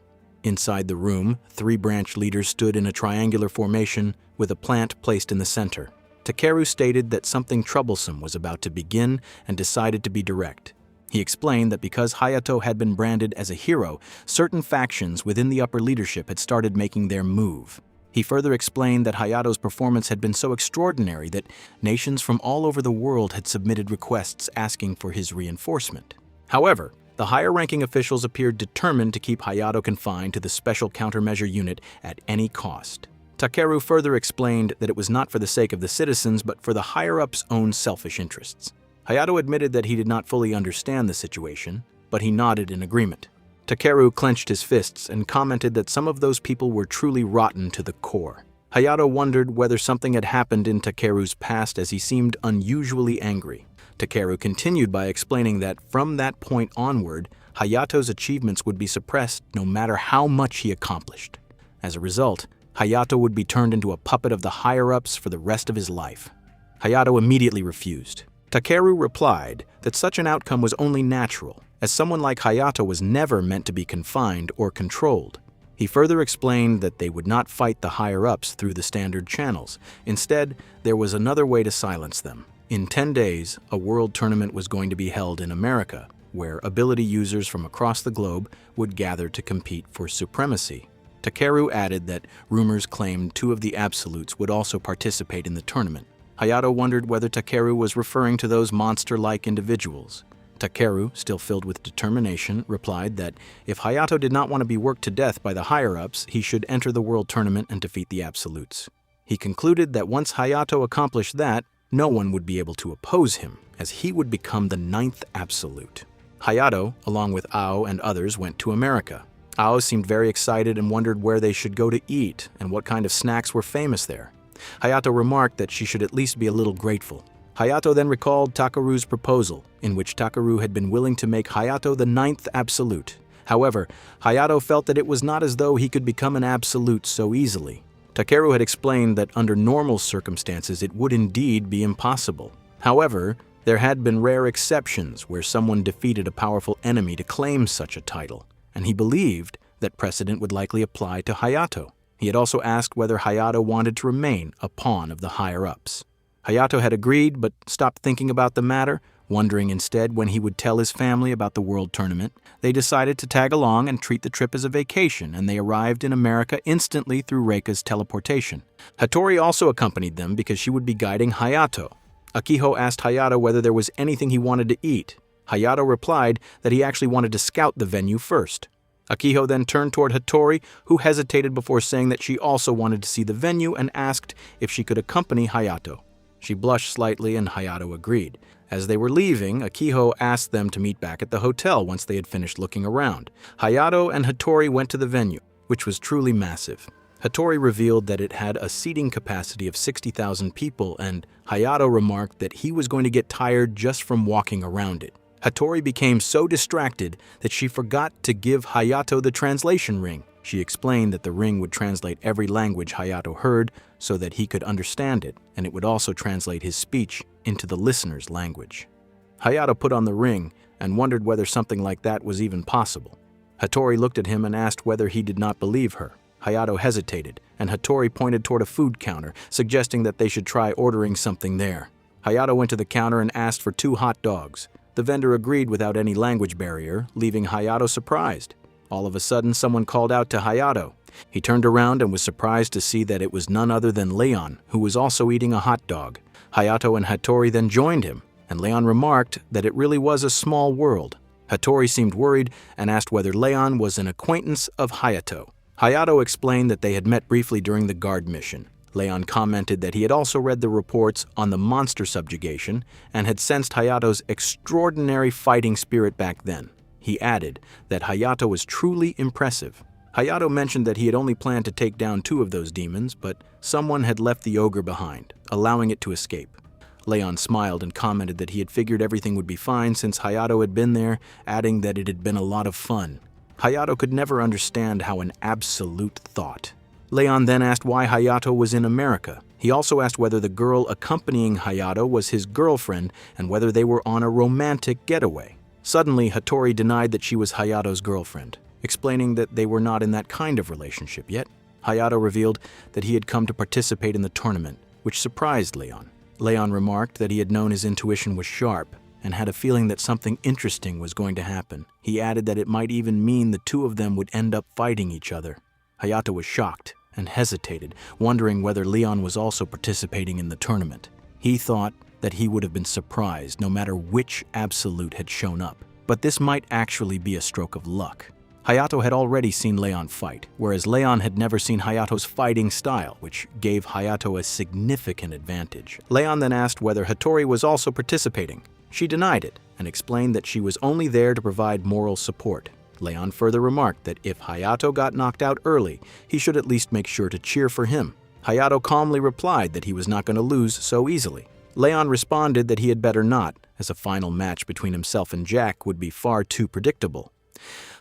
Inside the room, 3 branch leaders stood in a triangular formation with a plant placed in the center. Takeru stated that something troublesome was about to begin and decided to be direct. He explained that because Hayato had been branded as a hero, certain factions within the upper leadership had started making their move. He further explained that Hayato's performance had been so extraordinary that nations from all over the world had submitted requests asking for his reinforcement. However, the higher-ranking officials appeared determined to keep Hayato confined to the Special Countermeasure Unit at any cost. Takeru further explained that it was not for the sake of the citizens but for the higher-ups' own selfish interests. Hayato admitted that he did not fully understand the situation, but he nodded in agreement. Takeru clenched his fists and commented that some of those people were truly rotten to the core. Hayato wondered whether something had happened in Takeru's past as he seemed unusually angry. Takeru continued by explaining that from that point onward, Hayato's achievements would be suppressed no matter how much he accomplished. As a result, Hayato would be turned into a puppet of the higher-ups for the rest of his life. Hayato immediately refused. Takeru replied that such an outcome was only natural, as someone like Hayato was never meant to be confined or controlled. He further explained that they would not fight the higher-ups through the standard channels. Instead, there was another way to silence them. In 10 days, a world tournament was going to be held in America, where ability users from across the globe would gather to compete for supremacy. Takeru added that rumors claimed 2 of the absolutes would also participate in the tournament. Hayato wondered whether Takeru was referring to those monster-like individuals. Takeru, still filled with determination, replied that if Hayato did not want to be worked to death by the higher-ups, he should enter the world tournament and defeat the absolutes. He concluded that once Hayato accomplished that, no one would be able to oppose him, as he would become the 9th absolute. Hayato, along with Ao and others, went to America. Ao seemed very excited and wondered where they should go to eat and what kind of snacks were famous there. Hayato remarked that she should at least be a little grateful. Hayato then recalled Takeru's proposal, in which Takeru had been willing to make Hayato the 9th absolute. However, Hayato felt that it was not as though he could become an absolute so easily. Takeru had explained that under normal circumstances it would indeed be impossible. However, there had been rare exceptions where someone defeated a powerful enemy to claim such a title, and he believed that precedent would likely apply to Hayato. He had also asked whether Hayato wanted to remain a pawn of the higher-ups. Hayato had agreed but stopped thinking about the matter, wondering instead when he would tell his family about the world tournament. They decided to tag along and treat the trip as a vacation, and they arrived in America instantly through Reika's teleportation. Hattori also accompanied them because she would be guiding Hayato. Akiho asked Hayato whether there was anything he wanted to eat. Hayato replied that he actually wanted to scout the venue first. Akiho then turned toward Hattori, who hesitated before saying that she also wanted to see the venue and asked if she could accompany Hayato. She blushed slightly and Hayato agreed. As they were leaving, Akiho asked them to meet back at the hotel once they had finished looking around. Hayato and Hattori went to the venue, which was truly massive. Hattori revealed that it had a seating capacity of 60,000 people, and Hayato remarked that he was going to get tired just from walking around it. Hattori became so distracted that she forgot to give Hayato the translation ring. She explained that the ring would translate every language Hayato heard so that he could understand it, and it would also translate his speech into the listener's language. Hayato put on the ring and wondered whether something like that was even possible. Hattori looked at him and asked whether he did not believe her. Hayato hesitated, and Hattori pointed toward a food counter, suggesting that they should try ordering something there. Hayato went to the counter and asked for 2 hot dogs. The vendor agreed without any language barrier, leaving Hayato surprised. All of a sudden, someone called out to Hayato. He turned around and was surprised to see that it was none other than Leon, who was also eating a hot dog. Hayato and Hattori then joined him, and Leon remarked that it really was a small world. Hattori seemed worried and asked whether Leon was an acquaintance of Hayato. Hayato explained that they had met briefly during the guard mission. Leon commented that he had also read the reports on the monster subjugation and had sensed Hayato's extraordinary fighting spirit back then. He added that Hayato was truly impressive. Hayato mentioned that he had only planned to take down 2 of those demons, but someone had left the ogre behind, allowing it to escape. Leon smiled and commented that he had figured everything would be fine since Hayato had been there, adding that it had been a lot of fun. Hayato could never understand how an absolute thought. Leon then asked why Hayato was in America. He also asked whether the girl accompanying Hayato was his girlfriend and whether they were on a romantic getaway. Suddenly, Hattori denied that she was Hayato's girlfriend, explaining that they were not in that kind of relationship yet. Hayato revealed that he had come to participate in the tournament, which surprised Leon. Leon remarked that he had known his intuition was sharp and had a feeling that something interesting was going to happen. He added that it might even mean the 2 of them would end up fighting each other. Hayato was shocked and hesitated, wondering whether Leon was also participating in the tournament. He thought that he would have been surprised no matter which absolute had shown up, but this might actually be a stroke of luck. Hayato had already seen Leon fight, whereas Leon had never seen Hayato's fighting style, which gave Hayato a significant advantage. Leon then asked whether Hattori was also participating. She denied it and explained that she was only there to provide moral support. Leon further remarked that if Hayato got knocked out early, he should at least make sure to cheer for him. Hayato calmly replied that he was not going to lose so easily. Leon responded that he had better not, as a final match between himself and Jack would be far too predictable.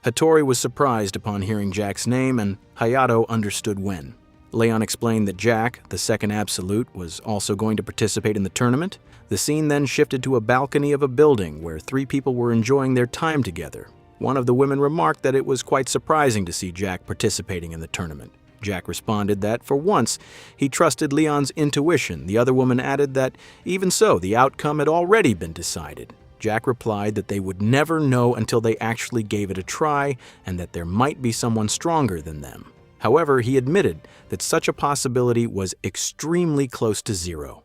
Hattori was surprised upon hearing Jack's name, and Hayato understood when. Leon explained that Jack, the second absolute, was also going to participate in the tournament. The scene then shifted to a balcony of a building where 3 people were enjoying their time together. One of the women remarked that it was quite surprising to see Jack participating in the tournament. Jack responded that, for once, he trusted Leon's intuition. The other woman added that, even so, the outcome had already been decided. Jack replied that they would never know until they actually gave it a try, and that there might be someone stronger than them. However, he admitted that such a possibility was extremely close to zero.